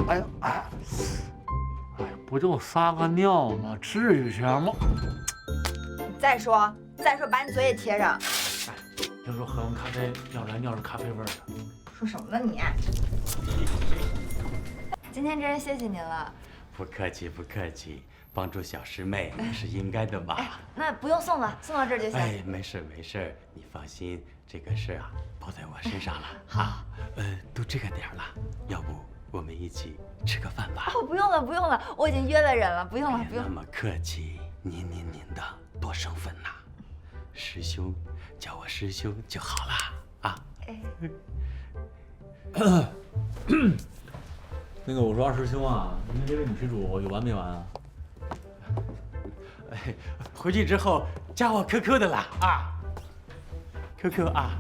哎呀，哎呀，不就撒个尿吗？至于这样吗？再说，把你嘴也贴上。哎，听说喝完咖啡要来尿是咖啡味儿的。说什么呢你？今天真是谢谢您了。不客气，不客气，帮助小师妹是应该的嘛。那不用送了，送到这儿就行。哎，没事没事，你放心，这个事啊包在我身上了。好，都这个点儿了，要不我们一起吃个饭吧？哦，不用了，不用了，我已经约了人了，不用了，不用。那么客气，您的，多生分呐。师兄，叫我师兄就好了啊。那个，我说二师兄啊，您这位女施主有完没完啊？哎，回去之后加我 QQ 的啦啊 ，QQ 啊。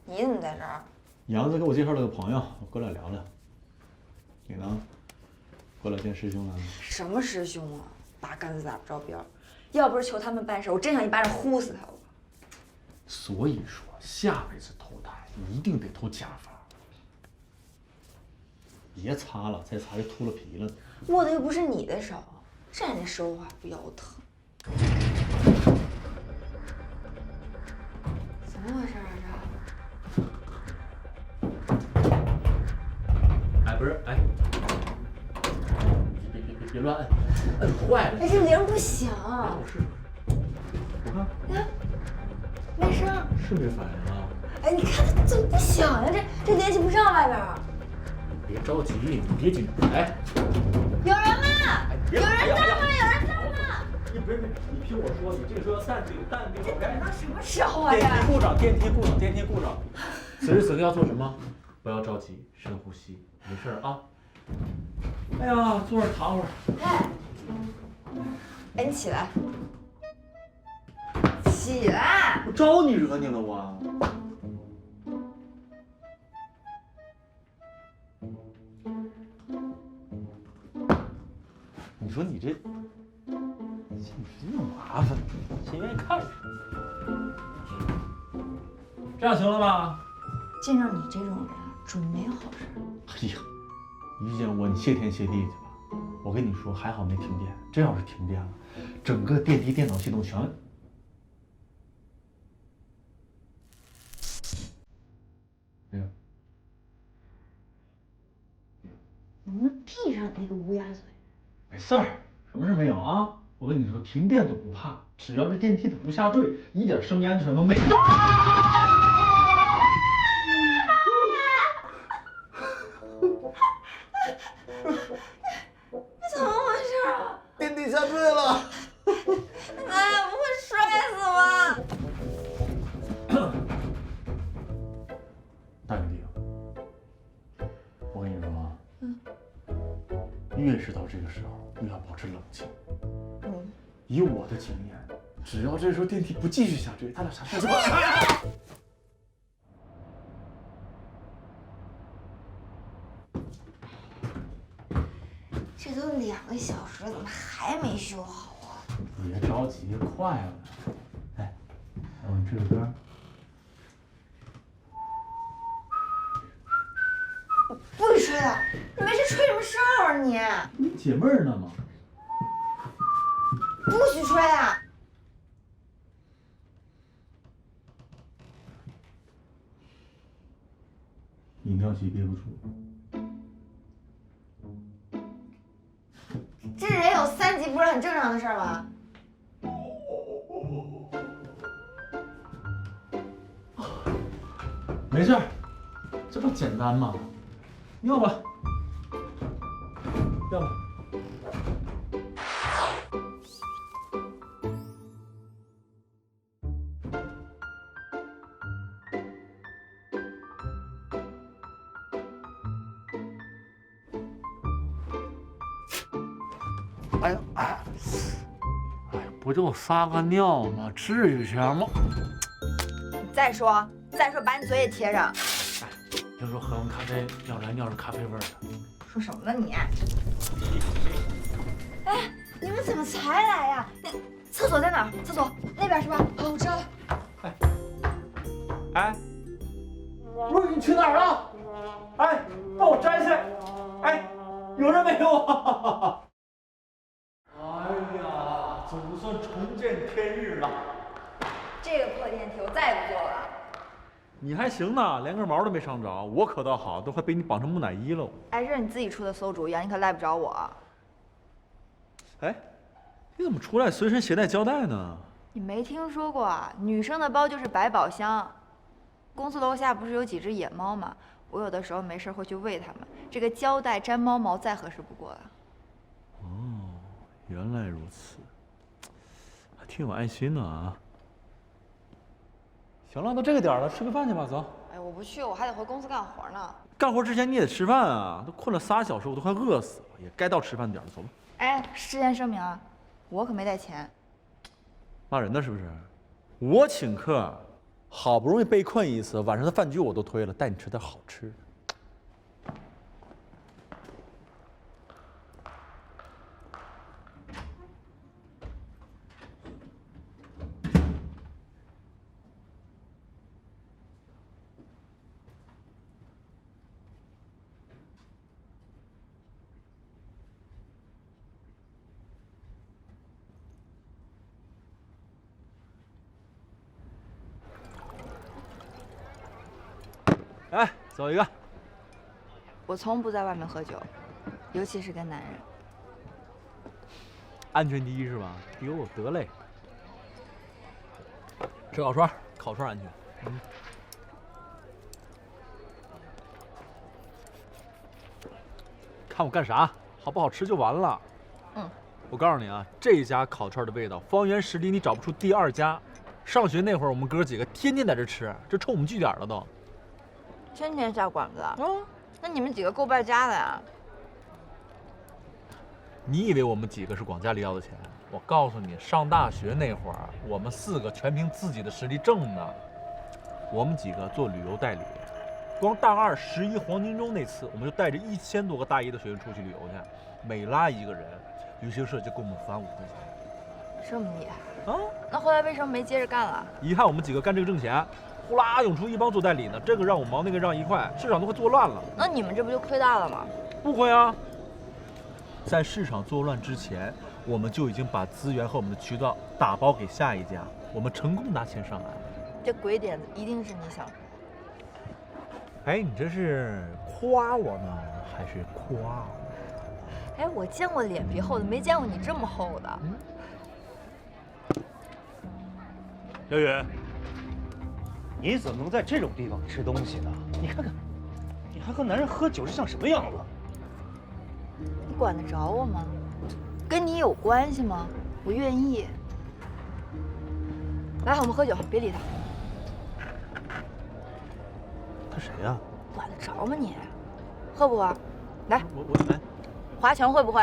你怎么在这儿？杨子给我介绍了个朋友，我过来聊聊。你呢？过来见师兄了？什么师兄啊，八竿子打不着边儿。要不是求他们办事，我真想一巴掌呼死他了。所以说，下辈子投胎一定得投假发。别擦了，再擦就秃了皮了。握的又不是你的手，站着说话不腰疼。怎么回事啊这？哎，不是，哎，别乱摁，摁坏了。哎，这铃不响。我试试，我看，哎，没声。是没反应啊？哎，你看它怎么不响呀？这联系不上外边。别着急，你别紧张。哎，有人吗？有人在吗？有人在吗？你别，你听我说，你这个时候要淡定，OK？到什么时候啊？电梯故障，电梯故障。此时此刻要做什么？不要着急，深呼吸，没事啊。哎呀，坐这儿躺会儿。哎，你起来，起来！我招你惹你了我？你说你这这么麻烦，谁愿意看着？这样行了吧？见着你这种人，准没好事。哎呀，遇见我你谢天谢地去吧。我跟你说，还好没停电，真要是停电了，整个电梯电脑系统全……没有。能不能闭上那个乌鸦嘴？没事儿，什么事没有啊？我跟你说，停电都不怕，只要这电梯它不下坠，一点生命安全都没有。怎么回事啊？电梯下坠了。哎，不会摔死吗？大兄弟，我跟你说啊，越是到这个时候，越要保持冷静。以我的经验，只要这时候电梯不继续下坠，他俩啥事都不干。这都2个小时了，怎么还没修好啊？别着急，快了。哎，我给你吹个歌。不许吹了！你没事吹什么哨啊你？你解闷儿呢吗？不许吹啊！你尿急憋不住。这人有3级不是很正常的事儿吗？没事儿，这不简单吗？尿吧，尿吧。哎呀，哎呀，不就撒个尿吗？至于这样吗？再说，把你嘴也贴上。哎，听说喝完咖啡要来尿是咖啡味儿的。说什么呢你？哎，你们怎么才来呀？厕所在哪儿？厕所那边是吧？哦，我知道了。哎，不是你去哪儿了？哎，帮我摘下来。哎，有人没有啊？哎呀，总算重见天日了。这个破电梯我再也不坐了。你还行呢，连根毛都没伤着。我可倒好，都快被你绑成木乃伊了。哎，这是你自己出的馊主意啊，你可赖不着我。哎，你怎么出来随身携带胶带呢？你没听说过啊？女生的包就是百宝箱。公司楼下不是有几只野猫吗？我有的时候没事会去喂它们，这个胶带粘猫毛再合适不过了。哦，原来如此，还挺有爱心的啊。行了，都这个点了，吃个饭去吧，走。哎，我不去，我还得回公司干活呢。干活之前你也得吃饭啊，都困了3小时，我都快饿死了，也该到吃饭点了，走吧。哎，事先声明啊，我可没带钱。骂人呢是不是？我请客。好不容易被困一次，晚上的饭局我都推了，带你吃点好吃的。哎，走一个。我从不在外面喝酒，尤其是跟男人。安全第一是吧？哟，得嘞。吃烤串，烤串安全。看我干啥？好不好吃就完了。我告诉你啊，这家烤串的味道，方圆10里你找不出第2家。上学那会儿，我们哥几个天天在这吃，这冲我们据点了都。天天下馆子啊？那你们几个够败家的呀？你以为我们几个是广家里要的钱？我告诉你，上大学那会儿，我们4个全凭自己的实力挣的。我们几个做旅游代理，光大211黄金周那次，我们就带着1000多个大一的学生出去旅游去，每拉一个人，旅行社就给我们返5块钱。这么厉害啊？那后来为什么没接着干了？遗憾我们几个干这个挣钱。呼啦涌出一帮做代理的，这个让5毛，那个让1块，市场都快做乱了。那你们这不就亏大了吗？不亏啊！在市场做乱之前，我们就已经把资源和我们的渠道打包给下一家，我们成功拿钱上来。这鬼点子一定是你想出的。哎，你这是夸我呢，还是夸我？哎，我见过脸皮厚的，没见过你这么厚的。小雨，你怎么能在这种地方吃东西呢？你看看，你还和男人喝酒是像什么样子？你管得着我吗？跟你有关系吗？我愿意。来，我们喝酒，别理他。他谁呀？管得着吗你？喝不喝？来，我哎，划拳会不会？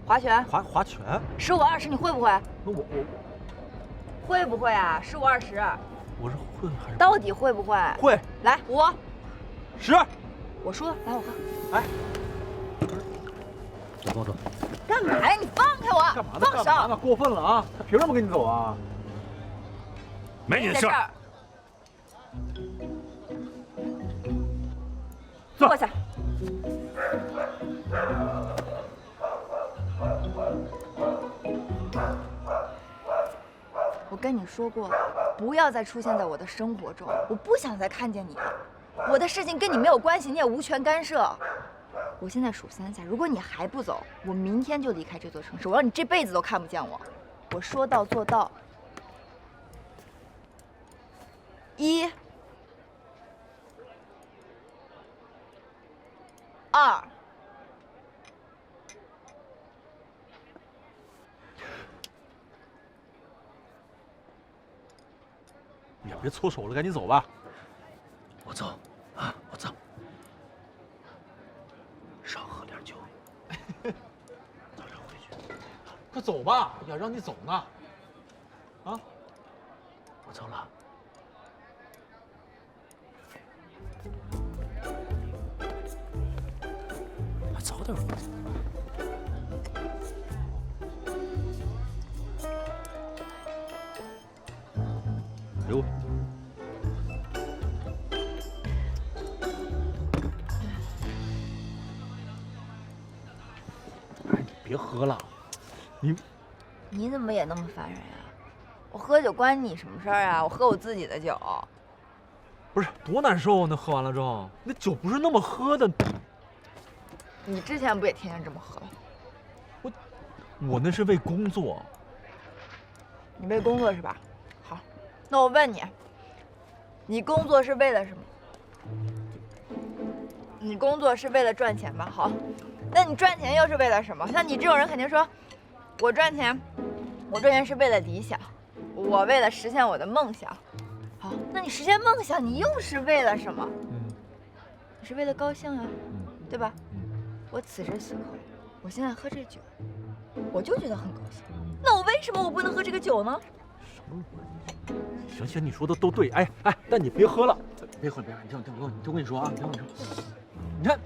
划拳？划拳？15、20，你会不会？那我会不会啊？15、20。我是会还是到底会不会？会？来，5、10。我输了，来我喝。哎，走，跟我走。干嘛呀？你放开我！干嘛呢？放手！干嘛呢？过分了啊！他凭什么跟你走啊？没你的事儿。坐下。我跟你说过了，不要再出现在我的生活中，我不想再看见你。我的事情跟你没有关系，你也无权干涉。我现在数3下，如果你还不走，我明天就离开这座城市，我让你这辈子都看不见我。我说到做到。1、2。你别搓手了，赶紧走吧。我走啊，我走。少喝点酒，早点回去。快走吧，呀，让你走呢。啊，我走了。早点回去。给我。哎，你别喝了，你怎么也那么烦人呀？我喝酒关你什么事儿啊？我喝我自己的酒。不是多难受啊！那喝完了之后，那酒不是那么喝的。你之前不也天天这么喝？我那是为工作。你为工作是吧？好，那我问你，你工作是为了什么？你工作是为了赚钱吧？好，那你赚钱又是为了什么？像你这种人肯定说，我赚钱是为了理想，我为了实现我的梦想。好，那你实现梦想，你又是为了什么？你是为了高兴啊，对吧？我此时此刻，我现在喝这酒，我就觉得很高兴。那我为什么我不能喝这个酒呢？什么逻辑？行，你说的都对。哎，但你别喝了，别喝，你听我跟你说啊，你听我跟你说，你看，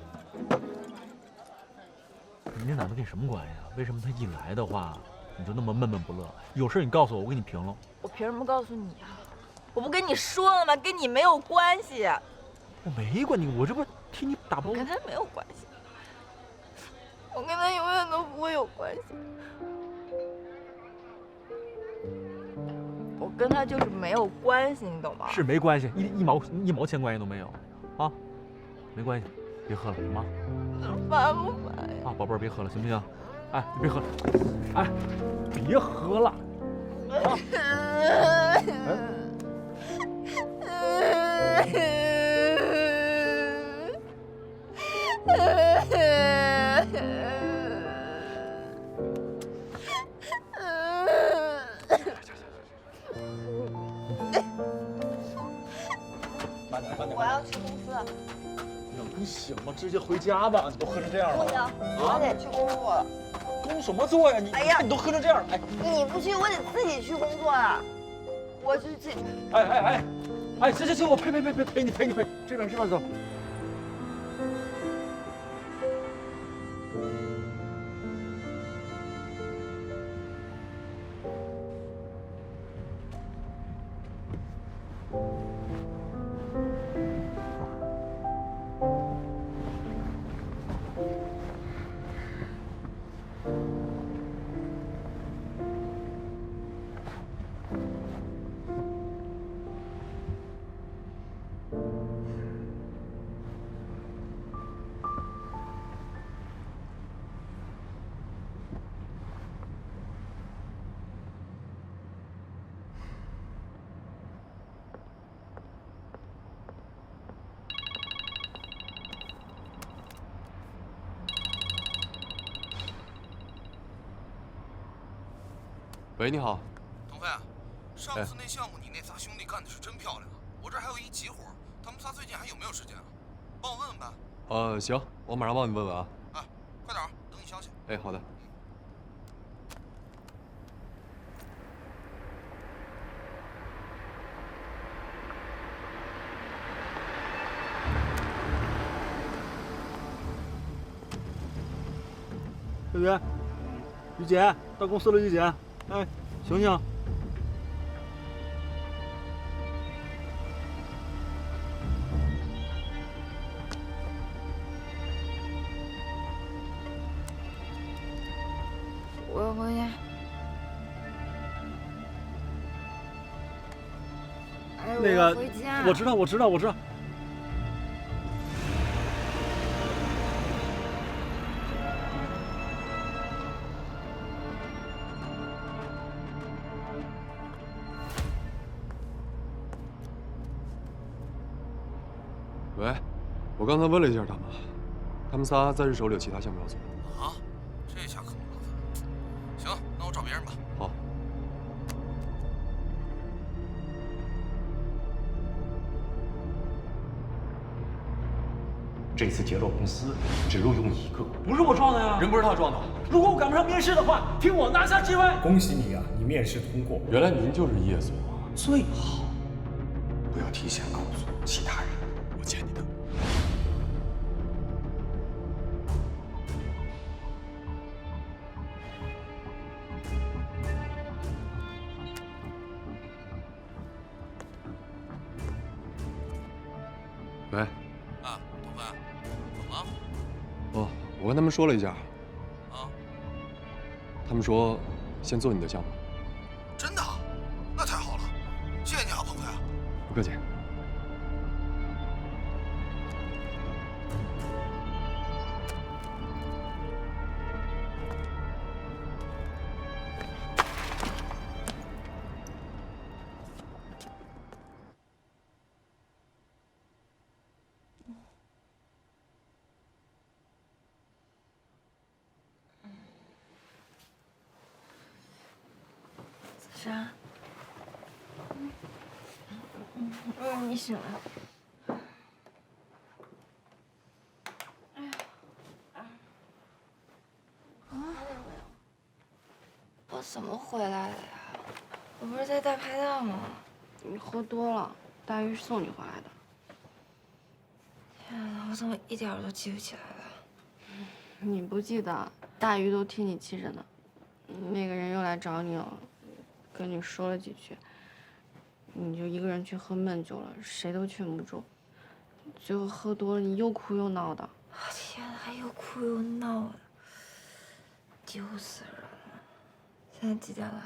你那男的跟你什么关系啊？为什么他一来的话，你就那么闷闷不乐？有事你告诉我，我给你平了。我凭什么告诉你啊？我不跟你说了吗？跟你没有关系。我没管你，我这不替你打包。我跟他没有关系，我跟他永远都不会有关系。我跟他就是没有关系，你懂吗？是没关系，一毛钱关系都没有，啊，没关系，别喝了，行吗？烦不烦呀？啊，宝贝儿，别喝了，行不行？哎，你别喝了，哎，别喝了，啊！我要去公司。能行吗？直接回家吧，你都喝成这样了。不行，我得去工作了。工什么作呀？你哎呀，你都喝成这样，哎，你不去，我得自己去工作啊。我去自己去。哎，行，我陪你，这边走。喂，你好，腾飞，上次那项目你那仨兄弟干的是真漂亮，我这还有一急活，他们仨最近还有没有时间啊？帮我问问呗。行，我马上帮你问问啊。哎，快点，等你消息。哎，好的。小雨，于姐，到公司了，于姐，哎，醒醒！我要回家。哎，我要回家。我知道。喂，我刚才问了一下他们仨在日手里有其他项目要做。啊，这下可麻烦。行，那我找别人吧。好。这次杰洛公司只录用1个，不是我撞的呀，人不是他撞的。如果我赶不上面试的话，听我拿下机会。恭喜你啊，你面试通过。原来您就是叶总啊！最好不要提前告诉其他人，我欠你的。喂。啊，董帆，怎么了？哦，我跟他们说了一下。啊。他们说先做你的项目。真的？那太好了，谢谢你啊，鹏飞。不客气。啥？你醒了。哎呀！啊！我怎么回来的呀？我不是在大排档吗？你喝多了，大鱼是送你回来的。天哪，我怎么一点都记不起来了？你不记得，大鱼都替你记着呢。那个人又来找你了，跟你说了几句，你就一个人去喝闷酒了，谁都劝不住。最后喝多了，你又哭又闹的。天哪，又哭又闹的，丢死人了！现在几点了？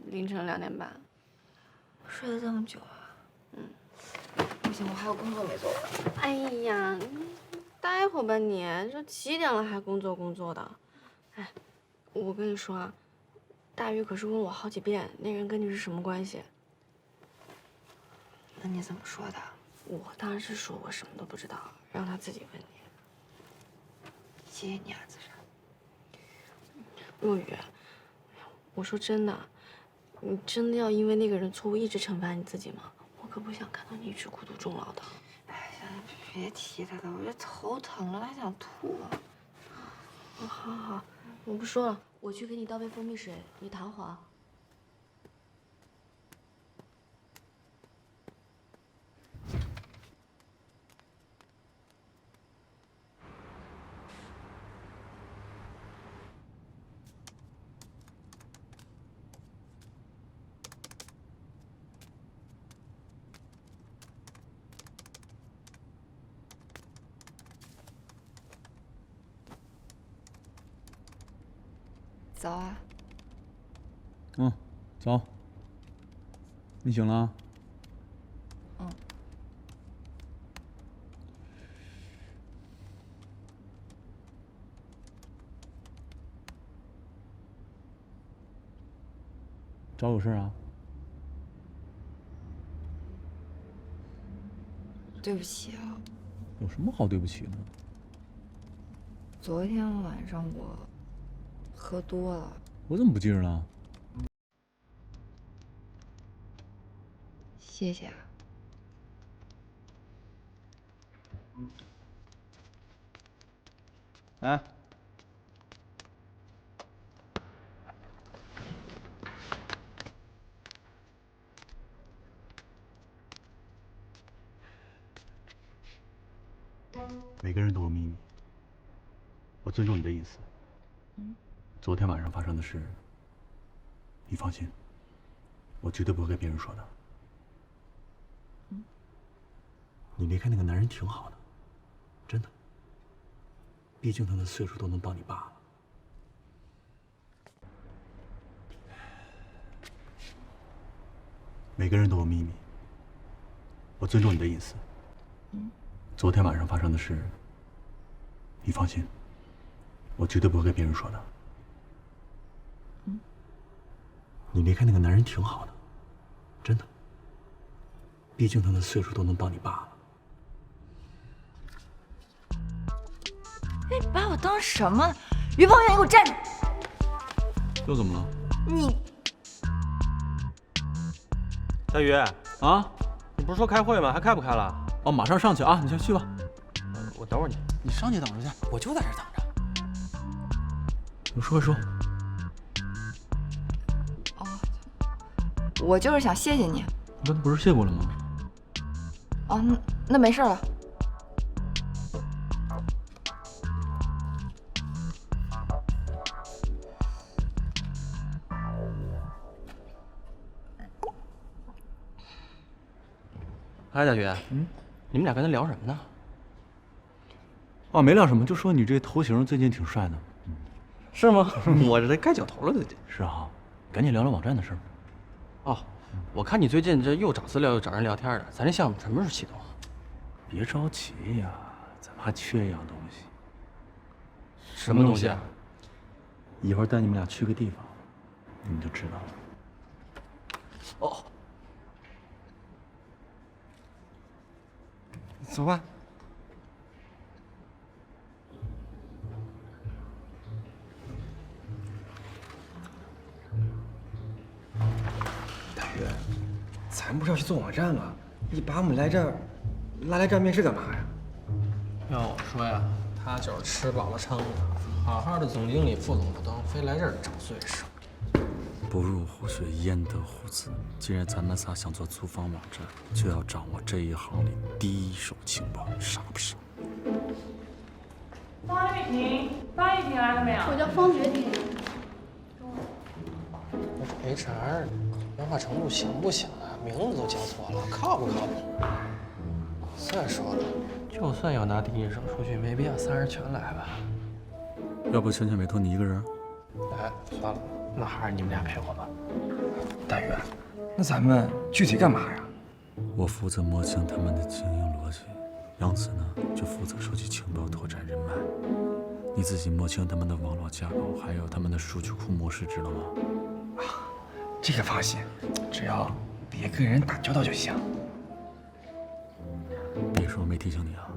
凌晨2点半。睡了这么久啊？不行，我还有工作没做完。哎呀，待会儿吧你，这几点了还工作的？哎，我跟你说啊，大鱼可是问我好几遍，那人跟你是什么关系？那你怎么说的？我当然是说我什么都不知道，让他自己问你。谢谢你啊，子珊。若雨，我说真的，你真的要因为那个人错误一直惩罚你自己吗？我可不想看到你一直孤独终老的。哎呀，别提他了，我这头疼了，还想吐。好，我不说了，我去给你倒杯蜂蜜水，你躺会儿啊。早啊。早。你醒了啊？找我有事啊？对不起啊。有什么好对不起的？昨天晚上我喝多了。我怎么不记着了？谢谢啊。哎，每个人都有秘密，我尊重你的隐私。昨天晚上发生的事，你放心，我绝对不会跟别人说的。你离开那个男人挺好的，真的。毕竟他的岁数都能当你爸了。每个人都有秘密，我尊重你的隐私。昨天晚上发生的事，你放心，我绝对不会跟别人说的。你离开那个男人挺好的，真的。毕竟他的岁数都能当你爸了。你把我当什么？于鹏远，你给我站住！又怎么了？你大鱼啊？你不是说开会吗？还开不开了？哦，马上上去啊！你先去吧。我等会儿你。你上去等着去，我就在这等着。有说说。哦，我就是想谢谢你。你刚才不是谢过了吗？哦，那没事了。哎，大学，你们俩刚才聊什么呢？哦，没聊什么，就说你这头型最近挺帅的。是吗？我这盖脚头了最近。是啊，赶紧聊聊网站的事儿。哦，我看你最近这又找资料又找人聊天的，咱这项目什么时候启动啊？别着急呀，咱们还缺一样东西。什么东西啊？一会儿带你们俩去个地方，你们就知道了。哦，走吧。大鱼，咱不是要去做网站吗？你把我们来这儿拉来这儿面试干嘛呀？要我说呀，他就是吃饱了撑的，好好的总经理、副总不当，非来这儿找罪受。不入虎穴，焉得虎子。既然咱们仨想做租房网站，就要掌握这一行里第一手情报，傻不傻？方玉婷来了没有？我叫方觉婷。HR 文化程度行不行啊？名字都叫错了，靠不靠谱？再说了，就算要拿第一手数据，没必要仨人全来吧？要不全权委托你一个人？哎，算了，那还是你们俩陪我吧。大鱼，那咱们具体干嘛呀？我负责摸清他们的经营逻辑，杨子呢就负责收集情报、拓展人脉。你自己摸清他们的网络架构，还有他们的数据库模式，知道吗？这个放心，只要别跟人打交道就行。别说我没提醒你啊，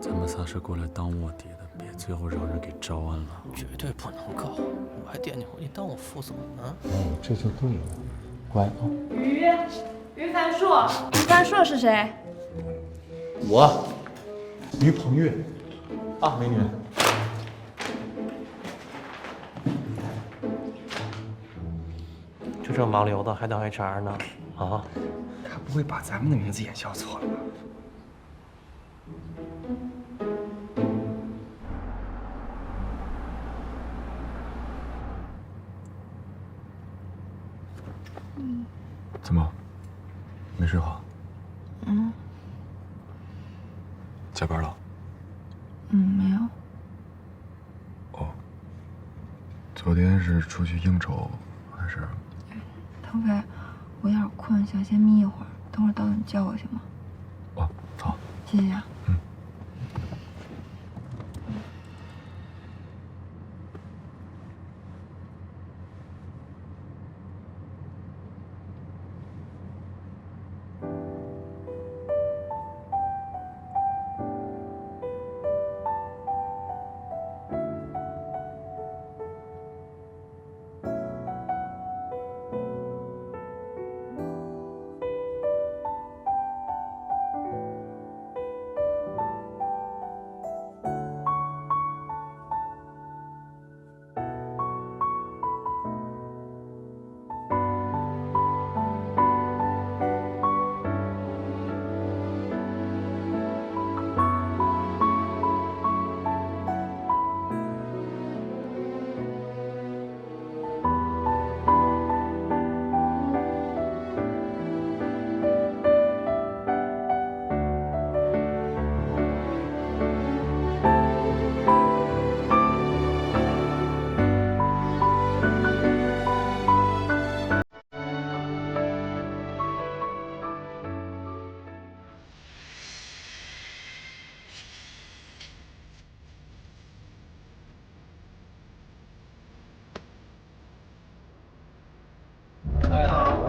咱们仨是过来当卧底的，别最后让人给招安了。绝对不能够，我还惦记回去当我副总呢。哦，这就对了，乖啊。于凡硕，于凡硕是谁？我，于鹏月。啊，美女。就这盲流子还当 HR 呢？啊？他不会把咱们的名字也叫错了吧？怎么？没睡好？加班了？没有。哦。昨天是出去应酬还是？腾飞，我有点困，想先眯一会儿，等会儿到了你叫我行吗？哦，好。谢谢啊。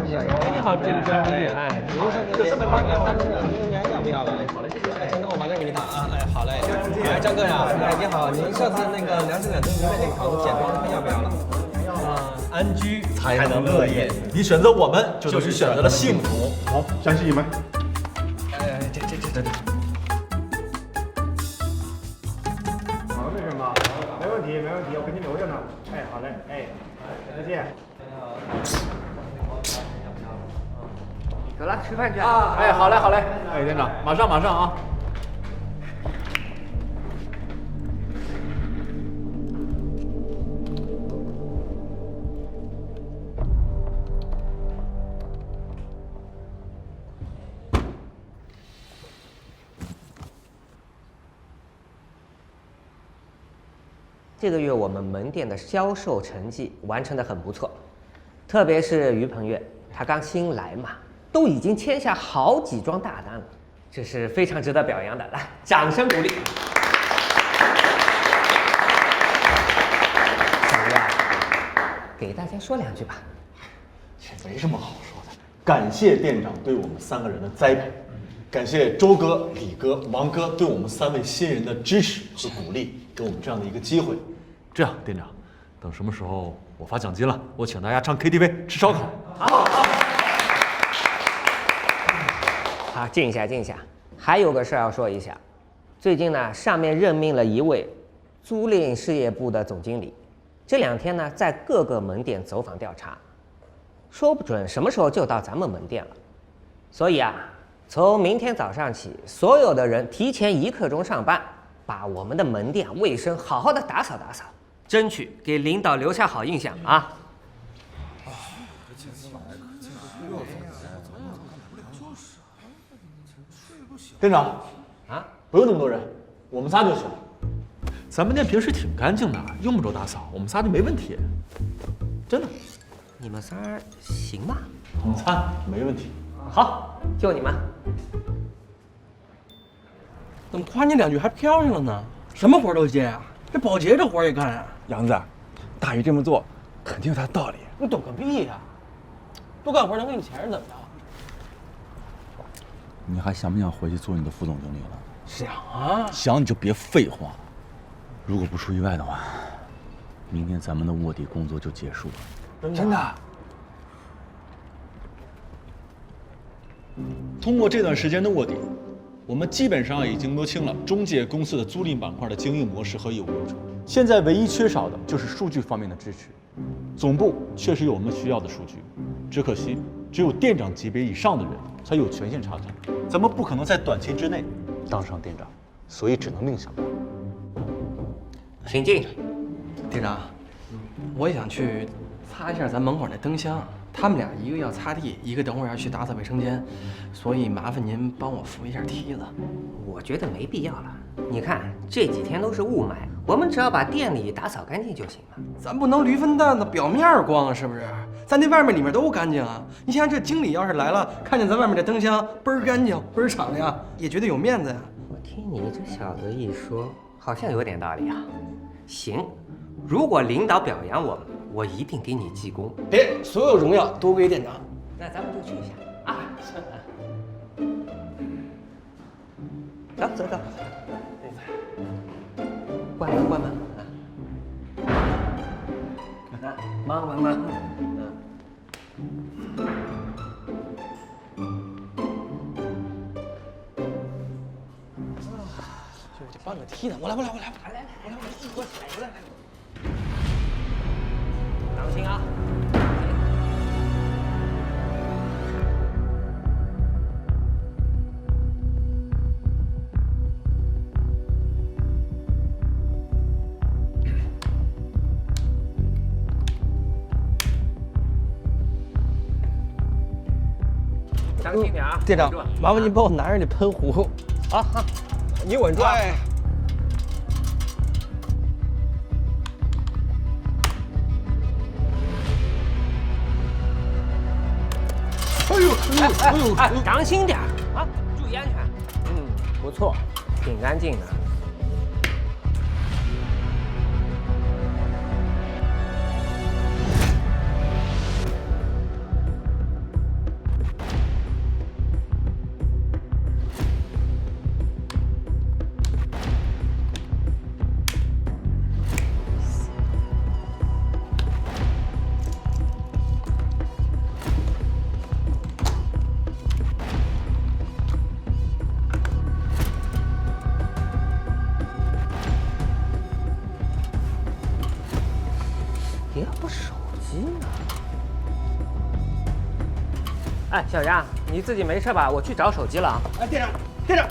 你好，这个专业，哎，您是那个300块钱要不要了？好嘞，那我马上给你打啊！哎，好嘞。哎，张哥呀，哎，你好，您上次那个粮食感增值那个房子简装要不要了？安居才能乐业，你选择我们，就是选择了幸福。好，相信你们。哎，这。忙着是吗？没问题，我给你留着呢。哎，好嘞，哎，再见。走了，吃饭去啊！哎，好嘞。哎，店长，马上啊！这个月我们门店的销售成绩完成得很不错，特别是于鹏月，他刚新来嘛，都已经签下好几桩大单了，这是非常值得表扬的。来，掌声鼓励。小鱼啊，给大家说2句吧。这没什么好说的，感谢店长对我们3个人的栽培，感谢周哥、李哥、王哥对我们3位新人的支持和鼓励，给我们这样的一个机会。这样，店长，等什么时候我发奖金了，我请大家唱 KTV 吃烧烤。好，静一下，静一下。还有个事要说一下，最近呢，上面任命了一位租赁事业部的总经理，这2天呢，在各个门店走访调查，说不准什么时候就到咱们门店了。所以啊，从明天早上起，所有的人提前1刻钟上班，把我们的门店卫生好好的打扫打扫，争取给领导留下好印象啊！店长，啊，不用那么多人，我们仨就行。咱们店平时挺干净的，用不着打扫，我们仨就没问题。真的。你们仨行吗？我们仨没问题。好，就你们。怎么夸你2句还飘上了呢？什么活都接啊？这保洁这活也干啊？杨子，大宇这么做肯定有他的道理。你懂个屁呀！多干活能给你钱是怎么着？你还想不想回去做你的副总经理了？想啊！想你就别废话。如果不出意外的话，明天咱们的卧底工作就结束了。真的。通过这段时间的卧底，我们基本上已经摸清了中介公司的租赁板块的经营模式和业务流程。现在唯一缺少的就是数据方面的支持。总部确实有我们需要的数据，只可惜只有店长级别以上的人才有权限查看，咱们不可能在短期之内当上店长，所以只能另想办法。请进。店长，我也想去擦一下咱门口那灯箱。他们俩一个要擦地，一个等会儿要去打扫卫生间，所以麻烦您帮我扶一下梯子。我觉得没必要了。你看这几天都是雾霾，我们只要把店里打扫干净就行了。咱不能驴粪蛋子表面光啊，是不是？咱那外面里面都干净啊。你想想，这经理要是来了，看见咱外面这灯箱倍儿干净，倍儿敞亮，也觉得有面子呀。我听你这小子一说，好像有点道理啊。行，如果领导表扬我们，我一定给你记功。别，所有荣耀都归店长。那咱们就去一下啊！走走走，关门关门啊！忙忙忙。就搬个梯子，我来，我踩过来。当心啊！当心点啊！店长，麻烦您帮我拿着那喷壶。好，你稳住啊！哎，当心点啊！注意安全。不错，挺干净的。要不手机呢？哎，小杨，你自己没事吧？我去找手机了啊！哎，店长，店长。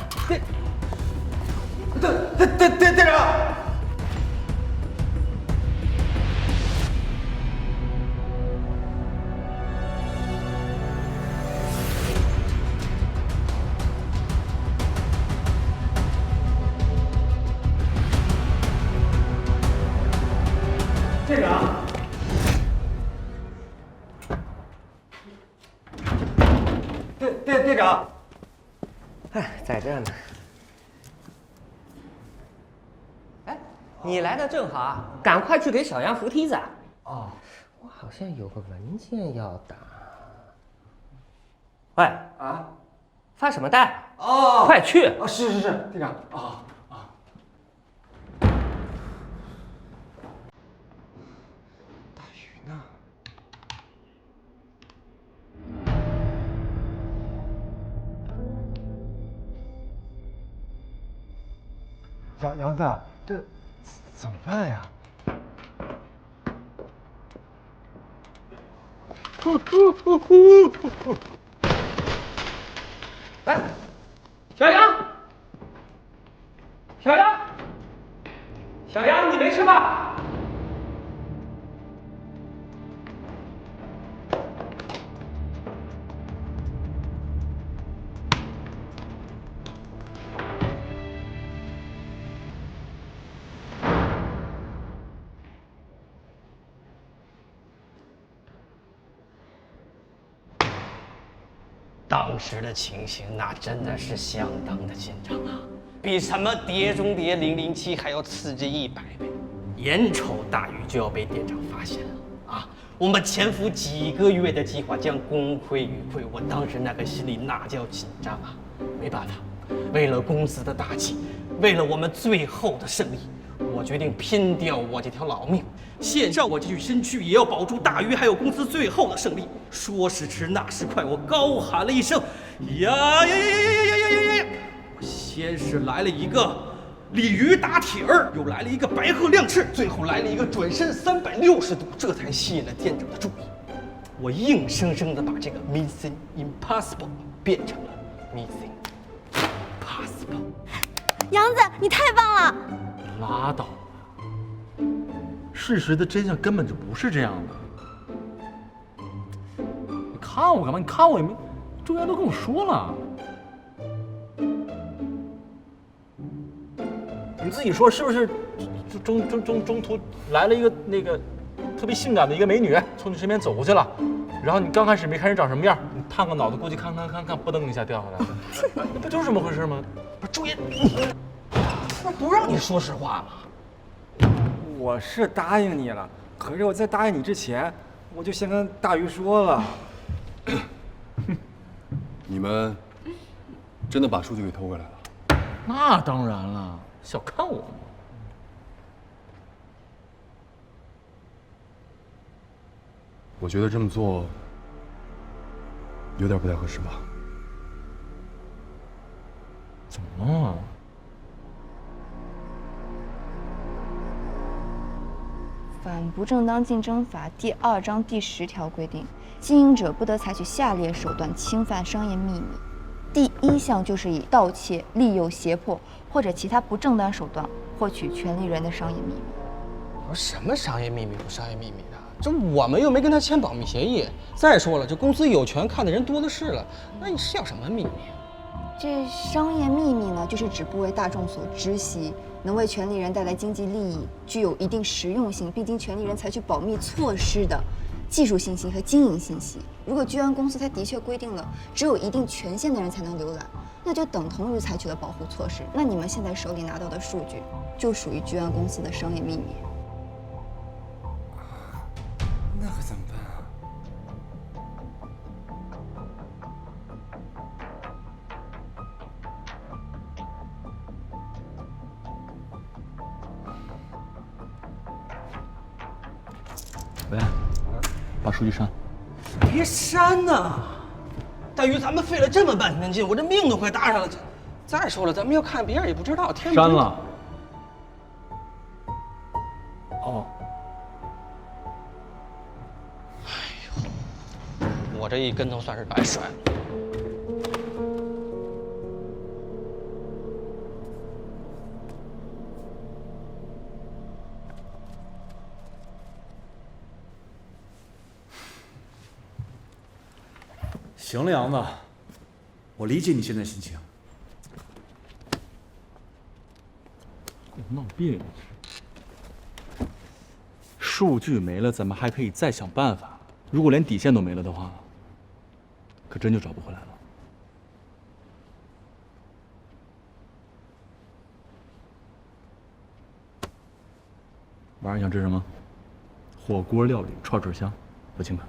队长。哎，在这呢。哎，你来的正好，赶快去给小杨扶梯子。哦，我好像有个文件要打。喂啊，发什么呆？哦，快去！哦，是，队长。大鱼呢？杨子，这怎么办呀？哎，小杨，小杨，你没事吧？当时的情形那真的是相当的紧张啊，比什么《碟中谍007》还要刺激100倍。眼瞅大鱼就要被店长发现了啊！我们潜伏几个月的计划将功亏一篑，我当时那个心里那叫紧张啊！没办法，为了公司的大计，为了我们最后的胜利，我决定拼掉我这条老命，献上我这具身躯，也要保住大鱼还有公司最后的胜利。说时迟，那时快，我高喊了一声：“呀！”我先是来了一个鲤鱼打挺儿，又来了一个白鹤亮翅，最后来了一个转身360度，这才吸引了店长的注意。我硬生生的把这个 Mission Impossible 变成了 Mission Possible。杨子，你太棒了！拉倒吧，事实的真相根本就不是这样的。你看我干嘛？你看我也没，周岩都跟我说了。你自己说是不是？中途来了一个那个特别性感的一个美女，从你身边走过去了，然后你刚开始没看人长什么样，你探个脑子过去看，扑噔一下掉下来了，那不就是这么回事吗？不是周岩，那不让你说实话吗？我是答应你了，可是我在答应你之前，我就先跟大鱼说了。你们真的把数据给偷回来了？那当然了，小看我吗？我觉得这么做有点不太合适吧。怎么了？反不正当竞争法第2章第10条规定，经营者不得采取下列手段侵犯商业秘密。第1项就是以盗窃、利诱、胁迫或者其他不正当手段获取权利人的商业秘密。我说什么商业秘密不商业秘密的？这我们又没跟他签保密协议。再说了，这公司有权看的人多的是了，那你是要什么秘密？这商业秘密呢，就是指不为大众所知悉，能为权利人带来经济利益，具有一定实用性，并经权利人采取保密措施的技术信息和经营信息。如果居安公司它的确规定了只有一定权限的人才能浏览，那就等同于采取了保护措施。那你们现在手里拿到的数据，就属于居安公司的商业秘密。那可怎么办啊？喂，把数据删。别删呐！大鱼，咱们费了这么半天劲，我这命都快搭上了。再说了，咱们要看别人也不知道，删了。哦。我这一跟头算是白摔了。行了，杨子，我理解你现在心情。闹别扭。数据没了，咱们还可以再想办法。如果连底线都没了的话，可真就找不回来了。晚上想吃什么？火锅料理，串串香，我请客。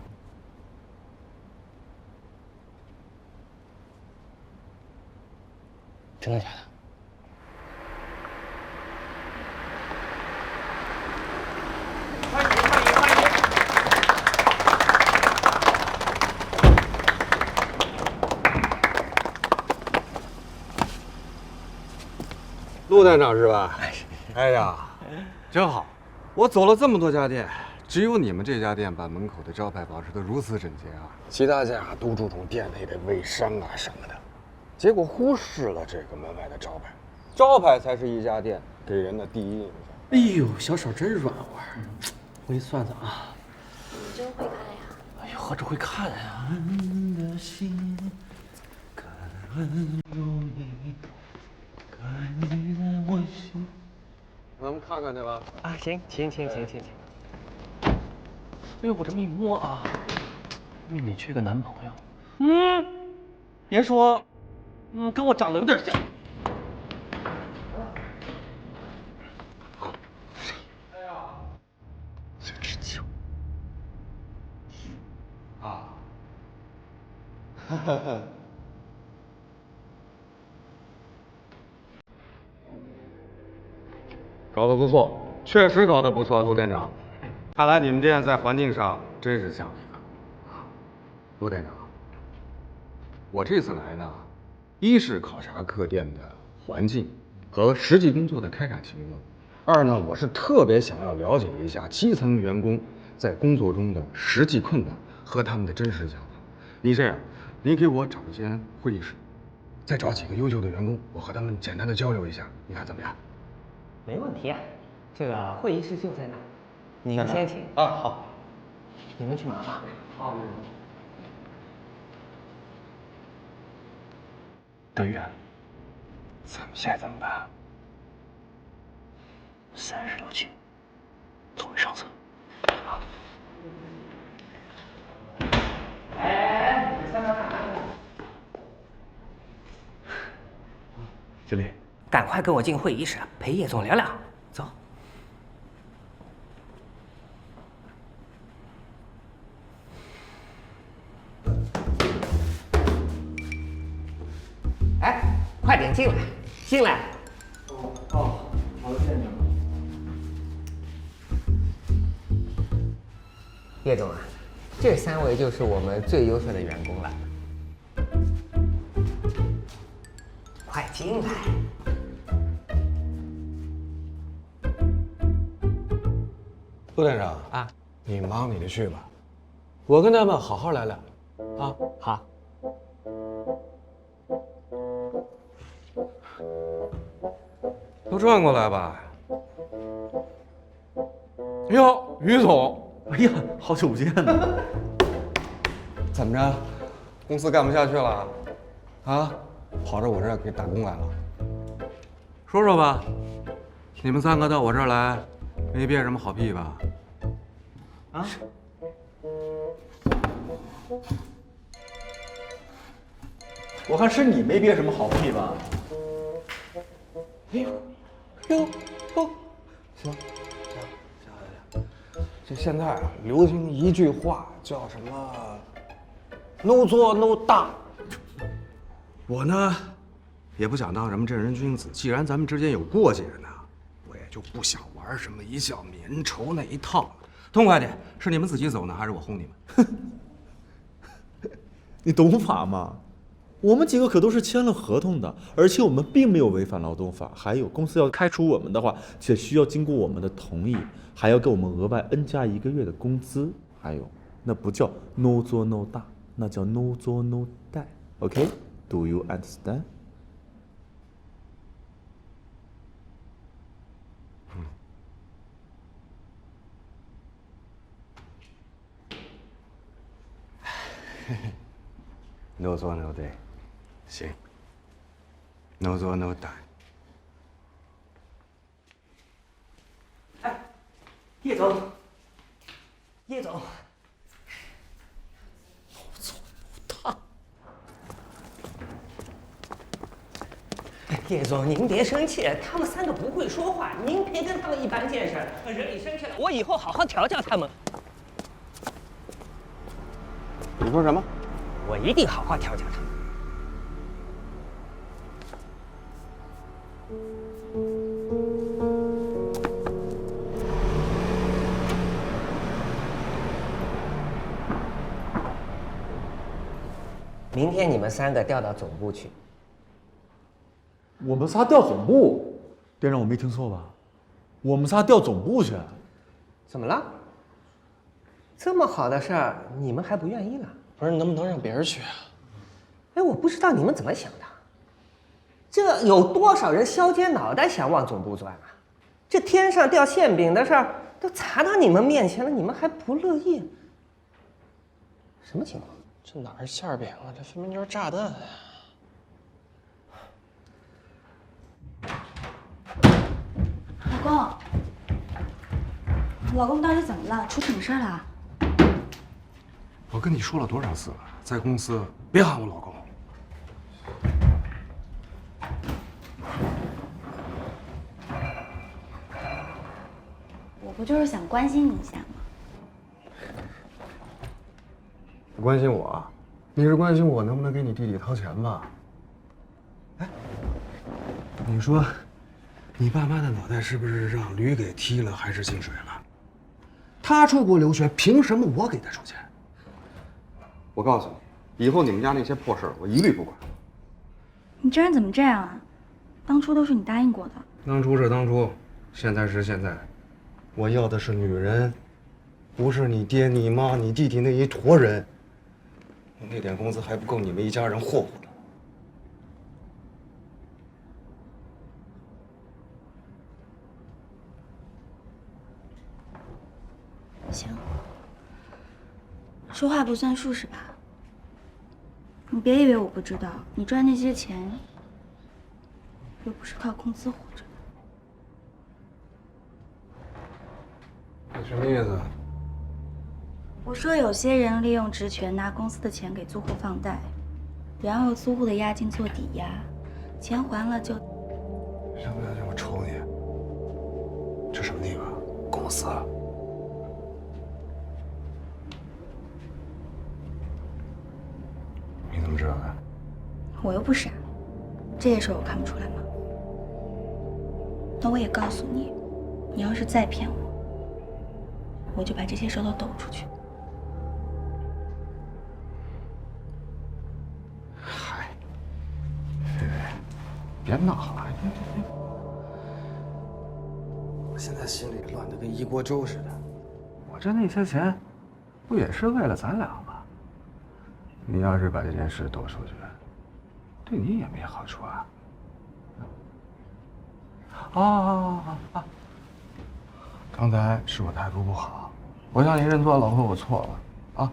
真的假的？陆店长是吧？哎呀，真好！我走了这么多家店，只有你们这家店把门口的招牌保持得如此整洁啊！其他家都注重店内的卫生啊什么的，结果忽视了这个门外的招牌。招牌才是一家店给人的第一印象。哎呦，小手真软和。我给你算算啊。你真会看呀！哎呦，何止会看呀！咱们看看去吧。啊，行。哎呦，我这么一摸啊，你缺个男朋友。别说，跟我长得有点像。孙志秋。啊。搞得不错，确实搞得不错，陆店长。看来你们店在环境上真是像一个。陆店长，我这次来呢，一是考察客店的环境和实际工作的开展情况，二呢，我是特别想要了解一下基层员工在工作中的实际困难和他们的真实想法。你这样，你给我找一间会议室，再找几个优秀的员工，我和他们简单的交流一下，你看怎么样？没问题啊，这个会议室就在那，你先请啊。好，你们去忙吧。好。德宇，咱们现在怎么办？30楼去，走为上策。啊。经理，赶快跟我进会议室，陪叶总聊聊。走。哎，快点进来，进来。好的，店长。叶总啊，这3位就是我们最优秀的员工了。快进来。陆店长啊，你忙你的去吧，我跟他们好好聊聊。啊，好。都转过来吧。哟，于总，哎呀，好久不见呢。怎么着，公司干不下去了？啊，跑着我这儿给打工来了？说说吧，你们3个到我这儿来，没憋什么好屁吧？啊？我看是你没憋什么好屁吧？哎呦，哟，哦，行，这现在啊，流行一句话叫什么 ？No 作 No 大。我呢，也不想当什么正人君子。既然咱们之间有过节呢，我也就不想玩什么一笑泯仇那一套了。痛快点，是你们自己走呢，还是我轰你们？你懂法吗？我们几个可都是签了合同的，而且我们并没有违反劳动法。还有，公司要开除我们的话，且需要经过我们的同意，还要给我们额外N+1个月的工资。还有，那不叫 no 作 no 大，那叫 no 作 no die。OK？Do you understand？No 作 no die， 行。No 作 no die。哎，叶总，叶总，叶总，您别生气，他们3个不会说话，您别跟他们一般见识，惹你生气了，我以后好好调教他们。你说什么？我一定好好调教他们。明天你们3个调到总部去。我们仨调总部？店长，我没听错吧？我们仨调总部去？怎么了？这么好的事儿，你们还不愿意了？不是，能不能让别人去啊？哎，我不知道你们怎么想的。这有多少人削尖脑袋想往总部钻啊？这天上掉馅饼的事儿都砸到你们面前了，你们还不乐意？什么情况？这哪是馅饼啊？这分明就是炸弹呀！老公到底怎么了？出什么事了？我跟你说了多少次了，在公司别喊我老公。我不就是想关心你一下吗？你关心我？你是关心我能不能给你弟弟掏钱吧？哎，你说，你爸妈的脑袋是不是让驴给踢了，还是进水了？他出国留学，凭什么我给他出钱？我告诉你，以后你们家那些破事儿，我一律不管。你这人怎么这样啊？当初都是你答应过的。当初是当初，现在是现在。我要的是女人，不是你爹、你妈、你弟弟那一坨人。我那点工资还不够你们一家人霍霍的。行，说话不算数是吧？你别以为我不知道，你赚那些钱又不是靠工资活着的。你什么意思？我说有些人利用职权拿公司的钱给租户放贷，然后租户的押金做抵押，钱还了就……信不相信我抽你？这什么地方？公司。你怎么知道的？我又不傻，这些事我看不出来吗？那我也告诉你，你要是再骗我，我就把这些事都抖出去。嗨，菲菲，别闹了！我现在心里乱得跟一锅粥似的。我挣那些钱，不也是为了咱俩吗？你要是把这件事抖出去，对你也没好处啊！刚才是我态度不好，我向你认错，老婆，我错了啊！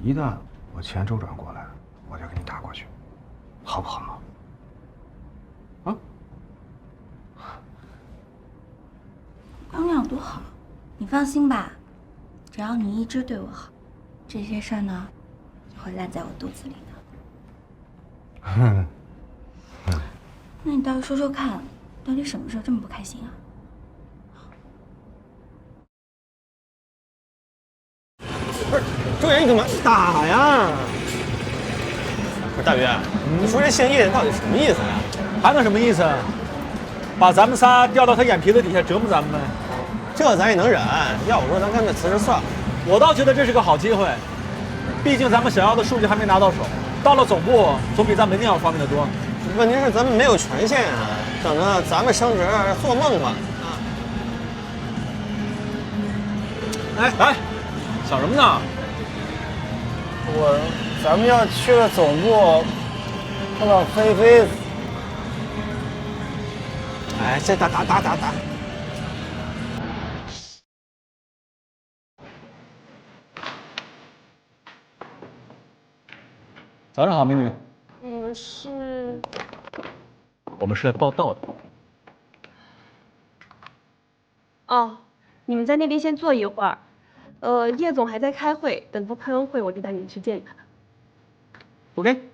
一旦我钱周转过来，我就给你打过去，好不好？啊？刚那样多好，你放心吧，只要你一直对我好，这些事儿呢，就会烂在我肚子里的。那你倒是说说看，到底什么事儿这么不开心啊？不是，周岩，你干嘛打呀？不是大鱼，你说这姓叶的到底什么意思呀？还能什么意思？把咱们仨吊到他眼皮子底下折磨咱们呗？这咱也能忍。要我说，咱干脆辞职算了。我倒觉得这是个好机会，毕竟咱们想要的数据还没拿到手，到了总部总比在门店要方便得多。问题是咱们没有权限啊，等着咱们升职做梦吧。哎，想什么呢？咱们要去了总部，碰到菲菲。哎，这打。早上好，美女。是。我们是来报道的。哦，你们在那边先坐一会儿。叶总还在开会，等他开完会我就带你们去见他。OK。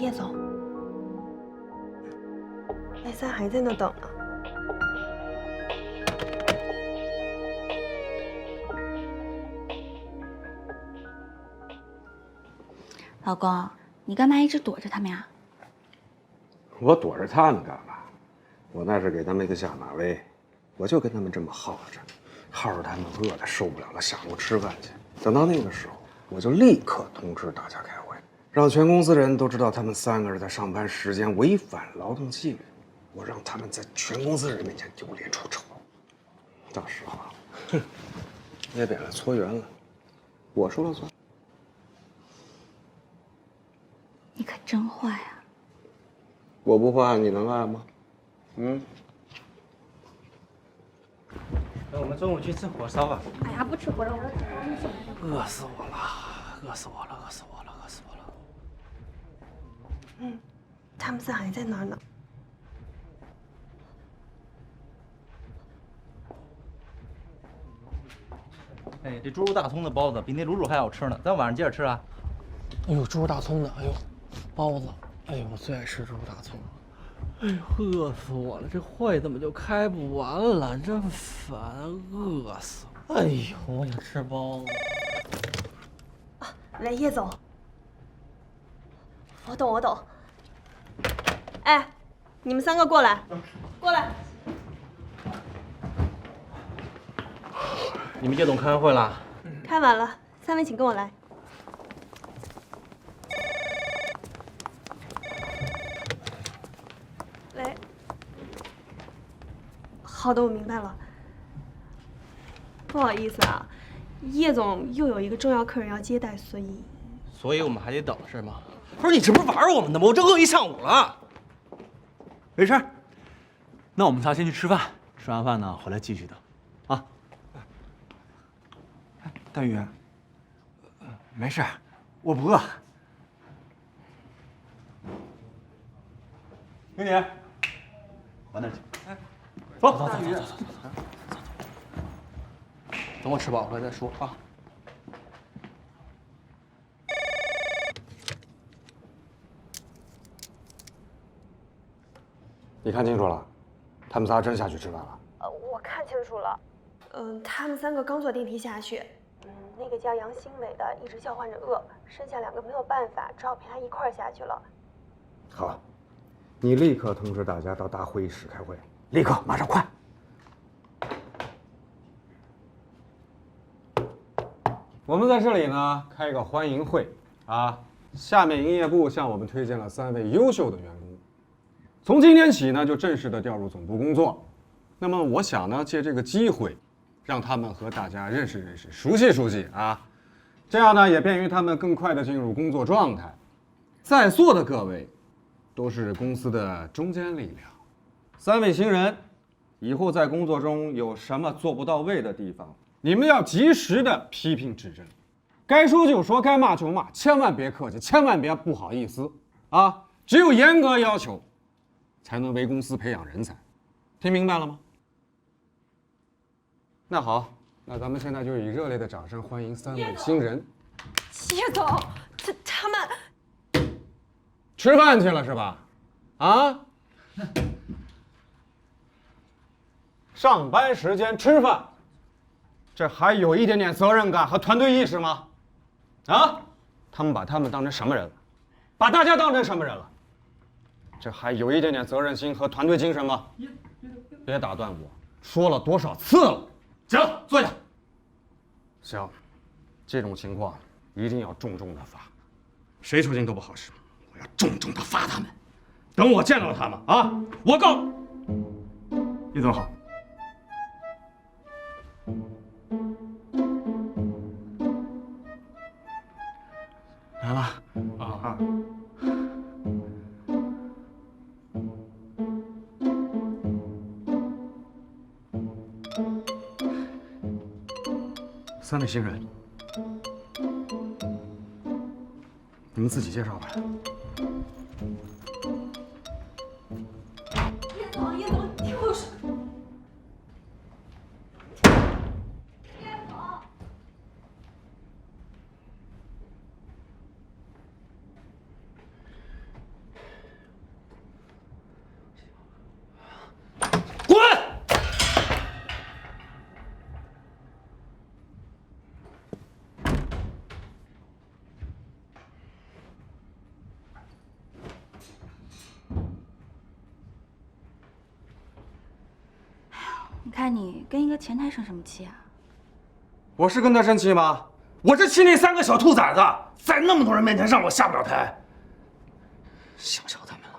叶总，赖三还在那等呢。老公，你干嘛一直躲着他们呀？我躲着他们干嘛？我那是给他们一个下马威，我就跟他们这么耗着，耗着他们饿得受不了了，下楼吃饭去。等到那个时候，我就立刻通知大家开会，让全公司人都知道他们3个人在上班时间违反劳动纪律，我让他们在全公司人面前丢脸出丑。到时候，哼，捏扁了搓圆了，我说了算。你可真坏呀！我不坏，你能爱吗？那我们中午去吃火烧吧。哎呀，不吃火烧，我要吃东西。饿死我了，饿死我了，饿死我了，饿死我了。他们仨还在那儿呢。哎，这猪肉大葱的包子比那卤煮还好吃呢，咱晚上接着吃啊。哎呦，猪肉大葱的，哎呦，包子，哎呦，我最爱吃猪肉大葱了。哎呦，饿死我了！这会怎么就开不完了？真烦，饿死我！哎呦，我想吃包子。来，叶总，我懂，我懂。哎，你们3个过来，过来。你们叶总开完会了？开完了，3位请跟我来。来。好的，我明白了。不好意思啊，叶总又有一个重要客人要接待，所以我们还得等是吗？不是你这不是玩我们的吗？我这饿一上午了。没事，那我们仨先去吃饭，吃完饭呢回来继续等，啊。大宇，没事，我不饿。经理，往那儿去。走走走走走走走。等我吃饱回来再说啊。你看清楚了，他们仨真下去吃饭了。我看清楚了。他们3个刚坐电梯下去。那个叫杨新伟的一直叫唤着饿，剩下2个没有办法，只好陪他一块儿下去了。好，你立刻通知大家到大会议室开会，立刻，马上，快！我们在这里呢开一个欢迎会啊。下面营业部向我们推荐了3位优秀的员工，从今天起呢就正式的调入总部工作。那么我想呢借这个机会，让他们和大家认识认识，熟悉熟悉啊，这样呢也便于他们更快的进入工作状态。在座的各位都是公司的中坚力量，3位新人以后在工作中有什么做不到位的地方，你们要及时的批评指正，该说就说，该骂就骂，千万别客气，千万别不好意思啊！只有严格要求，才能为公司培养人才，听明白了吗？那好，那咱们现在就以热烈的掌声欢迎3位新人。叶总，他们吃饭去了是吧？啊？上班时间吃饭，这还有一点点责任感和团队意识吗？啊？他们把他们当成什么人了？把大家当成什么人了？这还有一点点责任心和团队精神吗？别打断我，说了多少次了？行了，坐下。行，这种情况一定要重重的罚，谁抽筋都不好使。我要重重的罚他们。等我见到他们啊，我告。叶总好。来了啊。3位新人，你们自己介绍吧。叶总，叶总，听我说。叶总。看你跟一个前台生什么气啊？我是跟他生气吗？我是气那3个小兔崽子，在那么多人面前让我下不了台，想笑他们了。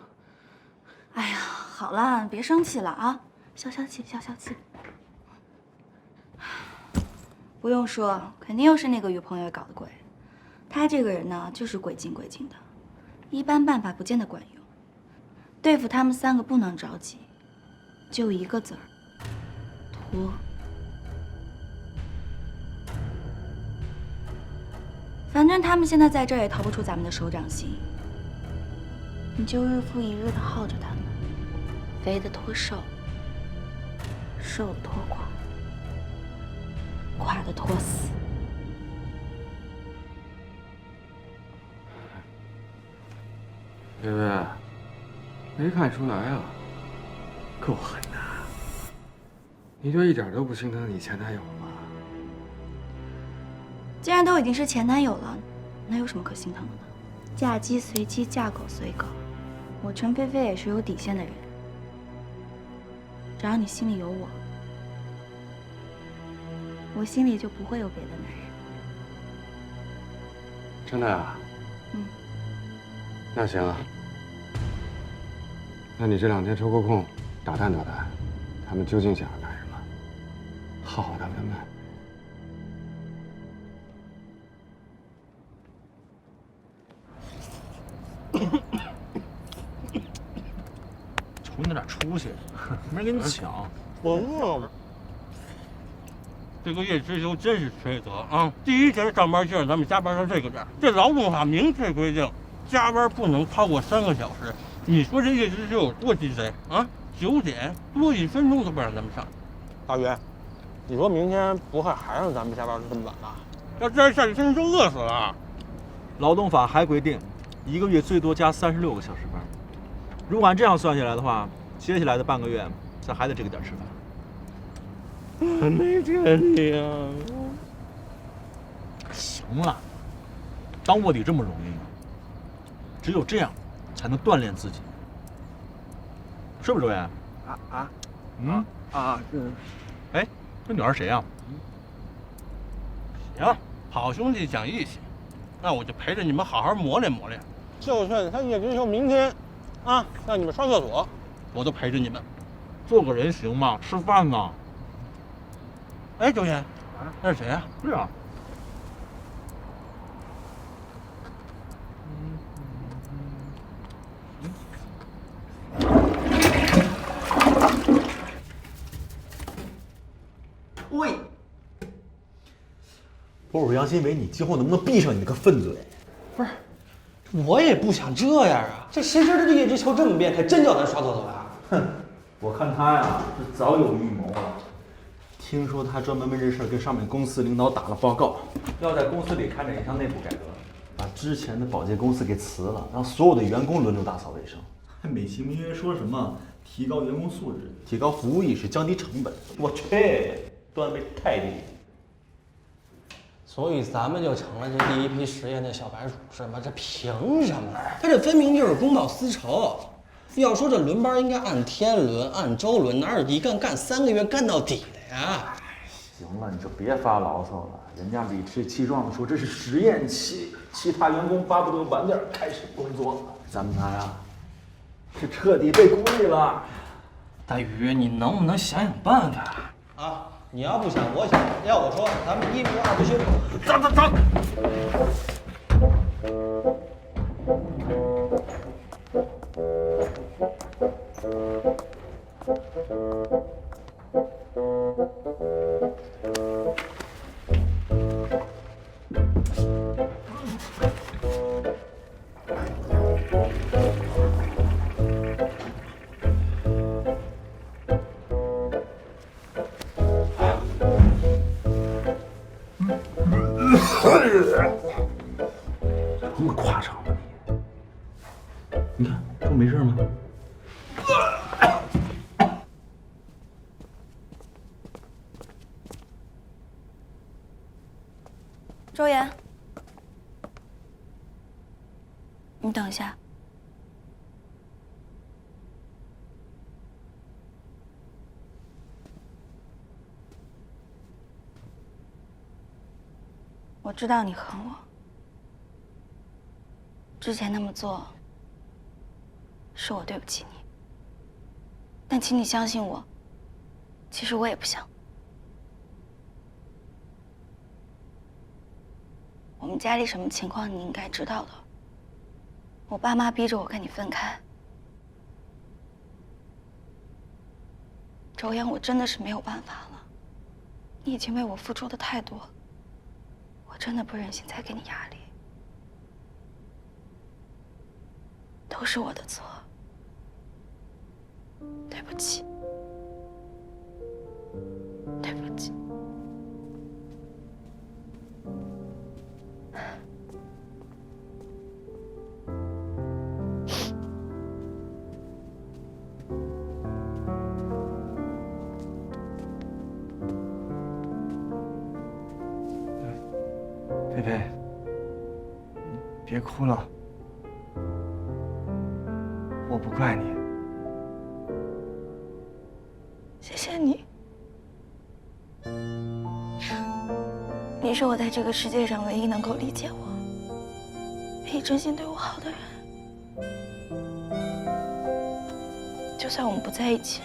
哎呀，好了，别生气了啊，消消气，消消气。不用说，肯定又是那个于鹏远搞的鬼。他这个人呢，就是鬼精鬼精的，一般办法不见得管用。对付他们3个不能着急，就一个字儿：拖。反正他们现在在这儿也逃不出咱们的手掌心，你就日复一日的耗着他们，肥的拖瘦，瘦的拖垮，垮的拖死。薇薇，没看出来啊，够狠的。你就一点都不心疼你前男友吗？既然都已经是前男友了，那有什么可心疼的呢？嫁鸡随鸡，嫁狗随狗。我陈菲菲也是有底线的人，只要你心里有我，我心里就不会有别的男人。真的啊？嗯。那行啊。那你这2天抽个空，打探打探，他们究竟想要干什么，耗耗他们的闷。瞅你那点出息，没人跟你抢。我饿了。这个月之休真是缺德啊！第一天上班就让咱们加班到这个点，这劳动法明确规定，加班不能超过3个小时。你说这月之休有多鸡贼啊？9点多1分钟都不让咱们上。大鱼，你说明天不会还让咱们加班这么晚吧？要这样下去，真是饿死了。劳动法还规定，1个月最多加36个小时班。如果按这样算下来的话，接下来的半个月，咱还得这个点吃饭。没见你啊！行了，当卧底这么容易吗？只有这样，才能锻炼自己，是不是周岩？是。哎，这女孩谁呀？行，好兄弟讲义气，那我就陪着你们好好磨练磨练。就算他叶之休明天，让你们上厕所，我都陪着你们。做个人行吗？吃饭呢。哎，周岩，那是谁呀？是啊。喂，我说杨新伟，你今后能不能闭上你那个粪嘴？不是，我也不想这样啊！这谁知道这叶之秋这么变态，真叫咱刷厕所呀？哼，我看他呀是早有预谋了。听说他专门为这事跟上面公司领导打了报告，要在公司里开展一项内部改革，把之前的保洁公司给辞了，让所有的员工轮流打扫卫生，还美其名曰说什么提高员工素质、提高服务意识、降低成本。我去，段位太低。所以咱们就成了这第一批实验的小白鼠，是吗？这凭什么？他这分明就是公报私仇。要说这轮班应该按天轮、按周轮，哪有一干3个月干到底的呀？行了，你就别发牢骚了。人家理直气壮地说这是实验期，其他员工巴不得晚点开始工作。咱们仨呀，是彻底被孤立了。大宇，你能不能想想办法啊？你要不想，我想。要我说，咱们1不2不休，走。这么夸张吗你？你看，这不没事吗？嗯。 。。。。。。。。。。。。。。。。。。。。。。。。。。。。。。。。。。。。。。。。。。。。。。。。。。。。。。。。。。。。。。。。。。。。。。。。。。。。。。。。。。。。。。。。。。。。。。。。。。。。。。。。。。。。。。。。。。。。。。。。。。。。。。。。。。。。。。。。。。。。。。。。。。。。。。。。。。。。。。。。。。。。。。。。。。。。。。。。。。。。。。。。。。。。。。。。。。。。。。。。。。。。。。。。。。。。。。。。。。。。。。。。。。。。。。。。。。。。。。。。。。。。。。。。。。。。。。。。。。。。。。。。。。。。。。。。。。。。。我知道你恨我，之前那么做是我对不起你，但请你相信我，其实我也不想。我们家里什么情况你应该知道的。我爸妈逼着我跟你分开，周岩，我真的是没有办法了。你已经为我付出的太多，我真的不忍心再给你压力。都是我的错，对不起，对不起。菲菲，别哭了，我不怪你。谢谢你，你是我在这个世界上唯一能够理解我、唯一真心对我好的人。就算我们不在一起，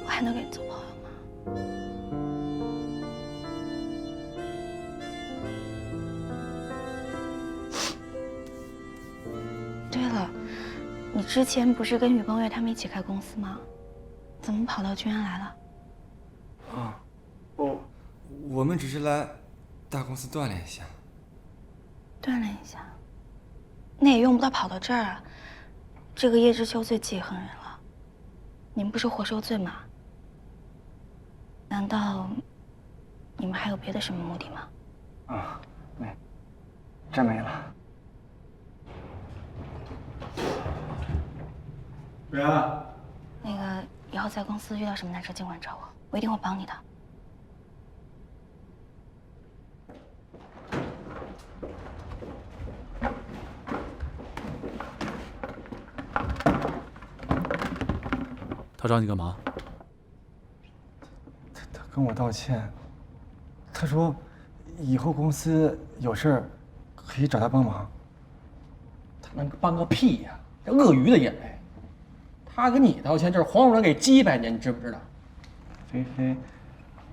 我还能跟你做朋友吗？对了，你之前不是跟宇光月他们一起开公司吗？怎么跑到君安来了？啊，我们只是来大公司锻炼一下。锻炼一下，那也用不到跑到这儿啊。这个叶知秋最记恨人了，你们不是活受罪吗？难道你们还有别的什么目的吗？啊，没，真没了。瑞安，那个以后在公司遇到什么难事尽管找我，我一定会帮你的。他找你干嘛？他跟我道歉，他说以后公司有事儿可以找他帮忙。他能帮个屁呀！这鳄鱼的眼泪。他跟你道歉，这是黄种人给鸡拜年，你知不知道？菲菲，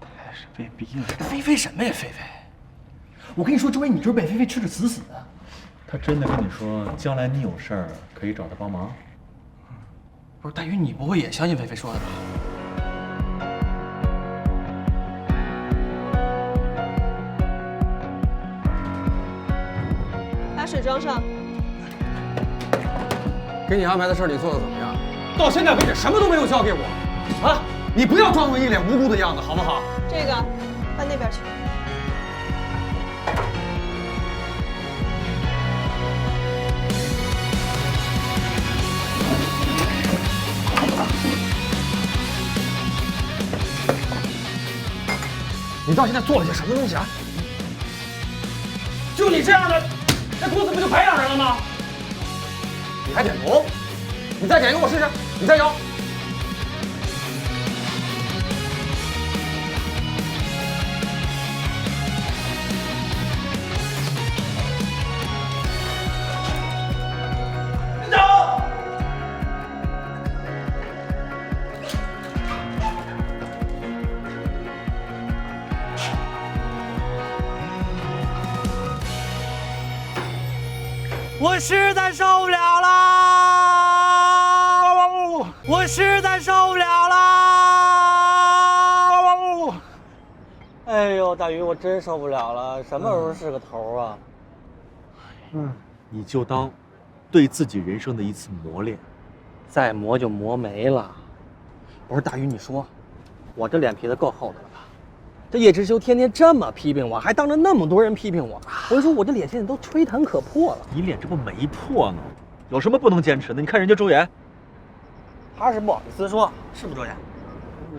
他也是被逼的。菲菲什么呀，菲菲？我跟你说，周围你就是被菲菲吃得死死的。他真的跟你说，将来你有事儿可以找他帮忙？不是大鱼，你不会也相信菲菲说的吧？把水装上。给你安排的事儿你做的怎么样？到现在为止什么都没有交给我，啊！你不要装作一脸无辜的样子，好不好？这个搬那边去。你到现在做了些什么东西啊？就你这样的，这公司不就白养人了吗？你还点头？你再点一个我试试，你再摇。我实在受不了了，我实在受不了了。哎呦，大鱼，我真受不了了，什么时候是个头啊？你就当对自己人生的一次磨练，再磨就磨没了。不是大鱼，你说，我这脸皮子够厚的了吧？这叶知秋天天这么批评我，还当着那么多人批评我，我就说我这脸现在都吹弹可破了。你脸这不没破呢？有什么不能坚持的？你看人家周岩，他是不好意思说，是不是周岩？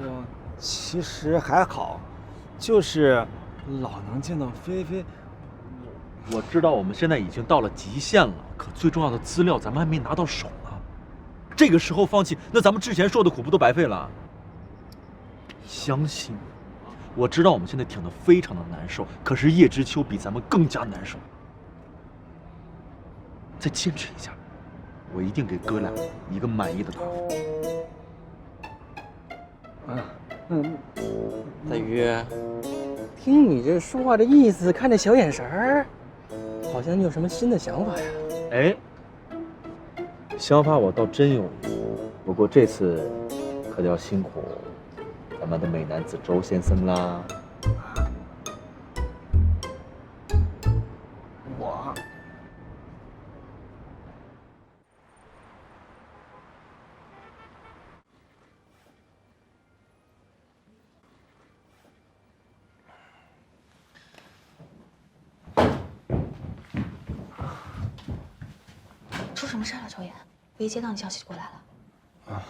我其实还好，就是老能见到菲菲。我知道我们现在已经到了极限了，可最重要的资料咱们还没拿到手呢。这个时候放弃，那咱们之前受的苦不都白费了？相信我知道我们现在挺得非常的难受，可是叶知秋比咱们更加难受。再坚持一下，我一定给哥俩一个满意的答复。大鱼，听你这说话这意思，看这小眼神儿，好像你有什么新的想法呀？哎，想法我倒真有，不过这次可就要辛苦咱们的美男子周先生啦。我。出什么事了，周岩？我一接到你消息就过来了。啊，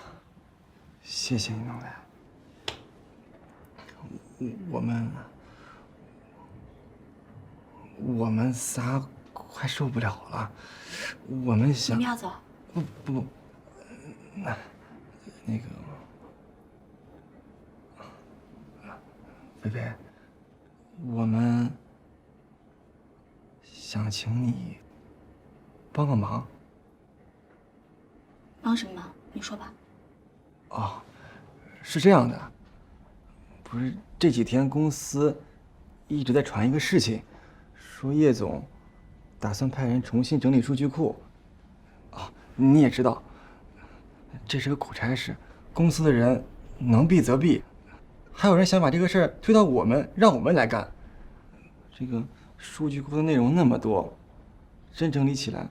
谢谢你能来。我们仨快受不了了，我们想。你们要走？不，那个，菲菲，我们想请你帮个忙。帮什么忙？你说吧。哦，是这样的，不是这几天公司一直在传一个事情，说叶总打算派人重新整理数据库。啊，你也知道，这是个苦差事，公司的人能避则避，还有人想把这个事儿推到我们，让我们来干。这个数据库的内容那么多，真整理起来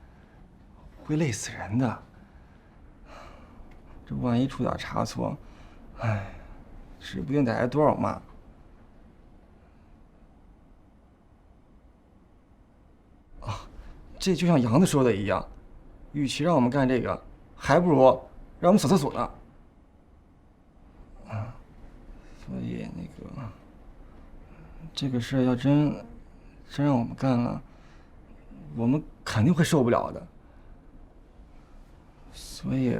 会累死人的。这万一出点差错，哎，指不定得挨多少骂。啊，这就像杨子说的一样，与其让我们干这个，还不如让我们扫厕所呢。啊，所以那个这个事要真让我们干了，我们肯定会受不了的。所以。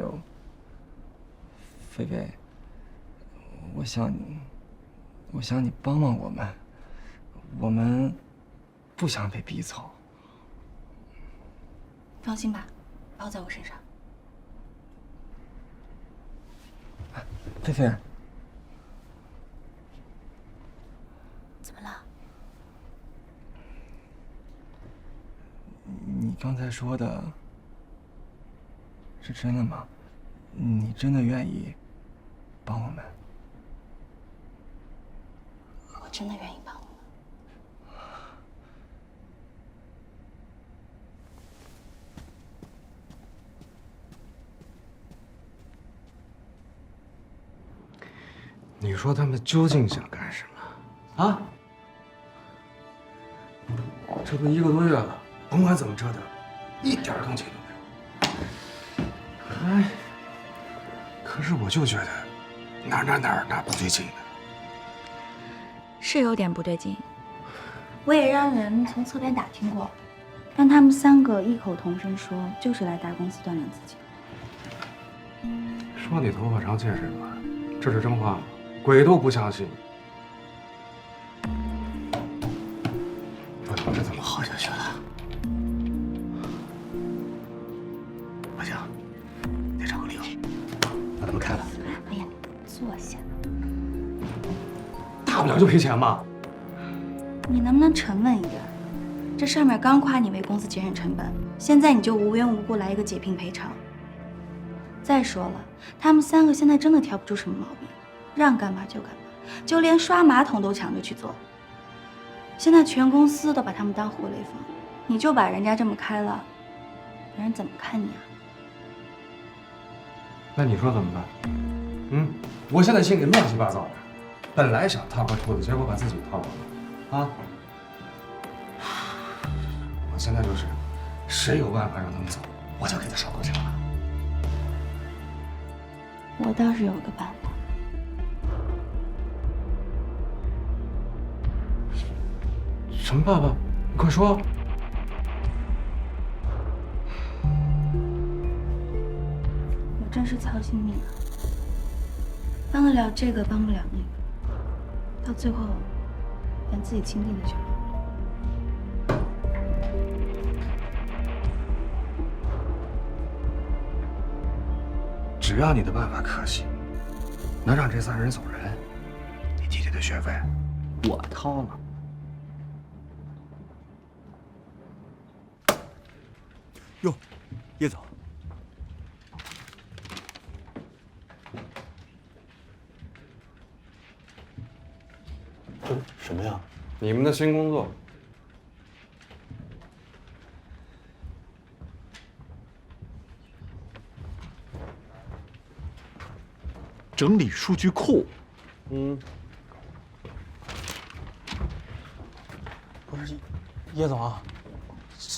菲菲，我想你帮帮我们，我们不想被逼走。放心吧，包在我身上。菲菲，怎么了？你刚才说的是真的吗？你真的愿意帮我们？我真的愿意帮你们。你说他们究竟想干什么？啊？这都1个多月了，甭管怎么折腾，一点动静都没有。哎。可是我就觉得哪儿不对劲呢。是有点不对劲，我也让人从侧边打听过，但他们3个异口同声说，就是来大公司锻炼自己。说你头发长见识短，这是真话吗？鬼都不相信。不能这么耗下去了。不行，得找个理由把他们开了。哎呀，坐下。大不了就赔钱嘛。你能不能沉稳一点？这上面刚夸你为公司节省成本，现在你就无缘无故来一个解聘赔偿。再说了，他们3个现在真的挑不出什么毛病，让干嘛就干嘛，就连刷马桶都抢着去做。现在全公司都把他们当活雷锋，你就把人家这么开了，别人怎么看你啊？那你说怎么办？我现在心里乱七八糟的，本来想套个兔子，结果把自己套了。啊！我现在就是，谁有办法让他们走，我就给他烧够呛了。我倒是有个办法。什么办法？你快说。我真是操心命啊，帮得了这个，帮不了那个。到最后连自己亲弟弟全忘了。只要你的办法可行，能让这3人走人，你弟弟的学费我掏了。哟，叶总，什么呀？你们的新工作。整理数据库。不是，叶总，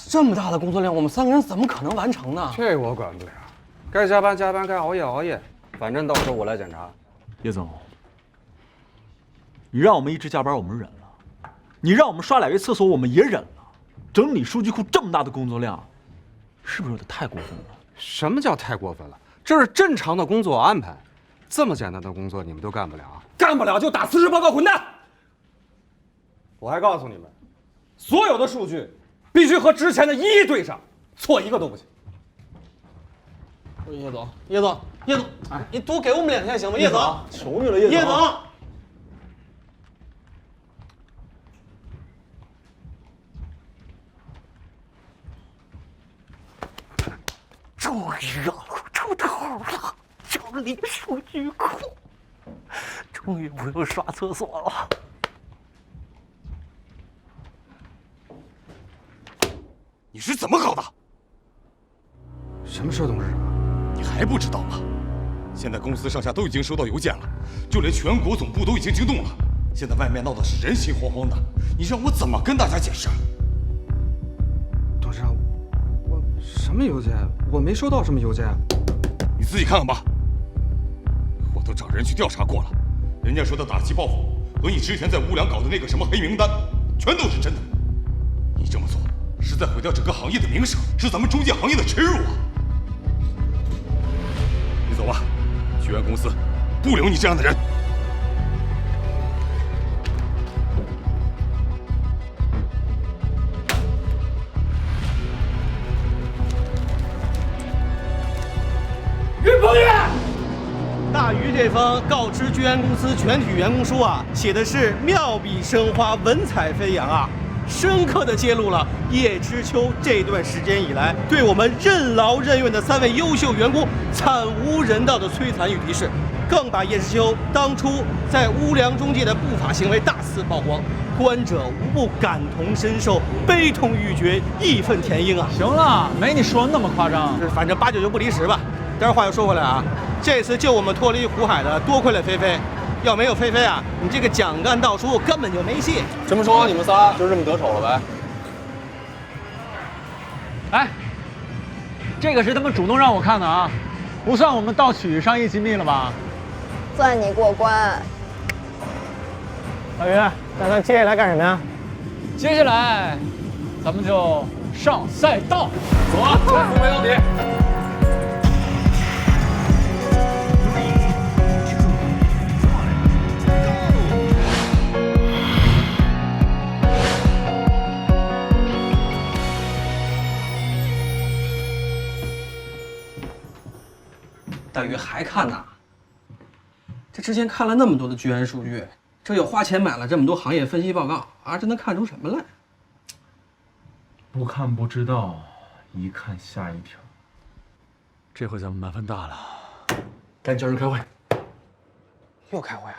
这么大的工作量，我们3个人怎么可能完成呢？这我管不了，该加班加班，该熬夜熬夜，反正到时候我来检查。叶总，你让我们一直加班，我们忍了；你让我们刷2月厕所，我们也忍了。整理数据库这么大的工作量，是不是有点太过分了？什么叫太过分了？这是正常的工作安排。这么简单的工作你们都干不了？干不了就打辞职报告滚蛋！我还告诉你们，所有的数据必须和之前的一一对上，错一个都不行。叶总，哎，你多给我们2天行吗？叶总，求你了，叶总。叶总，终于让我出头了，整理数据库，终于不用刷厕所了。你是怎么搞的？什么事，董事长？你还不知道吗？现在公司上下都已经收到邮件了，就连全国总部都已经惊动了。现在外面闹的是人心惶惶的，你让我怎么跟大家解释？董事长，我什么邮件？我没收到什么邮件。你自己看看吧。我都找人去调查过了，人家说的打击报复和你之前在乌梁搞的那个什么黑名单，全都是真的。你这么做是在毁掉整个行业的名声，是咱们中介行业的耻辱啊！你走吧，居安公司不留你这样的人。云鹏宇，大鱼这封告知居安公司全体员工书啊，写的是妙笔生花，文采飞扬啊，深刻地揭露了叶知秋这段时间以来对我们任劳任怨的3位优秀员工惨无人道的摧残与敌视，更把叶知秋当初在乌梁中介的不法行为大肆曝光，观者无不感同身受，悲痛欲绝，义愤填膺啊！行了，没你说那么夸张，反正8、9就不离10吧。但是话又说回来啊，这次救我们脱离苦海的多亏了菲菲，要没有菲菲啊，你这个蒋干盗书根本就没戏。这么说你们仨就这么得手了呗？哎，这个是他们主动让我看的啊，不算我们盗取商业机密了吧？算你过关。大鱼，打算接下来干什么呀？接下来，咱们就上赛道。走啊，全服没问题。大鱼还看呢？这之前看了那么多的居安数据，这又花钱买了这么多行业分析报告啊，这能看出什么来？不看不知道，一看吓一跳。这回咱们麻烦大了，赶紧叫人开会。又开会啊？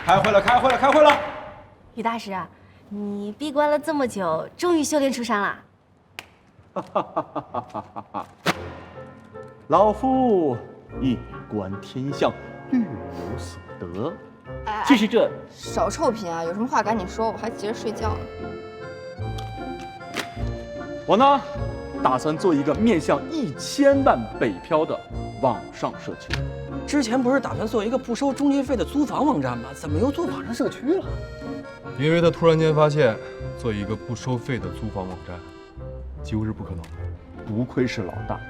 开会了！于大师，你闭关了这么久，终于修炼出山了。老夫一观天象，略有所得。就是这少臭贫啊！有什么话赶紧说，我还急着睡觉呢。我呢，打算做一个面向1000万北漂的网上社区。之前不是打算做一个不收中介费的租房网站吗？怎么又做网上社区了？因为他突然间发现，做一个不收费的租房网站，几乎是不可能的。不愧是老大，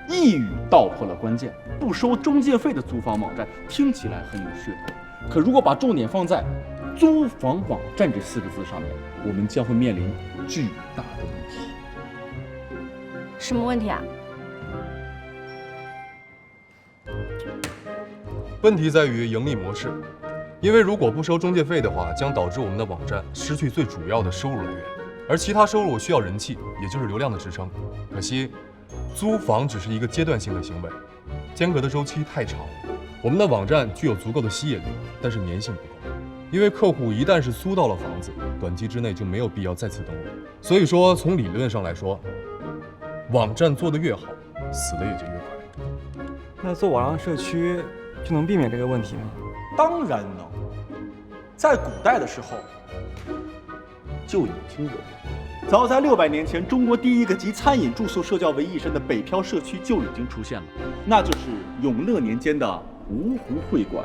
一语道破了关键。不收中介费的租房网站听起来很有噱头，可如果把重点放在租房网站这4个字上面，我们将会面临巨大的问题。什么问题啊？问题在于盈利模式，因为如果不收中介费的话，将导致我们的网站失去最主要的收入来源，而其他收入需要人气，也就是流量的支撑。可惜，租房只是一个阶段性的行为，间隔的周期太长。我们的网站具有足够的吸引力，但是粘性不够，因为客户一旦是租到了房子，短期之内就没有必要再次登录。所以说，从理论上来说，网站做得越好，死的也就越快。那做网上社区就能避免这个问题吗？当然能。在古代的时候就已经有了。早在600年前，中国第一个集餐饮、住宿、社交为一身的北漂社区就已经出现了，那就是永乐年间的芜湖会馆。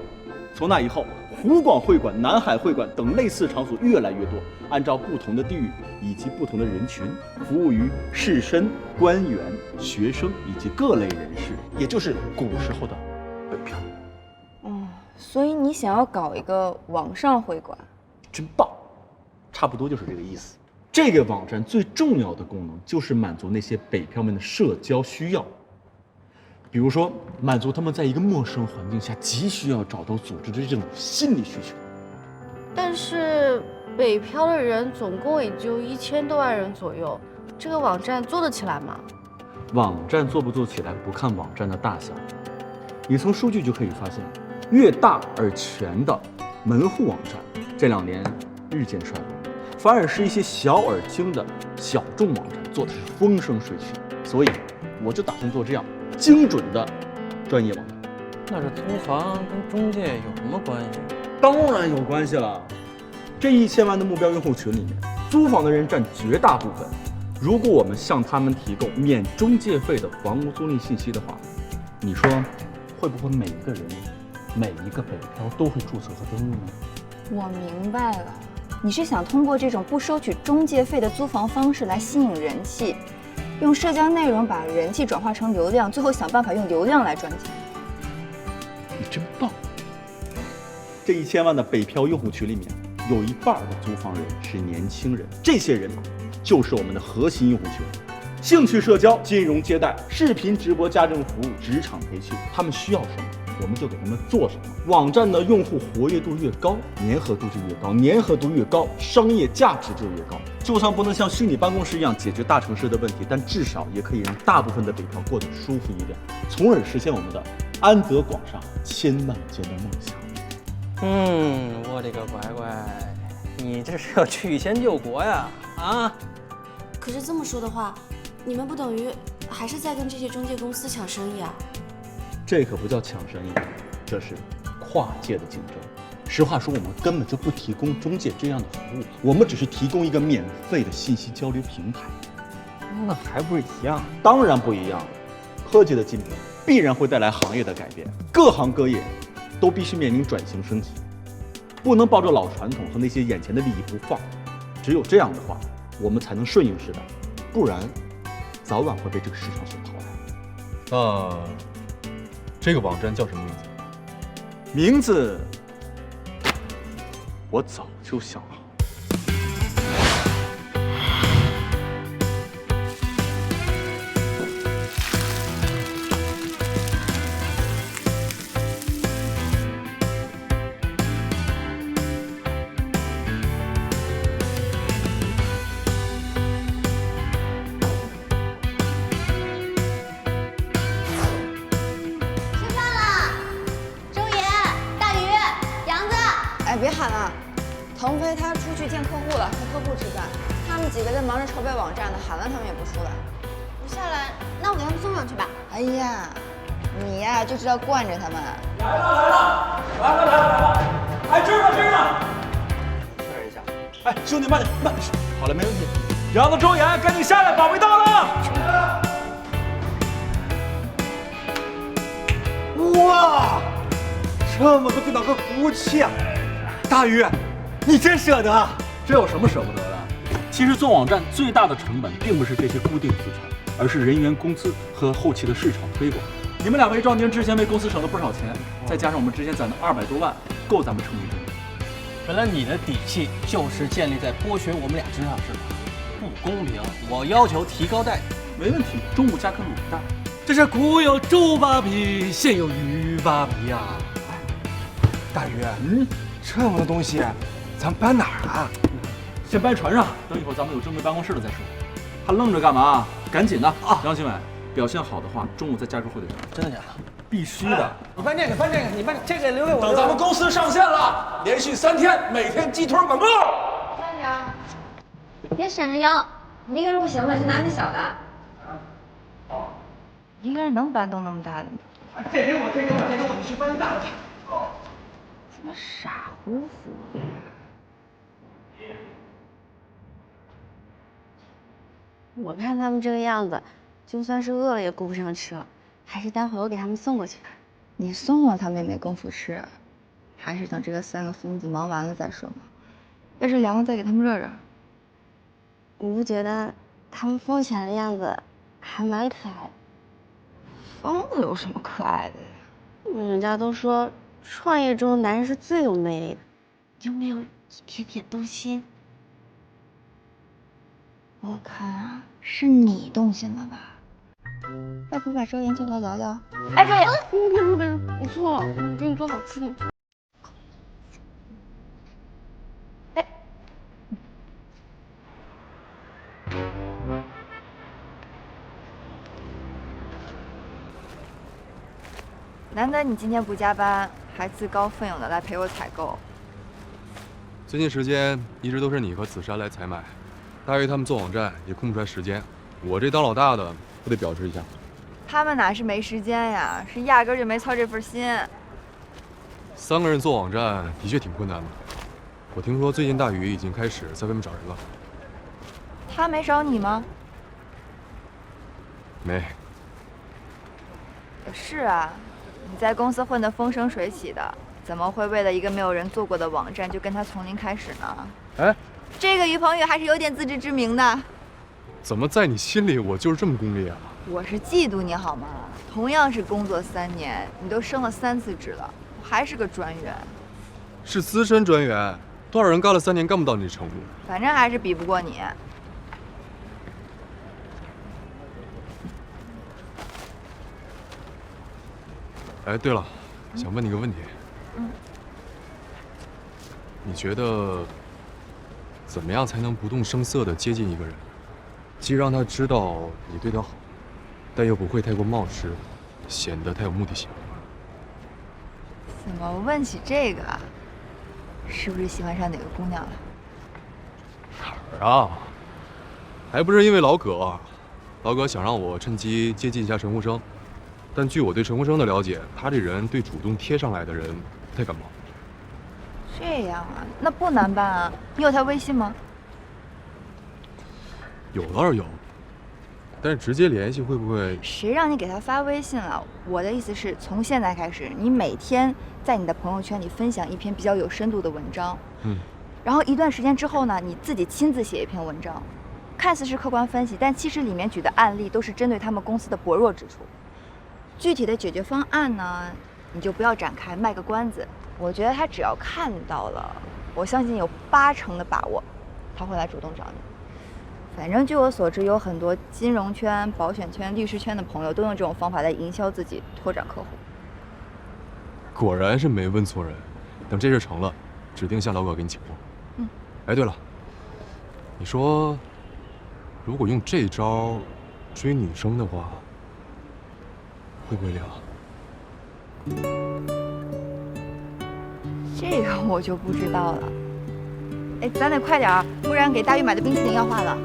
从那以后，湖广会馆、南海会馆等类似场所越来越多，按照不同的地域以及不同的人群，服务于士绅、官员、学生以及各类人士，也就是古时候的北漂。所以你想要搞一个网上会馆，真棒，差不多就是这个意思。这个网站最重要的功能就是满足那些北漂们的社交需要，比如说满足他们在一个陌生环境下急需要找到组织的这种心理需求。但是北漂的人总共也就1000多万人左右，这个网站做得起来吗？网站做不做起来不看网站的大小，你从数据就可以发现，越大而全的门户网站这2年日渐衰落，反而是一些小而精的小众网站做的是风生水起。所以我就打算做这样精准的专业网站。那这租房跟中介有什么关系？当然有关系了。这1000万的目标用户群里面，租房的人占绝大部分。如果我们向他们提供免中介费的房屋租赁信息的话，你说会不会每一个人、每一个北漂都会注册和登录呢？我明白了，你是想通过这种不收取中介费的租房方式来吸引人气，用社交内容把人气转化成流量，最后想办法用流量来赚钱。你真棒！这1000万的北漂用户群里面，有一半的租房人是年轻人，这些人就是我们的核心用户群。兴趣社交、金融接待、视频直播、家政服务、职场培训，他们需要什么，我们就给他们做什么。网站的用户活跃度越高，粘合度就越高，粘合度越高，商业价值就越高。就算不能像虚拟办公室一样解决大城市的问题，但至少也可以让大部分的北漂过得舒服一点，从而实现我们的安得广厦千万间的梦想。我的个乖乖，你这是要曲线救国呀？啊！可是这么说的话，你们不等于还是在跟这些中介公司抢生意啊？这可不叫抢生意，这是跨界的竞争。实话说，我们根本就不提供中介这样的服务，我们只是提供一个免费的信息交流平台。那还不是一样？当然不一样了。科技的进步必然会带来行业的改变，各行各业都必须面临转型升级，不能抱着老传统和那些眼前的利益不放。只有这样的话，我们才能顺应时代，不然早晚会被这个市场所淘汰。那这个网站叫什么名字？名字我早就想好。别喊了，腾飞他出去见客户了，和客户吃饭。他们几个在忙着筹备网站呢，喊了他们也不出来。不下来，那我给他们送上去吧。哎呀，你呀就知道惯着他们。来了！哎，这儿呢！确认一下。哎，兄弟慢点，慢点。好了，没问题。杨子、周岩，赶紧下来，宝贝到了！哇，这么多电脑和服务器啊！大鱼，你真舍得？这有什么舍不得的？其实做网站最大的成本并不是这些固定资产，而是人员工资和后期的市场推广。你们2位壮丁之前为公司省了不少钱，再加上我们之前攒的200多万，够咱们撑一阵。本来你的底气就是建立在剥削我们俩身上，是吧？不公平，我要求提高待遇。没问题，中午加颗卤蛋。这是古有猪扒皮，现有鱼扒皮呀！大鱼，这么多东西，咱搬哪儿啊？先搬船上，等一会儿咱们有正规办公室了再说。还愣着干嘛？赶紧的啊！杨新伟，表现好的话，中午再加入会队长。真的假的？必须的。你搬这个，搬这个，你搬这个留给我。等咱们公司上线了，连续3天，每天鸡腿广告。慢点，别闪着腰，你一个人不行了，就拿那小的。一个人能搬动那么大的吗？这给我，你去搬大的。怎么傻乎乎的？我看他们这个样子，就算是饿了也顾不上吃了，还是待会我给他们送过去。你送了他们也没功夫吃，还是等这个3个疯子忙完了再说吧。要是凉了再给他们热热。你不觉得他们疯起来的样子还蛮可爱的？疯子有什么可爱的？人家都说创业中的男人是最有魅力的，有没有一点点动心？我看啊，是你动心了吧？要不把周岩叫来聊聊？哎，周岩，别，我错了，我给你做好吃的。哎，难得你今天不加班，还自告奋勇的来陪我采购。最近时间一直都是你和子珊来采买，大鱼他们做网站也空不出来时间，我这当老大的不得表示一下。他们哪是没时间呀，是压根就没操这份心。3个人做网站的确挺困难的。我听说最近大鱼已经开始在外面找人了。他没找你吗？没。是啊，你在公司混得风生水起的，怎么会为了一个没有人做过的网站就跟他从零开始呢？哎，这个于鹏宇还是有点自知之明的。怎么在你心里我就是这么功利啊？我是嫉妒你好吗？同样是工作3年，你都升了3次职了，我还是个专员。是资深专员，多少人干了3年干不到你这程度？反正还是比不过你。哎，对了，想问你个问题。你觉得怎么样才能不动声色地接近一个人，既让他知道你对他好，但又不会太过冒失，显得太有目的性？怎么问起这个啊？是不是喜欢上哪个姑娘了？哪儿啊？还不是因为老葛，老葛想让我趁机接近一下陈呼生，但据我对陈呼生的了解，他这人对主动贴上来的人不太感冒。这样啊，那不难办啊。你有他微信吗？有倒是有，但是直接联系会不会？谁让你给他发微信了？我的意思是从现在开始，你每天在你的朋友圈里分享一篇比较有深度的文章，然后一段时间之后呢，你自己亲自写一篇文章，看似是客观分析，但其实里面举的案例都是针对他们公司的薄弱之处。具体的解决方案呢，你就不要展开，卖个关子。我觉得他只要看到了，我相信有80%的把握，他会来主动找你。反正据我所知，有很多金融圈、保险圈、律师圈的朋友都用这种方法来营销自己，拓展客户。果然是没问错人。等这事成了，指定向老葛给你请货。哎，对了，你说，如果用这招追女生的话，会不会凉？这个我就不知道了。哎，咱得快点儿，不然给大鱼买的冰淇淋要化了。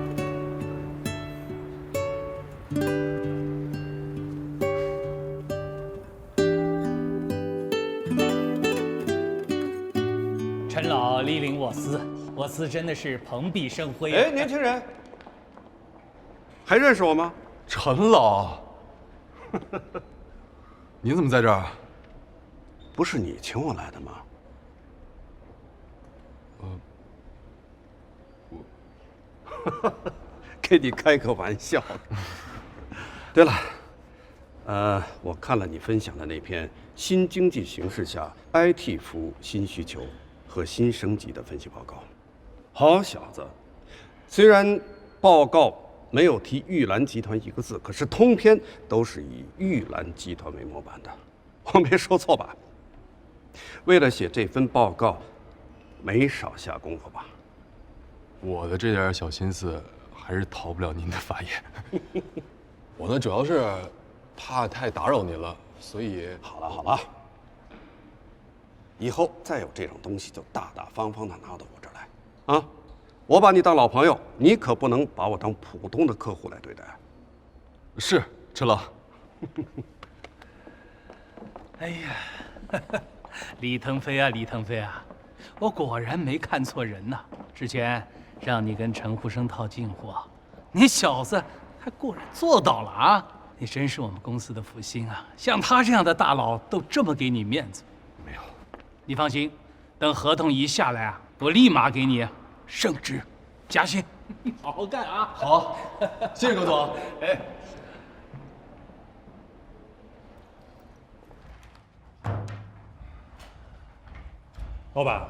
陈老莅临我司，我司真的是蓬荜生辉。哎，年轻人，还认识我吗？陈老，您怎么在这儿？不是你请我来的吗？给你开个玩笑。对了，我看了你分享的那篇新经济形势下 IT 服务新需求和新升级的分析报告。好小子，虽然报告没有提玉兰集团一个字，可是通篇都是以玉兰集团为模板的。我没说错吧？为了写这份报告，没少下功夫吧？我的这点小心思还是逃不了您的法眼。我呢，主要是怕太打扰您了，所以……好了，以后再有这种东西，就大大方方的拿到我这儿来，啊！我把你当老朋友，你可不能把我当普通的客户来对待。是，陈老。哎呀，李腾飞啊，李腾飞啊，我果然没看错人呐！之前让你跟陈福生套近乎，你小子还果然做到了啊！你真是我们公司的福星啊！像他这样的大佬都这么给你面子。没有，你放心，等合同一下来啊，我立马给你升职加薪。好好干啊！好，谢谢葛总。哎。老板，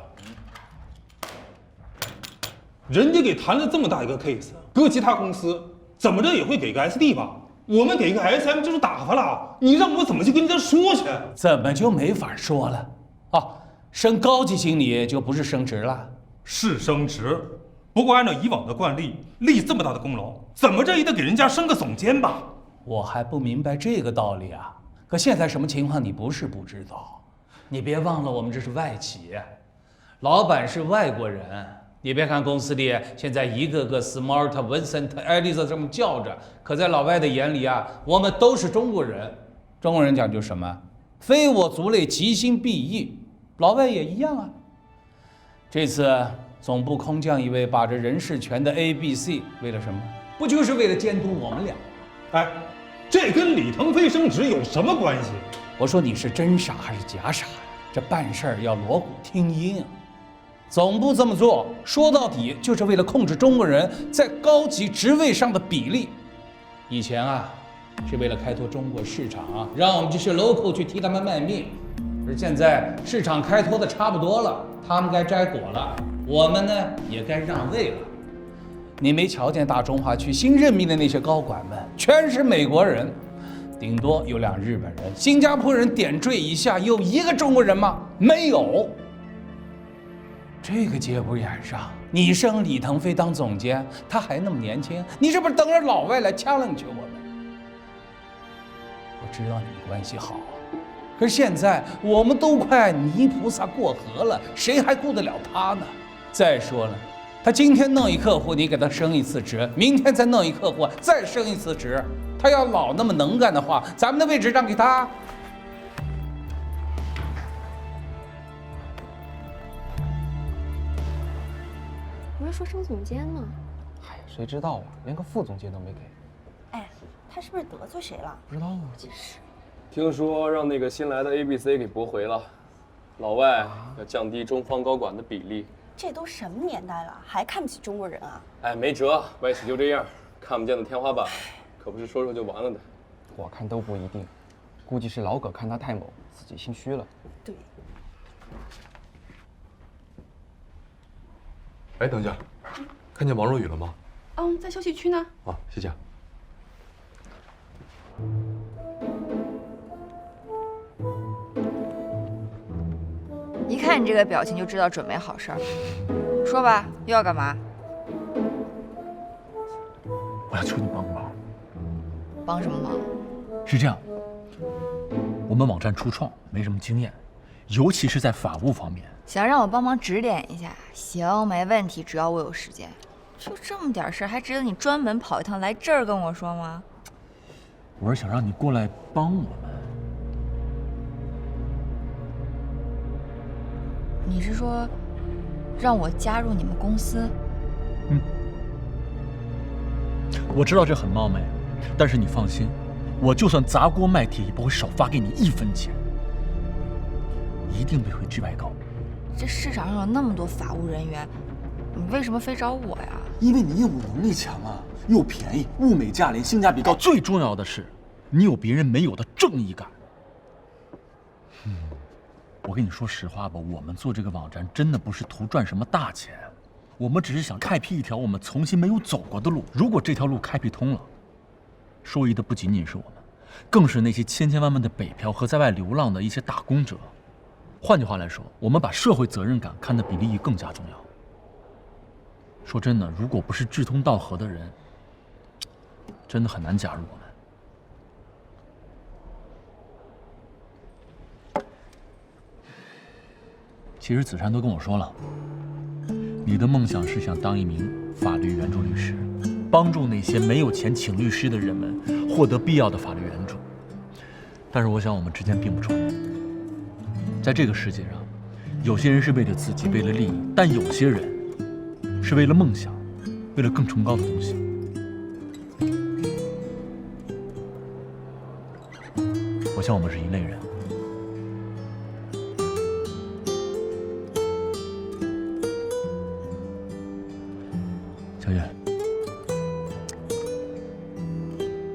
人家给谈了这么大一个 case， 搁其他公司怎么着也会给个 SD 吧？我们给个 SM 就是打发了，你让我怎么去跟人家说去？怎么就没法说了？哦，升高级经理就不是升职了？是升职，不过按照以往的惯例，立这么大的功劳，怎么着也得给人家升个总监吧？我还不明白这个道理啊！可现在什么情况你不是不知道，你别忘了我们这是外企，老板是外国人。你别看公司里现在一个个 Smart、Vincent、Elisa 这么叫着，可在老外的眼里啊，我们都是中国人。中国人讲究什么？非我族类，其心必异。老外也一样啊。这次总部空降一位把着人事权的 ABC， 为了什么？不就是为了监督我们俩？哎，这跟李腾飞升职有什么关系？我说你是真傻还是假傻呀？这办事儿要锣鼓听音啊！总部这么做，说到底就是为了控制中国人在高级职位上的比例。以前啊，是为了开拓中国市场啊，让我们这些 local 去替他们卖命。而现在市场开拓的差不多了，他们该摘果了，我们呢也该让位了。你没瞧见大中华区新任命的那些高管们，全是美国人，顶多有2日本人、新加坡人点缀一下，有1个中国人吗？没有。这个节骨眼上，你升李腾飞当总监，他还那么年轻，你这不是等着老外来challenge我们？我知道你们关系好，可是现在我们都快泥菩萨过河了，谁还顾得了他呢？再说了，他今天弄一客户，你给他升一次职，明天再弄一客户，再升一次职。他要老那么能干的话，咱们的位置让给他。不是说升总监吗？哎呀，谁知道啊，连个副总监都没给。哎，他是不是得罪谁了？不知道啊。真是。听说让那个新来的 ABC 给驳回了，老外要降低中方高管的比例。这都什么年代了，还看不起中国人啊？哎，没辙，外企就这样，看不见的天花板，可不是说说就完了的。我看都不一定，估计是老葛看他太猛，自己心虚了。对。哎，等一下，看见王若雨了吗？嗯，在休息区呢。啊，谢谢。一看你这个表情就知道准没好事儿。说吧，又要干嘛？我要求你帮个忙。帮什么忙？是这样，我们网站初创，没什么经验，尤其是在法务方面。想让我帮忙指点一下？行，没问题，只要我有时间。就这么点事儿，还值得你专门跑一趟来这儿跟我说吗？我是想让你过来帮我们。你是说，让我加入你们公司？嗯。我知道这很冒昧，但是你放心，我就算砸锅卖铁，也不会少发给你1分钱，一定不会治外高。这市场上有那么多法务人员，你为什么非找我呀？因为你业务能力强啊，又便宜，物美价廉，性价比高。最重要的是，你有别人没有的正义感。我跟你说实话吧，我们做这个网站真的不是图赚什么大钱，我们只是想开辟一条我们从前没有走过的路。如果这条路开辟通了，受益的不仅仅是我们，更是那些千千万万的北漂和在外流浪的一些打工者。换句话来说，我们把社会责任感看得比利益更加重要。说真的，如果不是志同道合的人，真的很难加入我们。其实子珊都跟我说了，你的梦想是想当一名法律援助律师，帮助那些没有钱请律师的人们获得必要的法律援助。但是我想我们之间并不重合。在这个世界上，有些人是为了自己，为了利益，但有些人是为了梦想，为了更崇高的东西。我想我们是一类人。小月，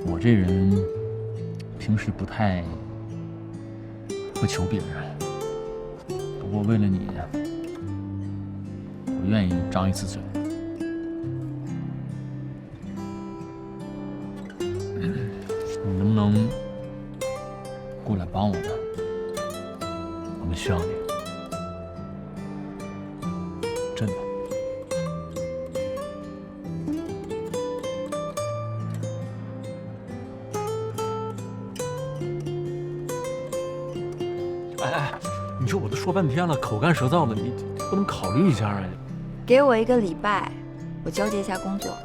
我这人平时不太会求别人，不过为了你，我愿意张一次嘴。你能不能过来帮我们？我们需要你，真的。哎，你说我都说半天了，口干舌燥的，你不能考虑一下啊？给我1个礼拜，我交接一下工作。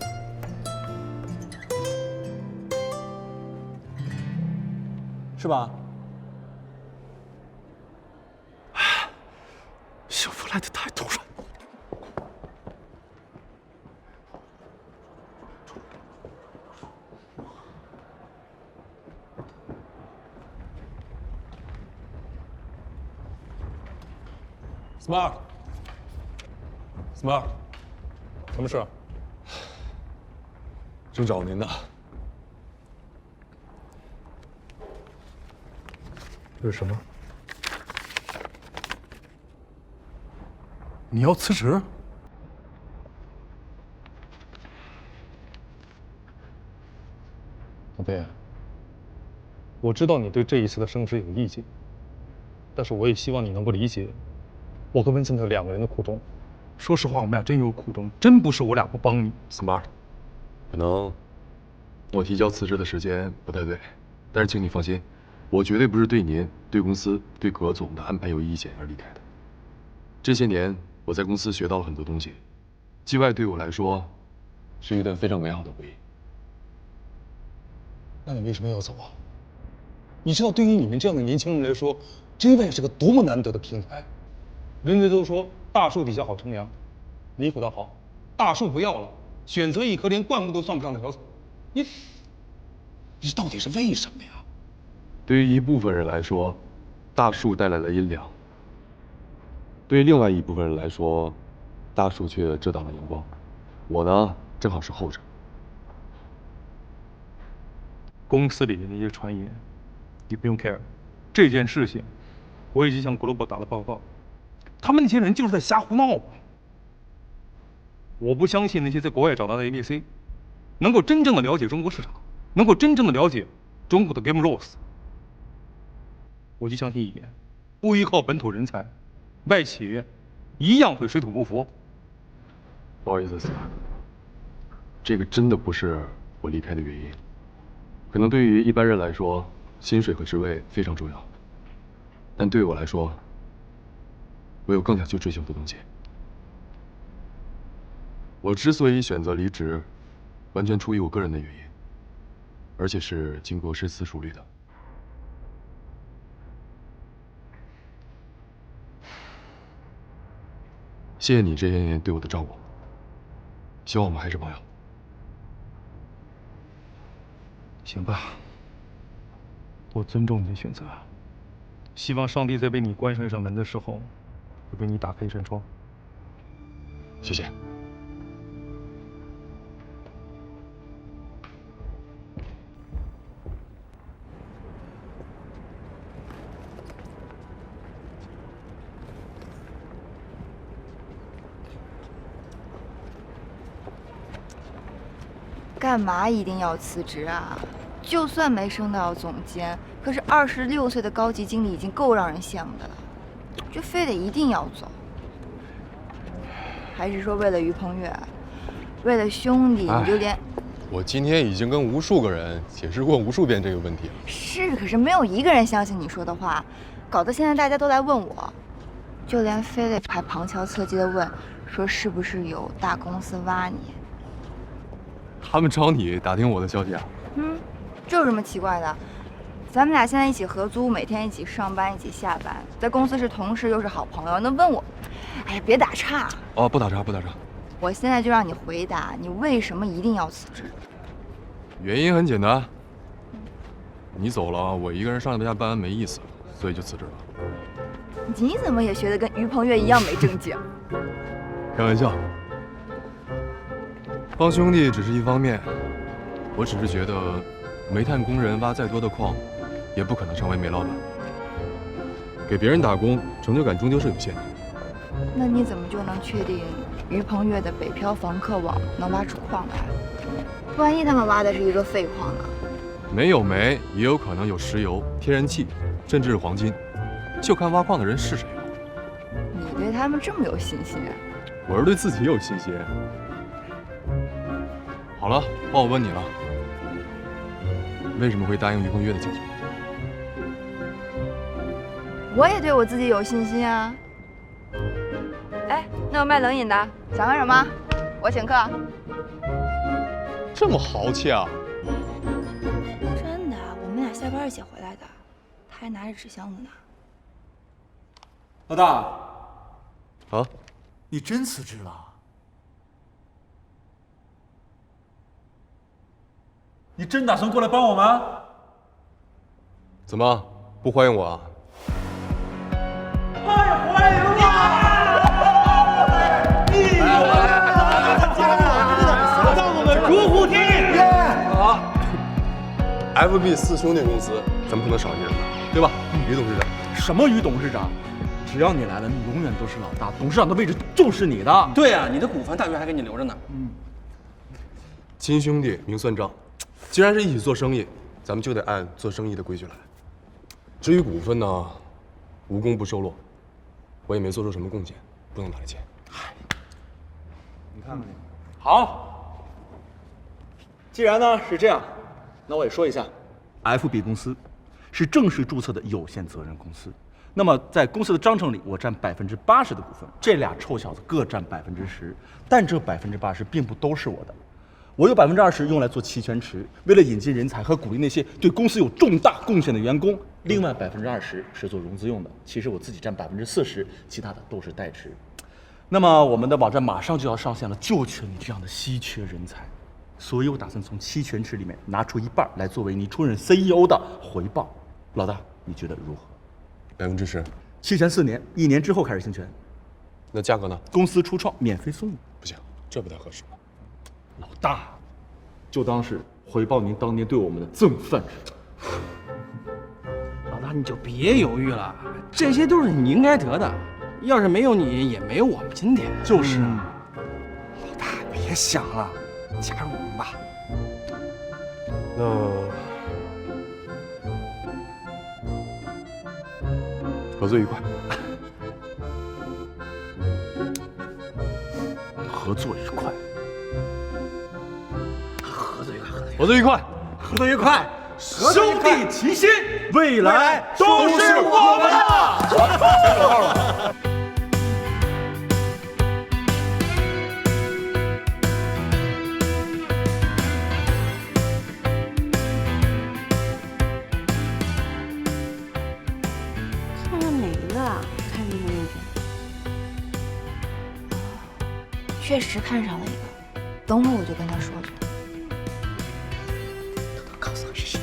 是吧？幸福来得太突然。Smart， 什么事？正找您呢。这是什么？你要辞职？老贝，我知道你对这一次的升职有意见，但是我也希望你能够理解我和文森特2个人的苦衷。说实话，我们俩真有苦衷，真不是我俩不帮你。Smart， 可能我提交辞职的时间不太对，但是请你放心，我绝对不是对您、对公司、对葛总的安排有意见而离开的。这些年我在公司学到了很多东西，季外对我来说是一段非常美好的回忆。那你为什么要走啊？你知道，对于你们这样的年轻人来说，J外是个多么难得的平台。人家都说大树底下好乘凉，离谱倒好，大树不要了，选择一棵连灌木都算不上的小草，你到底是为什么呀？对于一部分人来说，大树带来了阴凉；对于另外一部分人来说，大树却遮挡了阳光。我呢，正好是后者。公司里的那些传言，你不用 care。这件事情，我已经向 Global 打了报告，他们那些人就是在瞎胡闹。我不相信那些在国外长大的 ABC 能够真正的了解中国市场，能够真正的了解中国的 game rules。我就相信一点，不依靠本土人才，外企业一样会水土不服。不好意思，这个真的不是我离开的原因。可能对于一般人来说，薪水和职位非常重要，但对我来说，我有更想去追求的东西。我之所以选择离职，完全出于我个人的原因，而且是经过深思熟虑的。谢谢你这些年对我的照顾，希望我们还是朋友。行吧，我尊重你的选择。希望上帝在为你关上一扇门的时候，会为你打开一扇窗。谢谢。干嘛一定要辞职啊？就算没升到总监，可是26岁的高级经理已经够让人羡慕的了，就非得一定要走？还是说为了于鹏月，为了兄弟，你就连……我今天已经跟无数个人解释过无数遍这个问题了。是，可是没有一个人相信你说的话，搞得现在大家都来问我，就连菲利还旁敲侧击的问，说是不是有大公司挖你？他们找你打听我的消息啊？这有什么奇怪的？咱们俩现在一起合租，每天一起上班，一起下班，在公司是同事又是好朋友，那问我，哎呀，别打岔。哦，不打岔，不打岔。我现在就让你回答，你为什么一定要辞职？原因很简单，你走了，我一个人上下班没意思，所以就辞职了。你怎么也学得跟于鹏月一样没正经？开玩笑，帮兄弟只是一方面，我只是觉得，煤炭工人挖再多的矿，也不可能成为煤老板。给别人打工，成就感终究是有限的。那你怎么就能确定于鹏月的北漂房客网能挖出矿来？万一他们挖的是一个废矿呢？没有煤，也有可能有石油、天然气，甚至是黄金，就看挖矿的人是谁了。你对他们这么有信心？我是对自己有信心。好了，换我问你了，为什么会答应于鹏月的请求？我也对我自己有信心啊。哎，那有卖冷饮的，想喝什么？我请客。这么豪气啊！真的，我们俩下班一起回来的，他还拿着纸箱子呢。老大，啊，你真辞职了？你真打算过来帮我吗？怎么不欢迎我啊？太欢迎了！让我们如虎添翼！好 ，FB 4兄弟公司，咱们不能少一人吧，对吧？于董事长。什么于董事长？只要你来了，你永远都是老大，董事长的位置就是你的。对啊，你的股份大约还给你留着呢。亲兄弟明算账，既然是一起做生意，咱们就得按做生意的规矩来。至于股份呢，无功不受禄，我也没做出什么贡献，不能拿来钱。嗨，你看看你。好，既然呢是这样，那我也说一下 ，FB 公司是正式注册的有限责任公司。那么在公司的章程里，我占80%的股份，这俩臭小子各占10%，但这80%并不都是我的。我有20%用来做期权池，为了引进人才和鼓励那些对公司有重大贡献的员工；另外20%是做融资用的。其实我自己占40%，其他的都是代持。那么我们的网站马上就要上线了，就缺你这样的稀缺人才，所以我打算从期权池里面拿出一半来作为你出任 CEO 的回报。老大，你觉得如何？10%。期权4年，1年之后开始行权。那价格呢？公司初创免费送你。不行，这不太合适。老大，就当是回报您当年对我们的赠饭之恩。老大，你就别犹豫了，这些都是你应该得的。要是没有你，也没有我们今天。就是啊，老大别想了，加入我们吧。那合作愉快。合作愉快。合作愉快，合作愉快，兄弟齐心，未来都是我们的。看了哪个？看那个那个。确实看上了一个，等会儿我就跟他说去。告诉我是谁。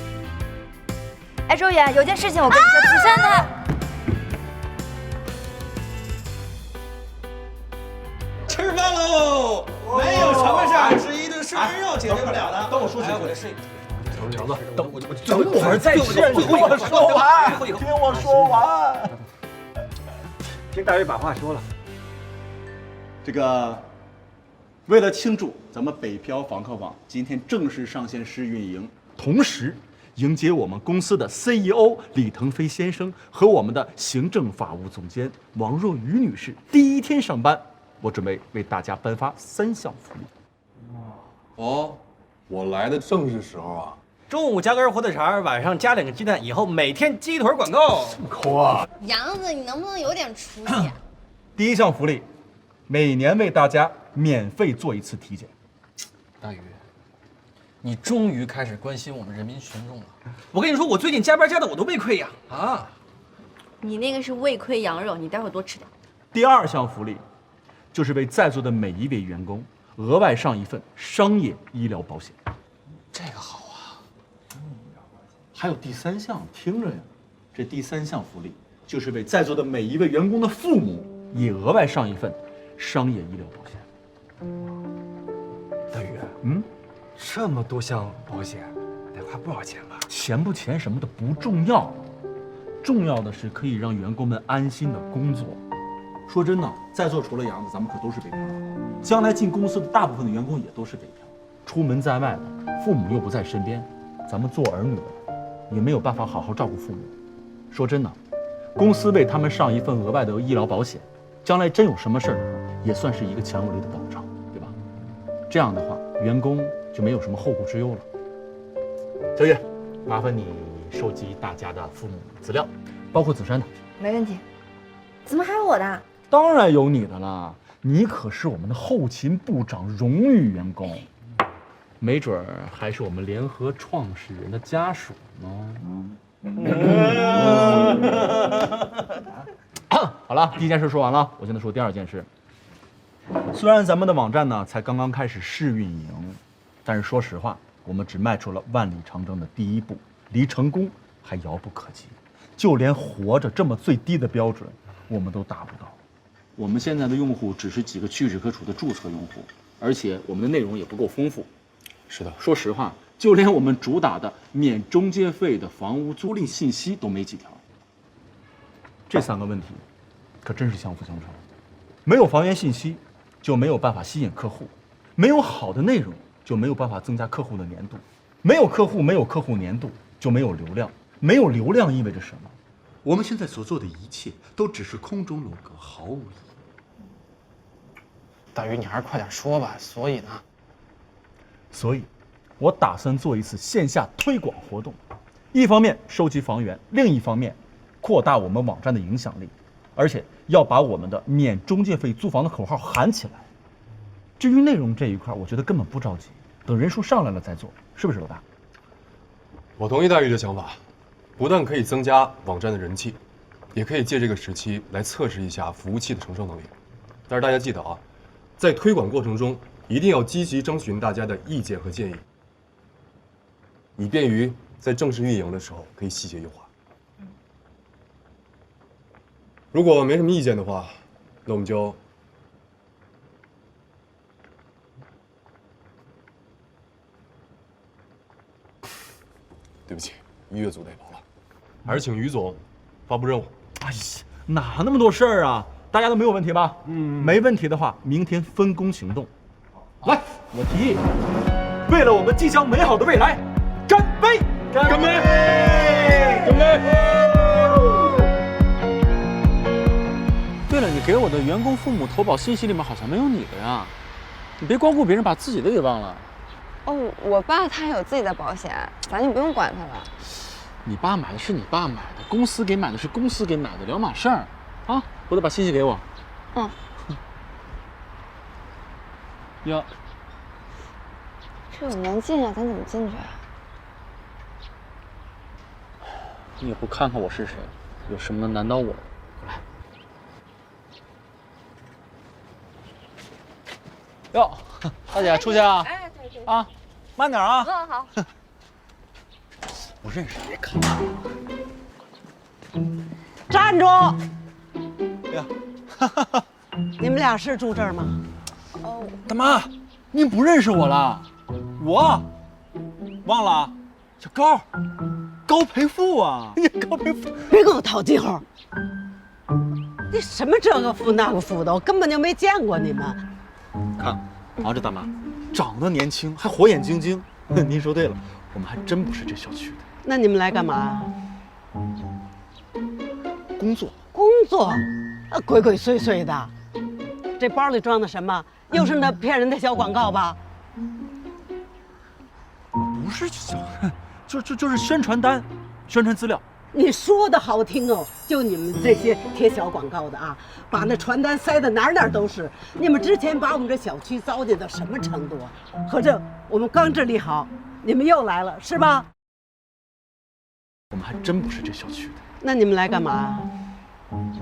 哎，周远，有件事情我跟你说，子珊她。吃饭喽！没有什么事儿是一顿吃人肉解决不了的。等我说哎，我这睡。强子，等会儿再吃，你听我说完，听我说完。听大约把话说了，这个为了庆祝咱们北漂访客网今天正式上线试运营，同时迎接我们公司的 CEO 李腾飞先生和我们的行政法务总监王若愚女士第一天上班，我准备为大家颁发3项福利。哦，我来的正是时候啊！中午加根火腿肠，晚上加2个鸡蛋，以后每天鸡腿管够。抠啊！杨子，你能不能有点出息？第一项福利，每年为大家免费做1次体检。大鱼，你终于开始关心我们人民群众了。我跟你说，我最近加班加的我都胃溃疡啊！你那个是胃溃羊肉，你待会儿多吃点。第2项福利，就是为在座的每一位员工额外上一份商业医疗保险。这个好啊！还有第3项，听着呀，这第3项福利就是为在座的每一位员工的父母也额外上一份商业医疗保险。大宇，这么多项保险，得花不少钱吧？钱不钱什么的不重要，重要的是可以让员工们安心的工作。说真的，在座除了杨子，咱们可都是北漂，将来进公司的大部分的员工也都是北漂。出门在外的，父母又不在身边，咱们做儿女的也没有办法好好照顾父母。说真的，公司为他们上一份额外的医疗保险，将来真有什么事儿，也算是一个强有力的保障，对吧？这样的话，员工就没有什么后顾之忧了。小雨，麻烦你收集大家的父母资料，包括子珊的。没问题。怎么还有我的？当然有你的啦，你可是我们的后勤部长荣誉员工，没准儿还是我们联合创始人的家属呢。好了，第1件事说完了，我现在说第2件事。虽然咱们的网站呢才刚刚开始试运营，但是说实话，我们只迈出了万里长征的第1步，离成功还遥不可及。就连活着这么最低的标准，我们都达不到。我们现在的用户只是几个屈指可数的注册用户，而且我们的内容也不够丰富。是的，说实话，就连我们主打的免中介费的房屋租赁信息都没几条。这3个问题，可真是相辅相成。没有房源信息，就没有办法吸引客户；没有好的内容，就没有办法增加客户的粘度；没有客户，没有客户粘度，就没有流量。没有流量意味着什么？我们现在所做的一切都只是空中楼阁，毫无意义。大鱼，你还是快点说吧。所以呢？所以，我打算做1次线下推广活动，一方面收集房源，另一方面扩大我们网站的影响力，而且要把我们的免中介费租房的口号喊起来。至于内容这一块，我觉得根本不着急，等人数上来了再做，是不是老大？我同意大鱼的想法，不但可以增加网站的人气，也可以借这个时期来测试一下服务器的承受能力。但是大家记得啊，在推广过程中一定要积极征询大家的意见和建议，以便于在正式运营的时候可以细节优化。如果没什么意见的话，那我们就对不起，音乐组累跑了，还是请于总发布任务。哎呀，哪那么多事儿啊？大家都没有问题吧？没问题的话，明天分工行动。来，我提议，为了我们即将美好的未来，干杯！干杯！干杯！对了，你给我的员工父母投保信息里面好像没有你的呀，你别光顾别人，把自己的给忘了。哦，我爸他有自己的保险，咱就不用管他了。你爸买的是你爸买的，公司给买的是公司给买的，两码事儿啊！回头把信息给我。嗯。呀，这有门禁啊，咱怎么进去啊？你也不看看我是谁，有什么能难倒我？来。哟，大姐出去啊？哎，对对。啊，慢点啊。嗯，好。不认识别看。站住！呀，你们俩是住这儿吗？哦，大妈，您不认识我了？我忘了，小高，高培富啊！高培富，别跟我套近乎。你什么这个富那个富的，我根本就没见过你们。看，啊，这大妈长得年轻，还火眼金睛。您说对了，我们还真不是这小区的。那你们来干嘛？工作。工作？鬼鬼祟祟的。这包里装的什么？又是那骗人的小广告吧？不是就是宣传单、宣传资料。你说的好听哦，就你们这些贴小广告的啊，把那传单塞得哪哪都是。你们之前把我们这小区糟践到什么程度啊？合着我们刚治理好，你们又来了是吧？我们还真不是这小区的。那你们来干嘛？工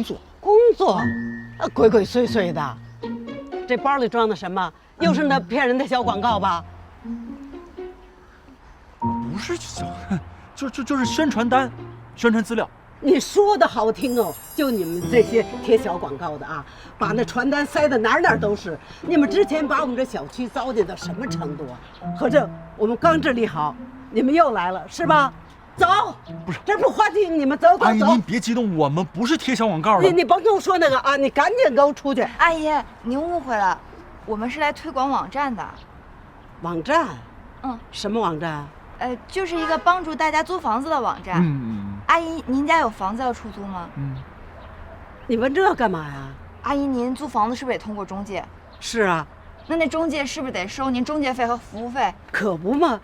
作。工作？鬼鬼祟祟的。这包里装的什么？又是那骗人的小广告吧？不是就是宣传单、宣传资料。你说的好听哦，就你们这些贴小广告的啊，把那传单塞得哪哪都是。你们之前把我们这小区糟践到什么程度啊？合着我们刚治理好，你们又来了是吧？走，不是，这不花厅，你们走。阿姨，您别激动，我们不是贴小广告的。你甭跟我说那个啊，你赶紧给我出去。阿姨，您误会了，我们是来推广网站的。网站？嗯，什么网站？就是一个帮助大家租房子的网站。阿姨，您家有房子要出租吗？你问这干嘛呀？阿姨，您租房子是不是得通过中介？是啊。那中介是不是得收您中介费和服务费？可不嘛，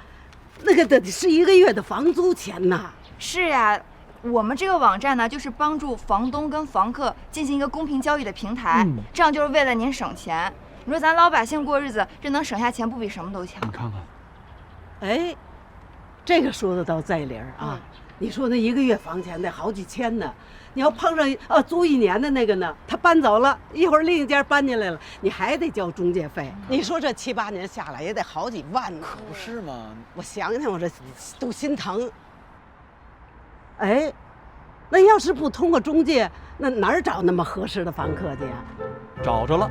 那个得是1个月的房租钱呐。是呀，我们这个网站呢，就是帮助房东跟房客进行一个公平交易的平台，这样就是为了您省钱。你说咱老百姓过日子，这能省下钱不比什么都强？你看看，哎，这个说的倒在理儿啊。你说那1个月房钱得好几千呢，你要碰上租1年的那个呢，他搬走了，一会儿另一家搬进来了，你还得交中介费。你说这7、8年下来也得好几万呢。可不是嘛！我想想，我这都心疼。哎，那要是不通过中介，那哪儿找那么合适的房客去呀？找着了，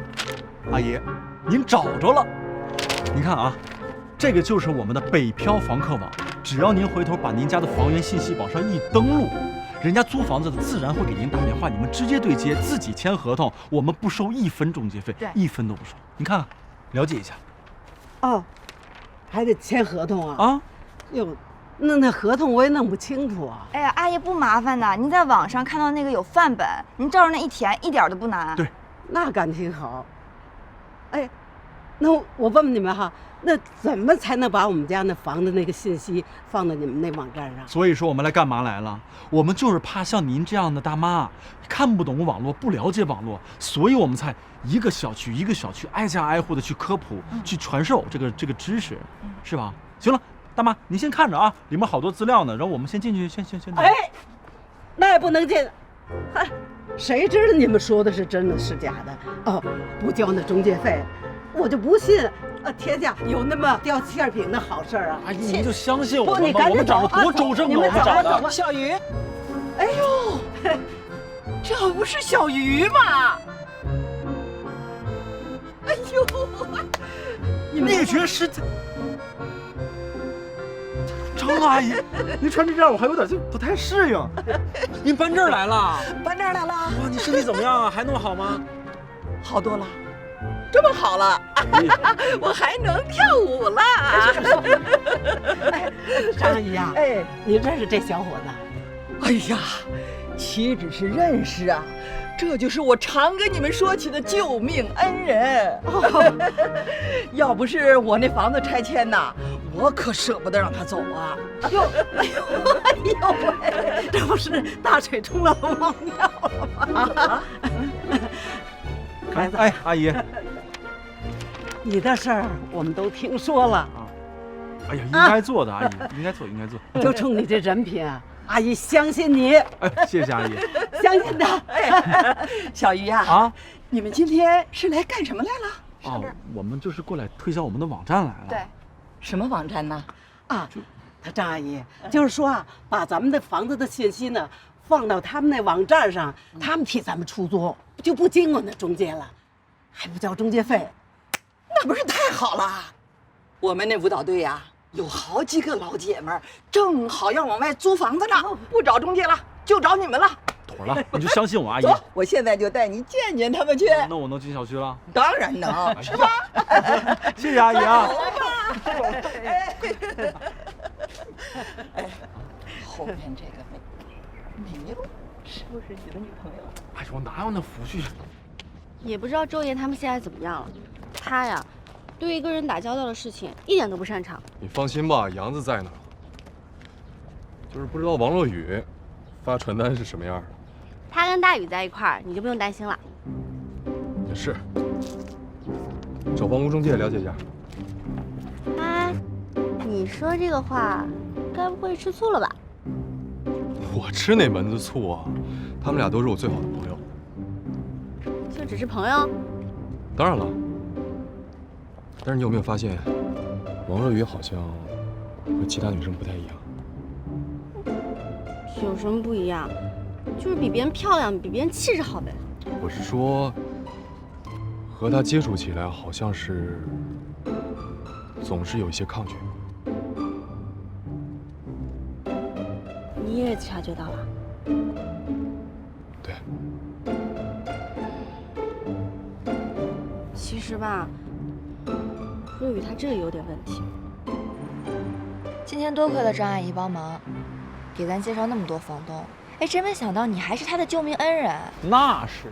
阿姨，您找着了。您看啊，这个就是我们的北漂房客网。只要您回头把您家的房源信息往上一登录，人家租房子的自然会给您打电话，你们直接对接，自己签合同，我们不收1分中介费，1分都不收。您看看，了解一下。哦，还得签合同啊？啊，哟，那合同我也弄不清楚啊。哎呀，阿姨不麻烦的，您在网上看到那个有范本，您照着那一填，一点都不难。对，那感情好。哎，那我问问你们哈。那怎么才能把我们家那房子那个信息放到你们那网站上？所以说我们来干嘛来了？我们就是怕像您这样的大妈看不懂网络，不了解网络，所以我们才一个小区一个小区挨家挨户的去科普，去传授这个知识，是吧？行了，大妈您先看着啊，里面好多资料呢，然后我们先进去，先。哎，那也不能进。嗨，谁知道你们说的是真的是假的？哦，不交那中介费，我就不信。天下有那么掉馅饼的好事儿啊！阿姨，您就相信我们吧，你赶紧找着多周正啊！我们找的小鱼，哎呦，这不是小鱼吗？哎呦，你灭绝师太，张阿姨，您穿成这样我还有点不太适应。您搬这儿来了？搬这儿来了。哇，你身体怎么样啊？还弄好吗？好多了。这么好了，我还能跳舞了。张阿姨呀，哎，你认识这小伙子？哎呀，岂止是认识啊，这就是我常跟你们说起的救命恩人。要不是我那房子拆迁呐，我可舍不得让他走啊。哎呦喂，这不是大水冲了龙王庙了吗？孩子，哎，阿姨。你的事儿我们都听说了啊！哎呀，应该做的，阿姨，应该做。就冲你这人品啊，阿姨相信你。哎，谢谢阿姨，相信他。哎，小鱼呀，啊，你们今天是来干什么来了？哦，我们就是过来推销我们的网站来了。对，什么网站呢？啊，他张阿姨就是说啊，把咱们的房子的信息呢放到他们那网站上，他们替咱们出租，就不经过那中介了，还不交中介费。那不是太好了！我们那舞蹈队呀，有好几个老姐们儿，正好要往外租房子呢，不找中介了，就找你们了。活了，你就相信我，阿姨。走，我现在就带你见见他们去。那我能进小区了？当然能，是吧？谢谢阿姨啊。哎，后面这个没有，是不是你的女朋友？哎呦，我哪有那福气？也不知道周爷他们现在怎么样了。他呀，对于跟人打交道的事情一点都不擅长。你放心吧，杨子在呢。就是不知道王若雨发传单是什么样的。他跟大宇在一块儿，你就不用担心了。也是，找房屋中介了解一下。哎，你说这个话，该不会吃醋了吧？我吃哪门子醋啊？他们俩都是我最好的朋友。就只是朋友？当然了。但是你有没有发现，王若雨好像和其他女生不太一样？有什么不一样？就是比别人漂亮，比别人气质好呗。我是说，和她接触起来好像是总是有一些抗拒。你也察觉到了？对。其实吧，若雨她这里有点问题。今天多亏了张阿姨帮忙，给咱介绍那么多房东。哎，真没想到你还是她的救命恩人。那是，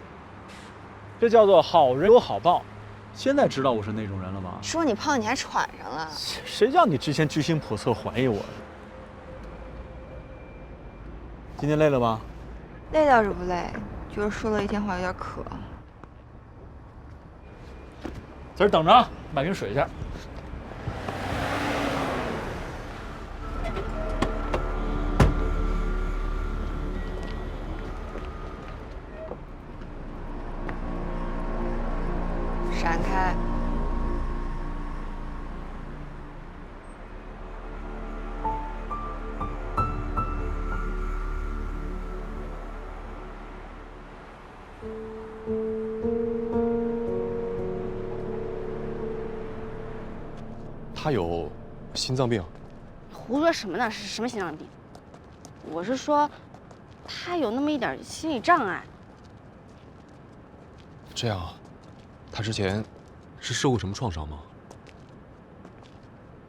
这叫做好人有好报。现在知道我是那种人了吧？说你胖，你还喘上了。谁叫你之前居心叵测怀疑我的？今天累了吧？累倒是不累，就是说了一天话有点渴。在这等着啊，买瓶水去。闪开！他有心脏病？胡说什么呢？是什么心脏病？我是说，他有那么一点心理障碍。这样啊，他之前是受过什么创伤吗？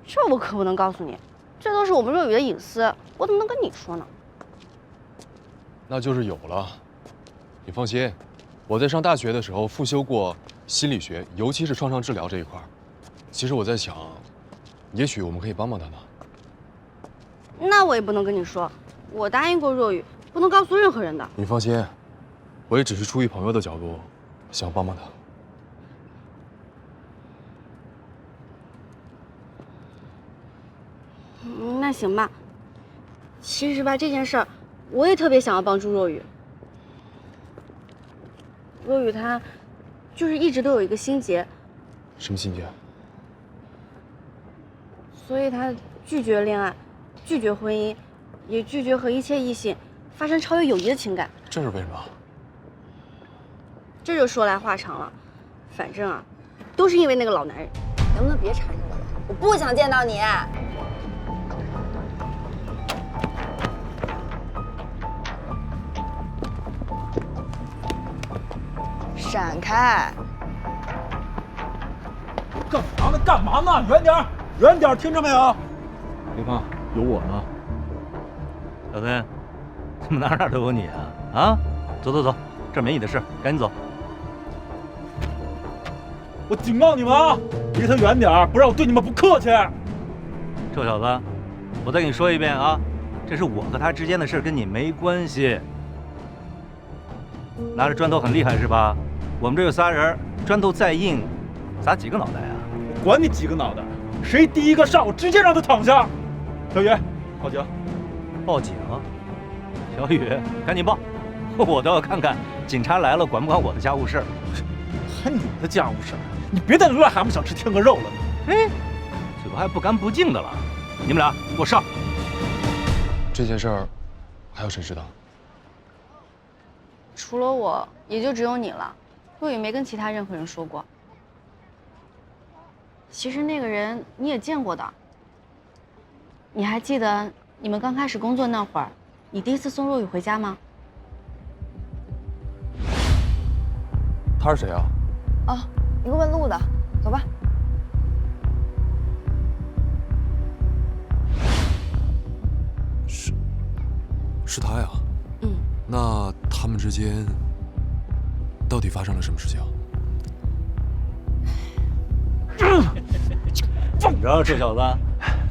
这我可不能告诉你，这都是我们若雨的隐私，我怎么能跟你说呢？那就是有了。你放心，我在上大学的时候复修过心理学，尤其是创伤治疗这一块。其实我在想，也许我们可以帮帮他呢。那我也不能跟你说，我答应过若雨，不能告诉任何人的。你放心，我也只是出于朋友的角度，想帮帮他。那行吧。其实吧，这件事儿，我也特别想要帮助若雨。若雨她，就是一直都有一个心结。什么心结？所以她拒绝恋爱，拒绝婚姻，也拒绝和一切异性发生超越友谊的情感。这是为什么？这就说来话长了，反正啊，都是因为那个老男人。能不能别缠着我了？我不想见到你。闪开！干嘛呢？干嘛呢？远点儿，远点儿，听着没有？别怕，有我呢。小孙，怎么哪都有你啊？啊，走走走，这没你的事，赶紧走。我警告你们啊，离他远点儿，不然我对你们不客气。臭小子，我再跟你说一遍啊，这是我和他之间的事，跟你没关系。拿着砖头很厉害是吧？我们这有仨人，砖头再硬，砸几个脑袋啊？我管你几个脑袋，谁第一个上，我直接让他躺下。小雨，报警！报警！小雨，赶紧报！我倒要看看警察来了管不管我的家务事。还你的家务事？你别再癞蛤蟆想吃天鹅肉了。哎，嘴巴还不干不净的了。你们俩给我上！这件事儿还有谁知道？除了我，也就只有你了。若雨没跟其他任何人说过。其实那个人你也见过的。你还记得你们刚开始工作那会儿，你第一次送若雨回家吗？他是谁啊？哦，一个问路的，走吧。是他呀？那他们之间到底发生了什么事情？怎么着，臭小子，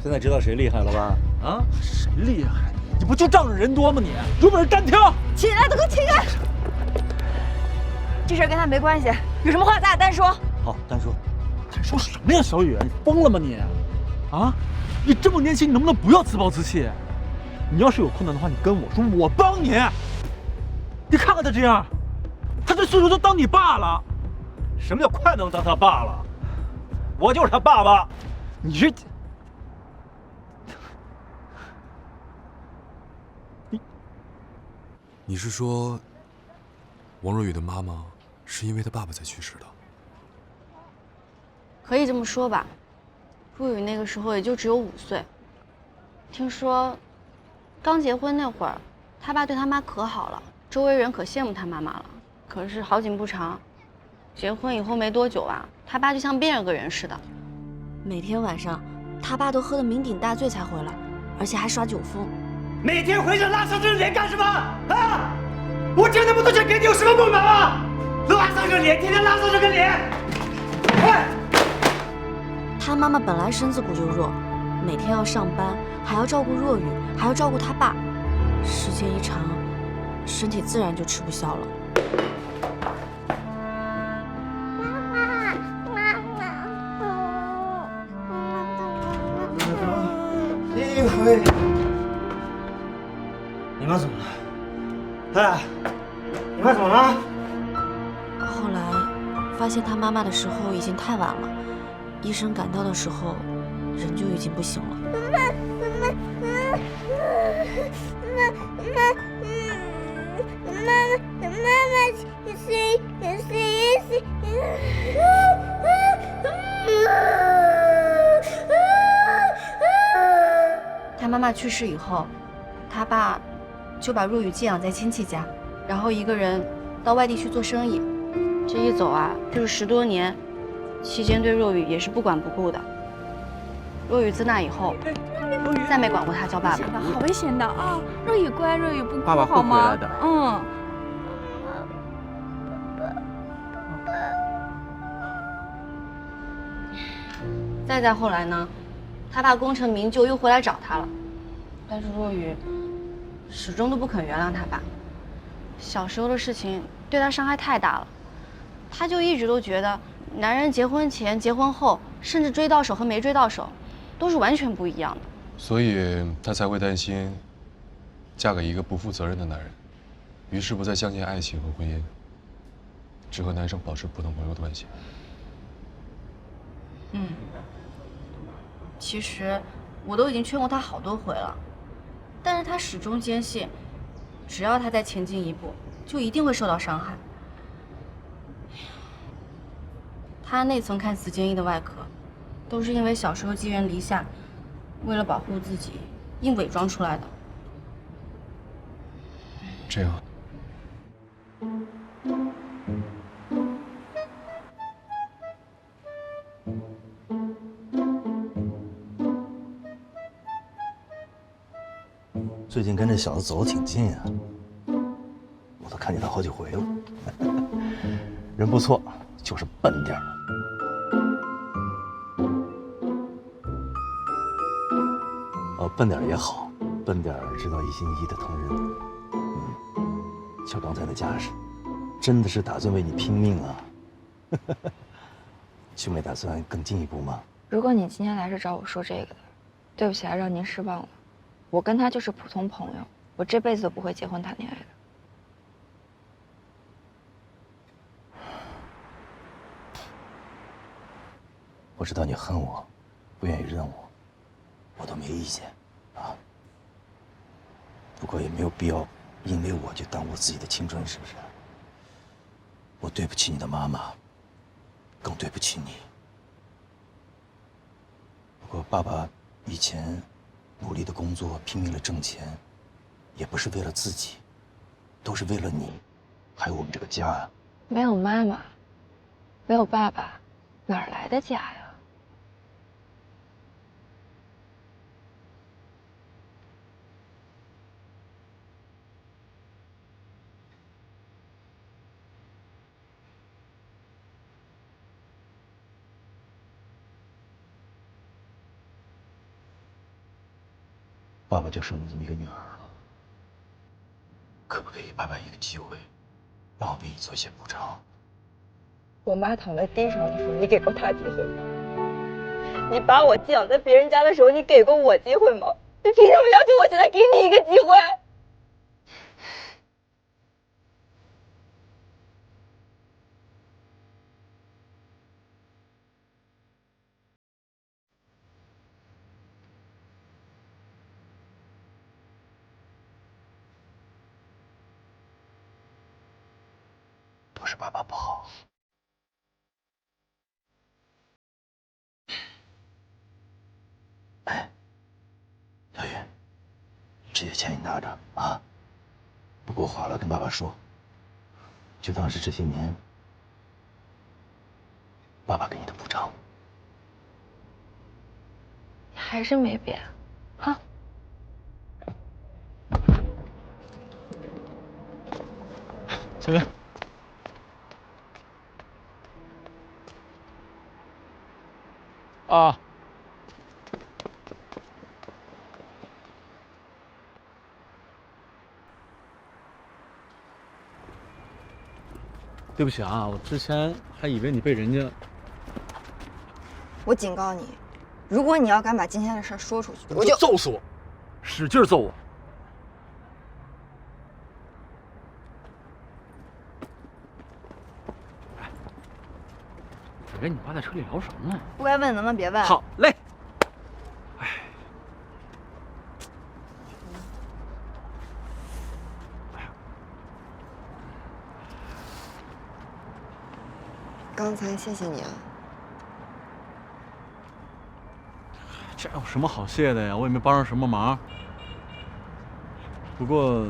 现在知道谁厉害了吧？啊，谁厉害？你不就仗着人多吗你？有本事单挑！起来，都给我起来！这事儿跟他没关系，有什么话咱俩单说。好，单说。单说什么呀，小雨？你疯了吗你？啊，你这么年轻，你能不能不要自暴自弃？你要是有困难的话，你跟我说，我帮你。你看看他这样，他这岁数都当你爸了。什么叫快能当他爸了？我就是他爸爸。你这，你是说，王若雨的妈妈是因为她爸爸才去世的？可以这么说吧。若雨那个时候也就只有5岁。听说，刚结婚那会儿，他爸对他妈可好了，周围人可羡慕他妈妈了。可是好景不长，结婚以后没多久啊，他爸就像变了个人似的。每天晚上，他爸都喝得酩酊大醉才回来，而且还耍酒疯。每天回着拉上这脸干什么啊？我挣那么多钱给你有什么不满啊？拉上这脸，天天拉上这个脸。哎，他妈妈本来身子骨就弱，每天要上班，还要照顾若雨，还要照顾他爸，时间一长，身体自然就吃不消了。一回，你妈怎么了？哎，你妈怎么了？后来发现他妈妈的时候已经太晚了，医生赶到的时候，人就已经不行了。他妈妈去世以后，他爸就把若雨寄养在亲戚家，然后一个人到外地去做生意。这一走啊，就是10多年，期间对若雨也是不管不顾的。若雨自那以后，再没管过他叫爸爸。好危险的啊！若雨乖，若雨不哭爸爸会好吗？回来的。嗯。再后来呢，他爸功成名就又回来找他了，但是若雨始终都不肯原谅他爸。小时候的事情对他伤害太大了，他就一直都觉得男人结婚前、结婚后，甚至追到手和没追到手，都是完全不一样的。所以她才会担心嫁给一个不负责任的男人，于是不再相信爱情和婚姻，只和男生保持普通朋友的关系。其实我都已经劝过他好多回了，但是他始终坚信，只要他再前进一步，就一定会受到伤害。他那层看似坚毅的外壳，都是因为小时候寄人篱下，为了保护自己，硬伪装出来的。这样。最近跟这小子走得挺近啊，我都看见他好几回了。人不错，就是笨点儿。笨点儿也好，笨点儿知道一心一意的疼人。瞧刚才那架势，真的是打算为你拼命啊！就没打算更进一步吗？如果你今天来是找我说这个的，对不起啊，让您失望了。我跟他就是普通朋友，我这辈子都不会结婚谈恋爱的。我知道你恨我，不愿意认我，我都没意见啊。不过也没有必要因为我就耽误自己的青春，是不是？我对不起你的妈妈，更对不起你。不过爸爸以前努力的工作，拼命的挣钱，也不是为了自己，都是为了你，还有我们这个家啊。没有妈妈，没有爸爸，哪儿来的家呀？爸爸就剩你这么一个女儿了，可不可以爸爸一个机会，让我为你做些补偿？我妈躺在地上的时候，你给过她机会吗？你把我寄养在别人家的时候，你给过我机会吗？你凭什么要求我现在给你一个机会？不是爸爸不好。哎，小雨，这些钱你拿着啊，不够花了跟爸爸说，就当是这些年爸爸给你的补偿。你还是没变，哈？小雨。啊。对不起啊，我之前还以为你被人家……我警告你，如果你要敢把今天的事说出去，我就揍死我，使劲揍我！你跟你爸在车里聊什么呢？不该问能不能别问？好嘞。刚才谢谢你啊。这有什么好谢的呀？我也没帮上什么忙。不过，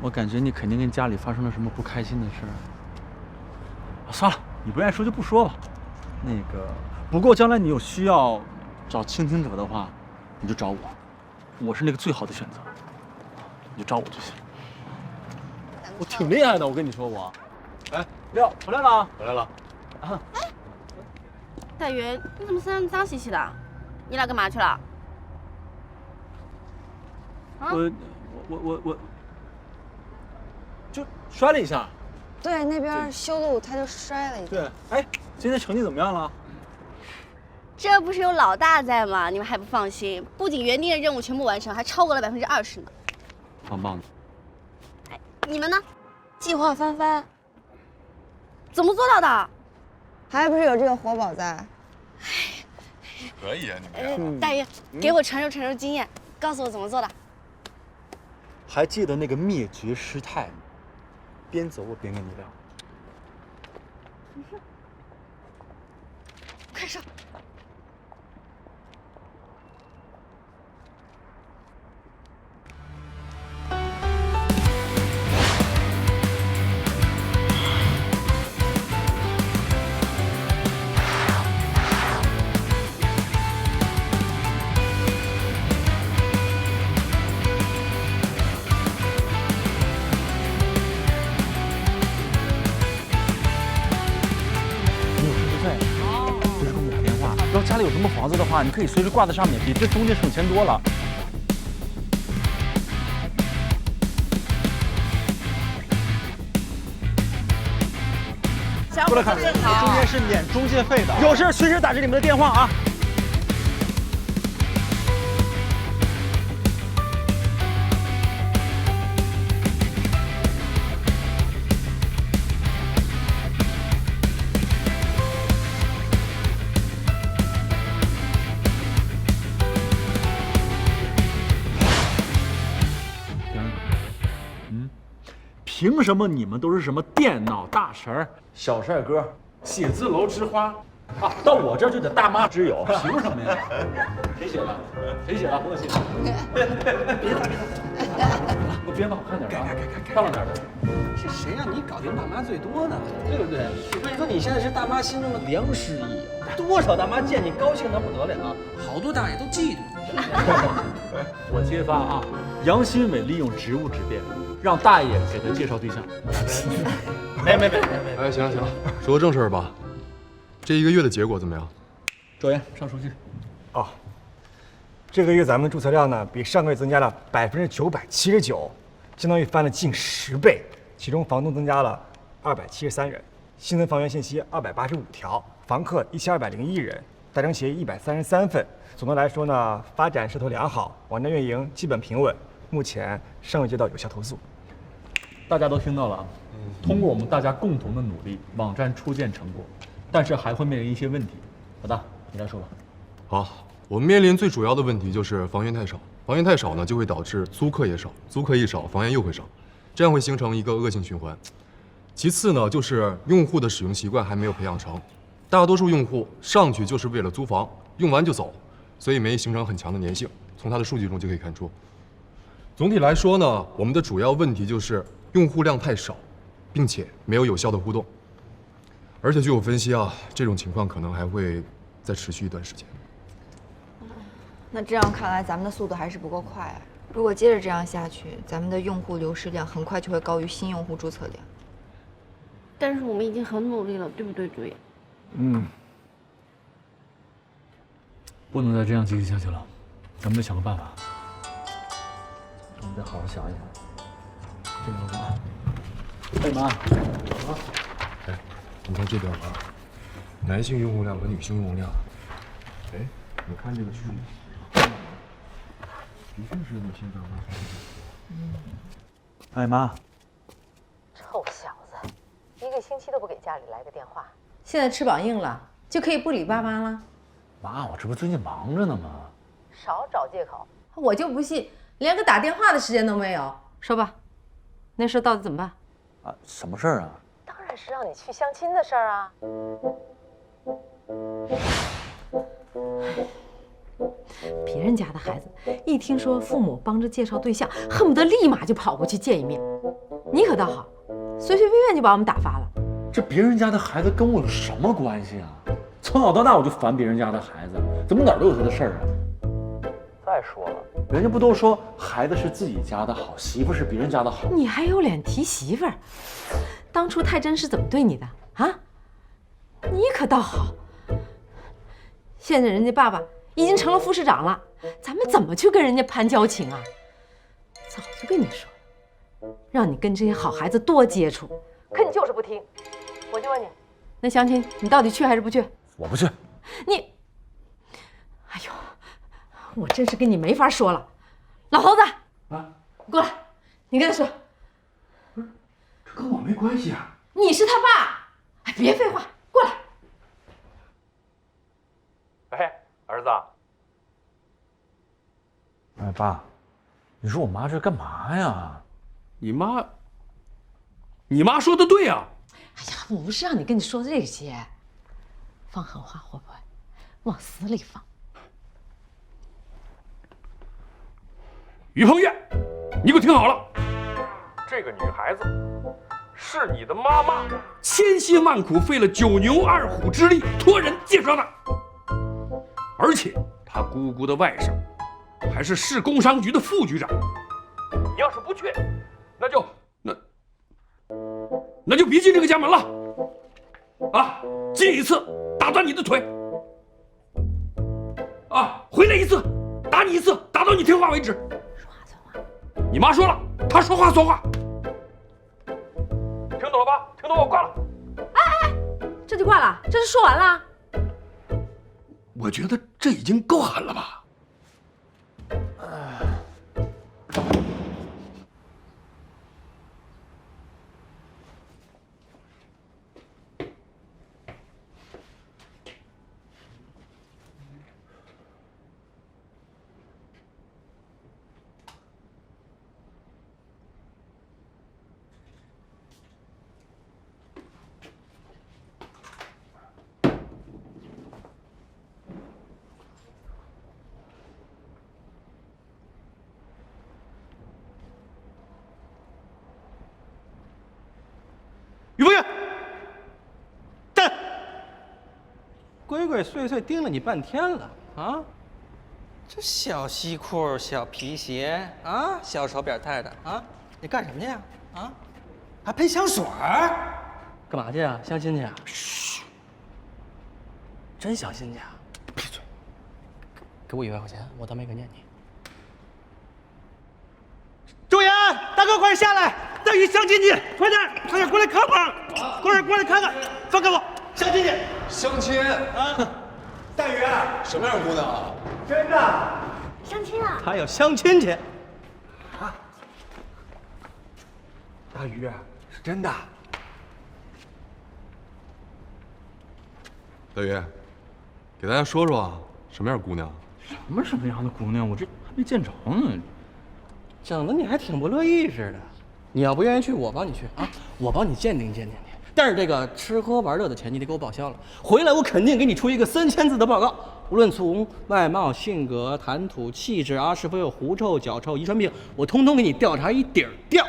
我感觉你肯定跟家里发生了什么不开心的事儿。算了，你不愿意说就不说吧。那个，不过将来你有需要找倾听者的话，你就找我，我是那个最好的选择。你就找我就行。我挺厉害的，我跟你说我。哎，廖回来了，回来了。啊，大云，你怎么身上脏兮兮的？你俩干嘛去了？啊？我就摔了一下。对，那边修路他就摔了一下。对，哎，今天成绩怎么样了？这不是有老大在吗？你们还不放心？不仅原定的任务全部完成，还超过了20%呢。棒棒的。哎，你们呢？计划翻番。怎么做到的？还不是有这个活宝在。可以啊，你们大云，给我传授经验，告诉我怎么做的。还记得那个灭绝师太吗？边走我边跟你聊。快上！家里有什么房子的话，你可以随时挂在上面，比这中间省钱多了。过来看，中间是免中介费的，有事随时打着你们的电话啊。凭什么你们都是什么电脑大神、小帅哥、写字楼之花啊？到我这儿就得大妈之友，凭什么呀？谁写的？谁写的？我写的。别打，别打！编的好看点啊，漂亮点的。是谁让你搞定大妈最多呢？对不对？所以说你现在是大妈心中的良师益友，多少大妈见你高兴得不得了，好多大爷都嫉妒你。我揭发啊，杨新伟利用职务之便，让大爷给他介绍对象。没。哎，行了，说个正事儿吧。这1个月的结果怎么样？周岩，上数据。哦，这个月咱们的注册量呢，比上个月增加了979%，相当于翻了近10倍。其中房东增加了273人，新增房源信息285条，房客1201人，达成协议133份。总的来说呢，发展势头良好，网站运营基本平稳，目前尚未接到有效投诉。大家都听到了啊，通过我们大家共同的努力，网站初见成果，但是还会面临一些问题。老大，你来说吧。好，我们面临最主要的问题就是房源太少，房源太少呢，就会导致租客也少，租客一少，房源又会少，这样会形成一个恶性循环。其次呢，就是用户的使用习惯还没有培养成，大多数用户上去就是为了租房，用完就走，所以没形成很强的粘性。从它的数据中就可以看出。总体来说呢，我们的主要问题就是用户量太少，并且没有有效的互动。而且据我分析啊，这种情况可能还会再持续一段时间。那这样看来，咱们的速度还是不够快啊。如果接着这样下去，咱们的用户流失量很快就会高于新用户注册量。但是我们已经很努力了，对不对，主演？不能再这样继续下去了，咱们得想个办法。我们得好好想一想。这个妈，哎妈，哎，你看这边啊，男性用户量和女性用户量，哎，你看这个区域，的确是女性大妈。哎妈，臭小子，1个星期都不给家里来个电话，现在翅膀硬了，就可以不理爸妈了？妈，我这不最近忙着呢吗？少找借口！我就不信，连个打电话的时间都没有。说吧，那事到底怎么办？啊，什么事儿啊？当然是让你去相亲的事儿啊。别人家的孩子一听说父母帮着介绍对象，恨不得立马就跑过去见一面。你可倒好，随随便便就把我们打发了。这别人家的孩子跟我有什么关系啊？从小到大我就烦别人家的孩子，怎么哪儿都有他的事儿啊？再说了，人家不都说孩子是自己家的好，媳妇是别人家的好？你还有脸提媳妇儿？当初太真是怎么对你的啊？你可倒好，现在人家爸爸已经成了副市长了，咱们怎么去跟人家攀交情啊？早就跟你说了，让你跟这些好孩子多接触，可你就是不听。我就问你，那相亲你到底去还是不去？我不去。你，哎呦，我真是跟你没法说了。老头子，啊，过来，你跟他说，不是，这跟我没关系啊。你是他爸，哎，别废话，过来。哎，儿子。哎，爸，你说我妈这干嘛呀？你妈说的对呀。哎呀，我不是让你跟你说这些，放狠话会不会往死里放？于鹏岳，你给我听好了，这个女孩子是你的妈妈千辛万苦费了9牛2虎之力托人介绍的，而且她姑姑的外甥还是市工商局的副局长。你要是不去，那就别进这个家门了啊！进一次打断你的腿啊，回来一次打你一次，打到你听话为止。说话算话。你妈说了，她说话算话，听懂了吧？听懂我挂了。哎，这就挂了？这是说完了？我觉得这已经够狠了吧？于不于，站！鬼鬼祟祟盯了你半天了啊！这小西裤、小皮鞋啊，小手表带的啊，你干什么去呀？啊，还喷香水儿？干嘛去啊？相亲去啊？嘘，真相亲去啊？闭嘴！给我100块钱，我当没看见你。周岩，大哥，快点下来！大鱼相亲去，快点过来看看，过来看看，放开我，相亲去。相亲啊！大鱼，什么样的姑娘啊？真的。相亲啊！他要相亲去。啊！大鱼，是真的。大鱼，给大家说说啊，什么样的姑娘？什么样的姑娘？我这还没见着呢。整的你还挺不乐意似的。你要不愿意去，我帮你去啊，我帮你鉴定鉴定你。但是这个吃喝玩乐的钱你得给我报销了，回来我肯定给你出一个3000字的报告，无论从外貌、性格、谈吐、气质啊，是否有狐臭、脚臭、遗传病，我通通给你调查一底儿掉，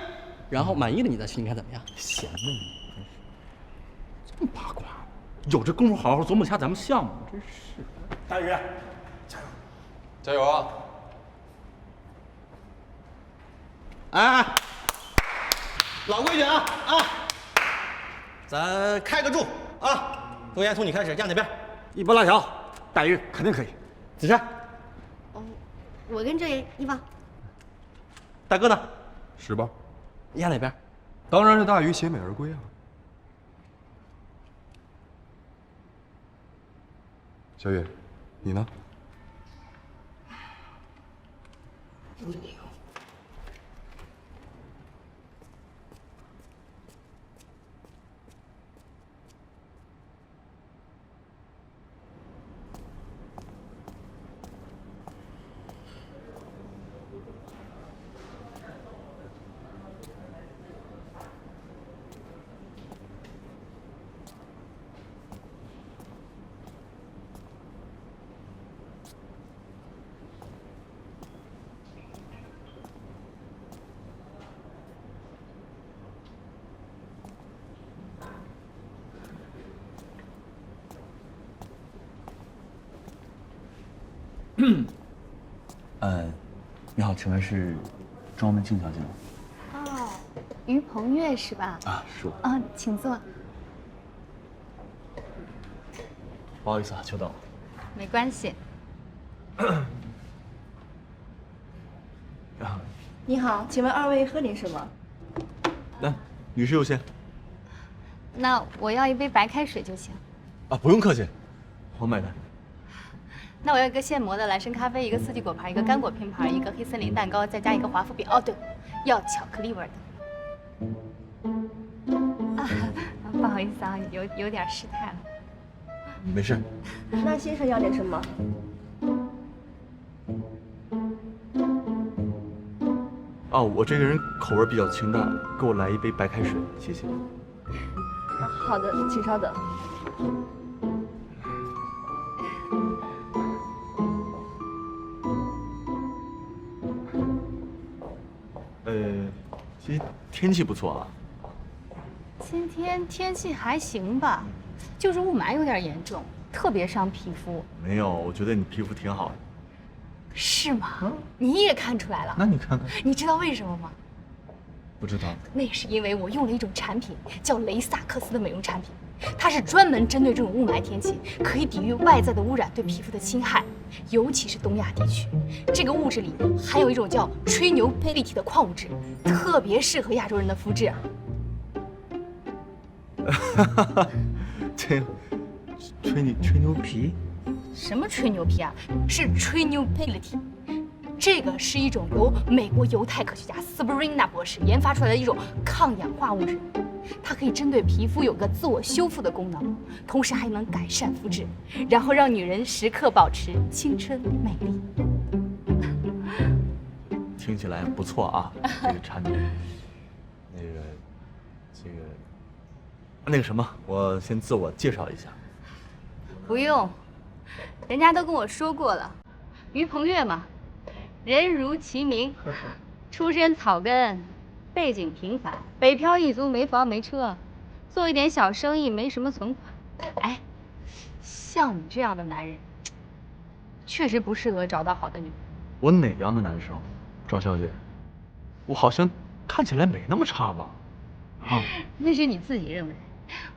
然后满意了你再去，你看怎么样？闲的你，这么八卦，有这功夫好好琢磨下咱们项目，真是。大鱼，加油！加油啊！哎，老规矩啊！咱开个柱啊！周岩，从你开始，压哪边？一波拉条，大鱼肯定可以。子珊，哦，我跟周岩一方。大哥呢？10包。压哪边？当然是大鱼携美而归啊。小雨，你呢？你好，请问是庄文静小姐吗？哦，于鹏月是吧？啊，是我。啊，请坐。不好意思啊，久等了。没关系。你好，请问2位喝点什么？来，女士优先。那我要一杯白开水就行。啊，不用客气，我买单。那我要一个现磨的蓝参咖啡，一个四季果盘，一个干果拼盘，一个黑森林蛋糕，再加一个华夫饼。哦，对，要巧克力味的。啊，不好意思啊，有点失态了。没事。那先生要点什么？哦，我这个人口味比较清淡，给我来一杯白开水，谢谢。好的，请稍等。今天天气不错啊。今天天气还行吧，就是雾霾有点严重，特别伤皮肤。没有，我觉得你皮肤挺好的。是吗？你也看出来了？那你看看。你知道为什么吗？不知道。那是因为我用了一种产品，叫雷萨克斯的美容产品，它是专门针对这种雾霾天气，可以抵御外在的污染对皮肤的侵害，尤其是东亚地区。这个物质里含有一种叫吹牛佩利体的矿物质，特别适合亚洲人的肤质。这吹牛皮？什么吹牛皮啊？是吹牛佩利体。这个是一种由美国犹太科学家 Sabrina 博士研发出来的一种抗氧化物质，它可以针对皮肤有个自我修复的功能，同时还能改善肤质，然后让女人时刻保持青春美丽。听起来不错啊，这个产品。那个什么，我先自我介绍一下。不用，人家都跟我说过了，于鹏月嘛。人如其名，出身草根，背景平凡，北漂一族，没房没车，做一点小生意没什么存款。哎，像你这样的男人，确实不适合找到好的女人。我哪样的男生？庄小姐，我好像看起来没那么差吧？啊，那是你自己认为。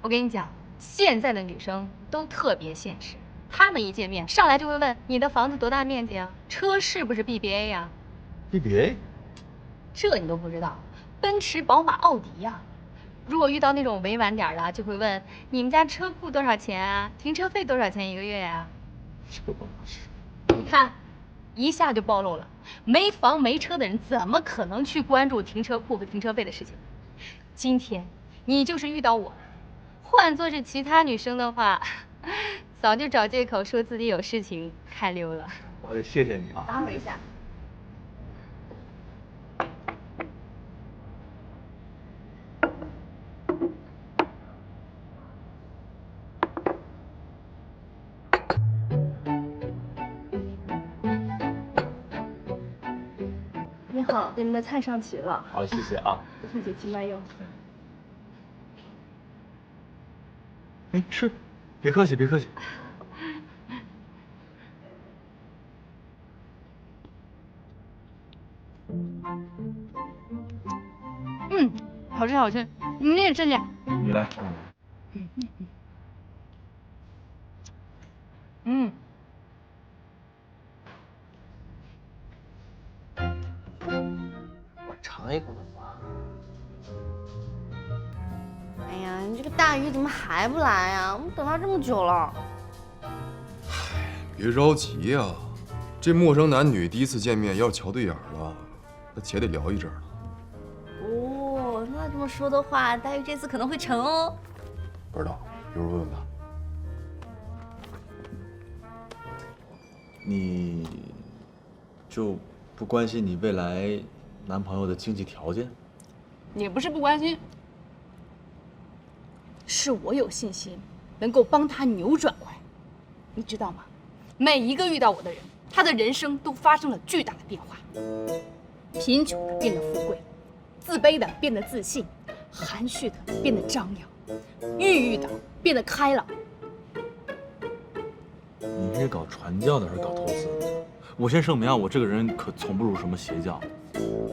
我跟你讲，现在的女生都特别现实，她们一见面上来就会问你的房子多大面积啊，车是不是 BBA 呀？BBA？ 这你都不知道？奔驰、宝马、奥迪呀。如果遇到那种委婉点的，就会问你们家车库多少钱啊？停车费多少钱一个月呀？你看，一下就暴露了。没房没车的人怎么可能去关注停车库和停车费的事情？今天你就是遇到我，换做是其他女生的话，早就找借口说自己有事情开溜了。我得谢谢你啊。等一下。你好，你们的菜上齐了。好，谢谢啊。谢谢，请慢用。哎，吃，别客气，别客气。好吃好吃，你也吃点。你来。我尝一口吧。哎呀，你这个大鱼怎么还不来呀？我们等他这么久了。别着急呀，这陌生男女第一次见面，要是瞧对眼了，那且得聊一阵儿。哦，那这么说的话，大鱼这次可能会成哦。不知道，一会儿问问他。你就不关心你未来男朋友的经济条件？也不是不关心，是我有信心能够帮他扭转过来。你知道吗？每一个遇到我的人，他的人生都发生了巨大的变化。贫穷的变得富贵，自卑的变得自信，含蓄的变得张扬，郁郁的变得开朗。你是搞传教的还是搞投资的？我先声明啊，我这个人可从不入什么邪教。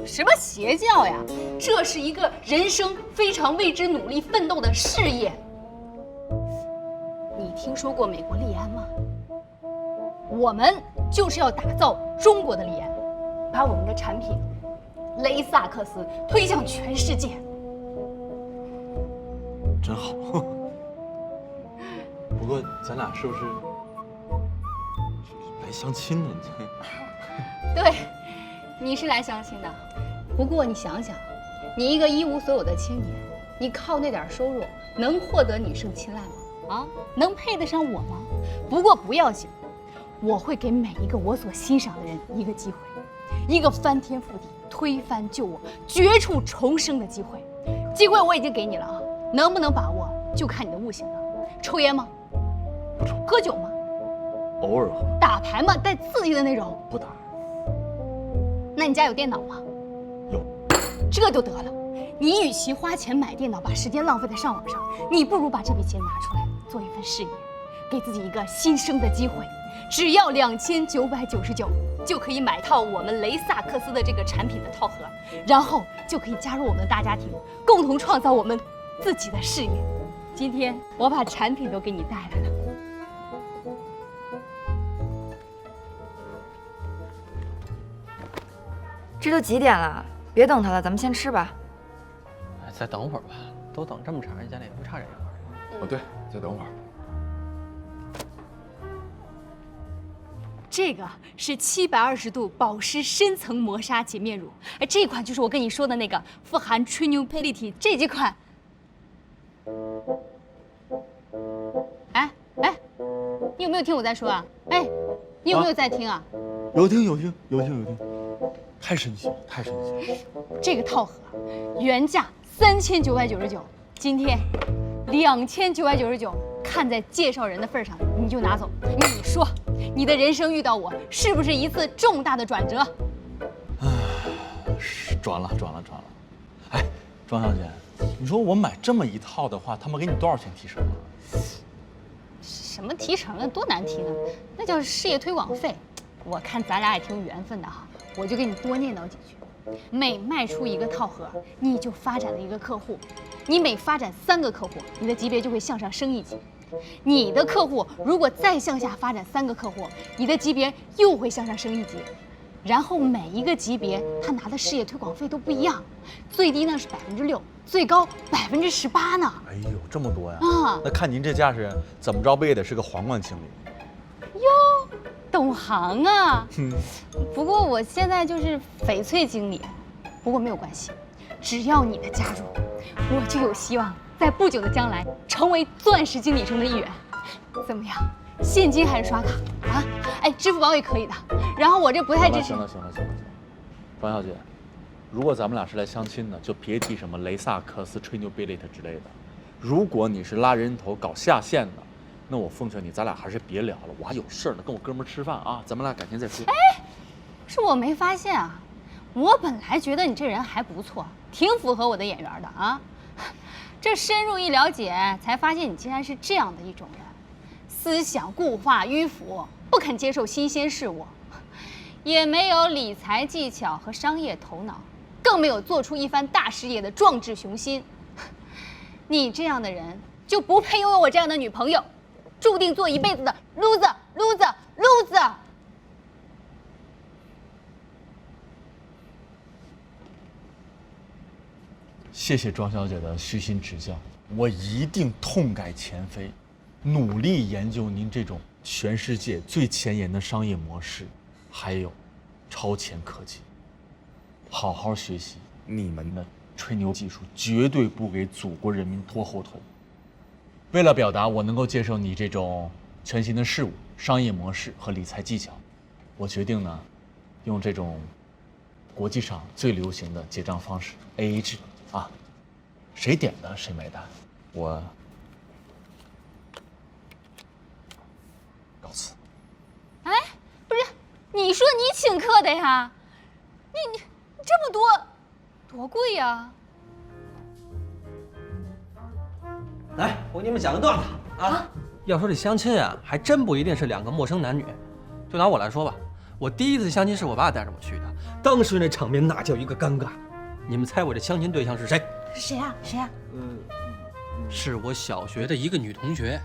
什么邪教呀？这是一个人生非常为之努力奋斗的事业。你听说过美国利安吗？我们就是要打造中国的利安，把我们的产品雷萨克斯推向全世界。真好。不过咱俩是不是来相亲的？对，你是来相亲的。不过你想想，你一个一无所有的青年，你靠那点收入能获得女生青睐吗？啊，能配得上我吗？不过不要紧，我会给每一个我所欣赏的人一个机会，一个翻天覆地、推翻旧我、绝处重生的机会。机会我已经给你了啊，能不能把握就看你的悟性了。抽烟吗？不抽。喝酒吗？偶尔喝。打牌吗？带刺激的那种？不打。那你家有电脑吗？有。这就得了。你与其花钱买电脑，把时间浪费在上网上，你不如把这笔钱拿出来做一份事业，给自己一个新生的机会。只要2999就可以买套我们雷萨克斯的这个产品的套盒，然后就可以加入我们的大家庭，共同创造我们自己的事业。今天我把产品都给你带来了。这都几点了？别等他了，咱们先吃吧。再等会儿吧，都等这么长时间了，也不差这一会儿。哦，对，再等会儿。这个是720度保湿深层磨砂洁面乳，哎，这款就是我跟你说的那个富含 Trinupility 这几款。哎，你有没有听我在说啊？哎，你有没有在听啊？有听，太神奇了，太神奇了！这个套盒原价3999，今天2999，看在介绍人的份上，你就拿走。你说，你的人生遇到我，是不是一次重大的转折？转了。哎，庄小姐，你说我买这么一套的话，他们给你多少钱提成啊？什么提成啊，多难提呢？那叫事业推广费。我看咱俩也挺有缘分的哈，我就给你多念叨几句。每卖出一个套盒，你就发展了一个客户；你每发展3个客户，你的级别就会向上升1级。你的客户如果再向下发展3个客户，你的级别又会向上升1级。然后每一个级别他拿的事业推广费都不一样，最低呢是6%，最高18%呢。哎呦，这么多呀！啊，那看您这架势，怎么着不也得是个皇冠经理？哟，懂行啊！不过我现在就是翡翠经理，不过没有关系，只要你的加入，我就有希望在不久的将来成为钻石经理中的一员。怎么样？现金还是刷卡啊？哎，支付宝也可以的。然后我这不太支持。行了，庄小姐，如果咱们俩是来相亲的，就别提什么雷萨克斯、吹牛逼类的之类的。如果你是拉人头搞下线的，那我奉劝你，咱俩还是别聊了，我还有事儿呢，跟我哥们儿吃饭啊，咱们俩改天再说。哎，是我没发现啊，我本来觉得你这人还不错，挺符合我的眼缘的啊。这深入一了解，才发现你竟然是这样的一种人，思想固化迂腐，不肯接受新鲜事物，也没有理财技巧和商业头脑，更没有做出一番大事业的壮志雄心。你这样的人就不配拥有我这样的女朋友，注定做一辈子的 loser。谢谢庄小姐的虚心指教，我一定痛改前非，努力研究您这种全世界最前沿的商业模式，还有超前科技，好好学习你们的吹牛技术，绝对不给祖国人民拖后腿。为了表达我能够接受你这种全新的事物、商业模式和理财技巧，我决定呢，用这种国际上最流行的结账方式 AA 制啊，谁点的谁买单。我告辞。哎，不是，你说你请客的呀？你这么多，多贵呀？来，我给你们讲个段子啊。要说这相亲啊，还真不一定是2个陌生男女。就拿我来说吧，我第一次相亲是我爸带着我去的，当时那场面那叫一个尴尬。你们猜我这相亲对象是谁？谁呀？是我小学的一个女同学。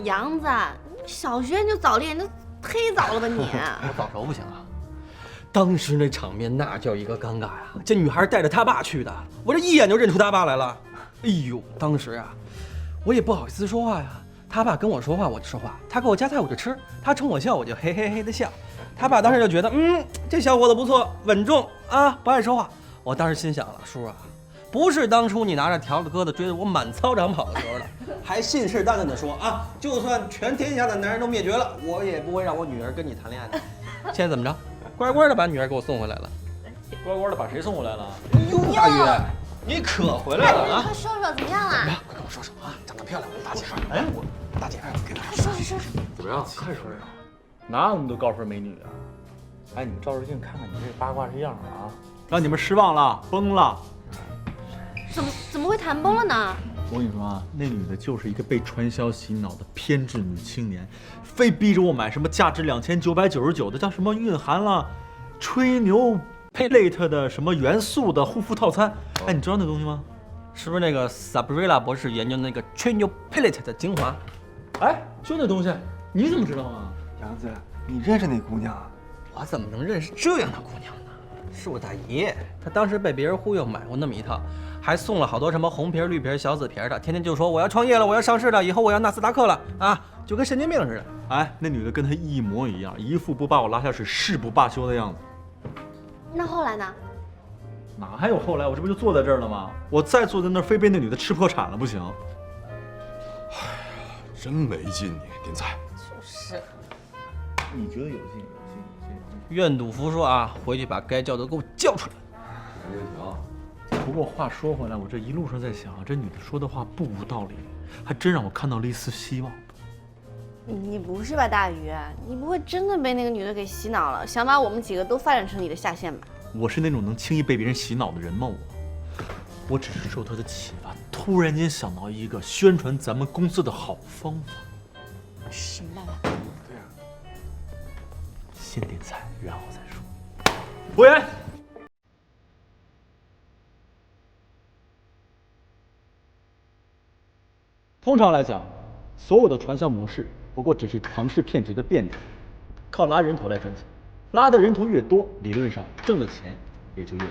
杨子，小学你就早恋，那忒早了吧你？我早熟不行啊。当时那场面那叫一个尴尬呀！这女孩带着她爸去的，我这一眼就认出她爸来了。哎呦，当时啊，我也不好意思说话呀。他爸跟我说话我就说话，他给我夹菜我就吃，他冲我笑我就嘿嘿嘿的笑。他爸当时就觉得，这小伙子不错，稳重啊，不爱说话。我当时心想了，叔啊，不是当初你拿着条子疙瘩追着我满操场跑的时候了，还信誓旦旦的说啊，就算全天下的男人都灭绝了，我也不会让我女儿跟你谈恋爱的。现在怎么着？乖乖的把女儿给我送回来了。乖乖的把谁送回来了？大宇，你可回来了啊！快说说怎么样了？快跟我说说啊，长得漂亮，我大姐。哎，我大姐，给她说说。怎么样？快说说。哪有那么多高分美女啊？哎，你们照照镜看看你这八卦是样了啊！让你们失望了，崩了。怎么会谈崩了呢？我跟你说啊，那女的就是一个被传销洗脑的偏执女青年，非逼着我买什么价值2999的叫什么蕴含了吹牛 plate 的什么元素的护肤套餐。哎，你知道那东西吗？是不是那个 Sabrina 博士研究那个吹牛 plate 的精华？哎，就那东西，你怎么知道啊？杨子，你认识那姑娘？我怎么能认识这样的姑娘呢？是我大爷，他当时被别人忽悠买过那么一套，还送了好多什么红皮、绿皮、小紫皮的，天天就说我要创业了，我要上市了，以后我要纳斯达克了啊，就跟神经病似的。哎，那女的跟他一模一样，一副不把我拉下水誓不罢休的样子。那后来呢？哪还有后来？我这不就坐在这儿了吗？我再坐在那儿，非被那女的吃破产了不行。哎呀，真没劲你，丁彩。就是。你觉得有劲？愿赌服输啊！回去把该叫的给我叫出来。不过话说回来，我这一路上在想，这女的说的话不无道理，还真让我看到了一丝希望。你不是吧，大鱼？你不会真的被那个女的给洗脑了，想把我们几个都发展成你的下线吧？我是那种能轻易被别人洗脑的人吗？我只是受他的启发，突然间想到一个宣传咱们公司的好方法。什么办法？对啊，先点菜，然后再说。喂。通常来讲，所有的传销模式不过只是庞氏骗局的变体，靠拉人头来赚钱。拉的人头越多，理论上挣的钱也就越多。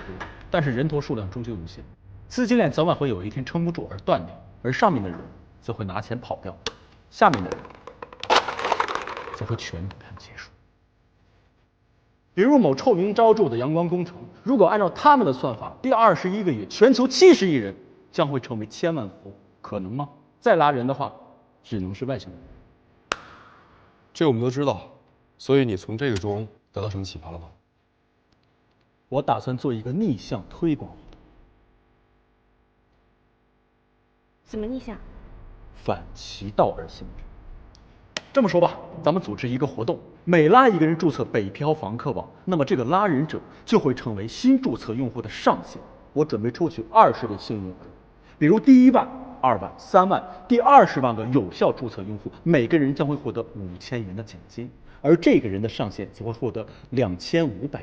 但是人头数量终究有限，资金链早晚会有一天撑不住而断掉，而上面的人则会拿钱跑掉，下面的人则会全盘结束。比如某臭名昭著的阳光工程，如果按照他们的算法，第21个月全球70亿人将会成为千万富翁，可能吗？再拉人的话，只能是外星人。这我们都知道，所以你从这个中得到什么启发了吗？我打算做一个逆向推广，怎么逆向？反其道而行之。这么说吧，咱们组织一个活动，每拉一个人注册北漂房客网，那么这个拉人者就会成为新注册用户的上限。我准备抽取20位幸运儿，比如第1万、2万、3万，第20万个有效注册用户，每个人将会获得5000元的奖金，而这个人的上限则会获得2500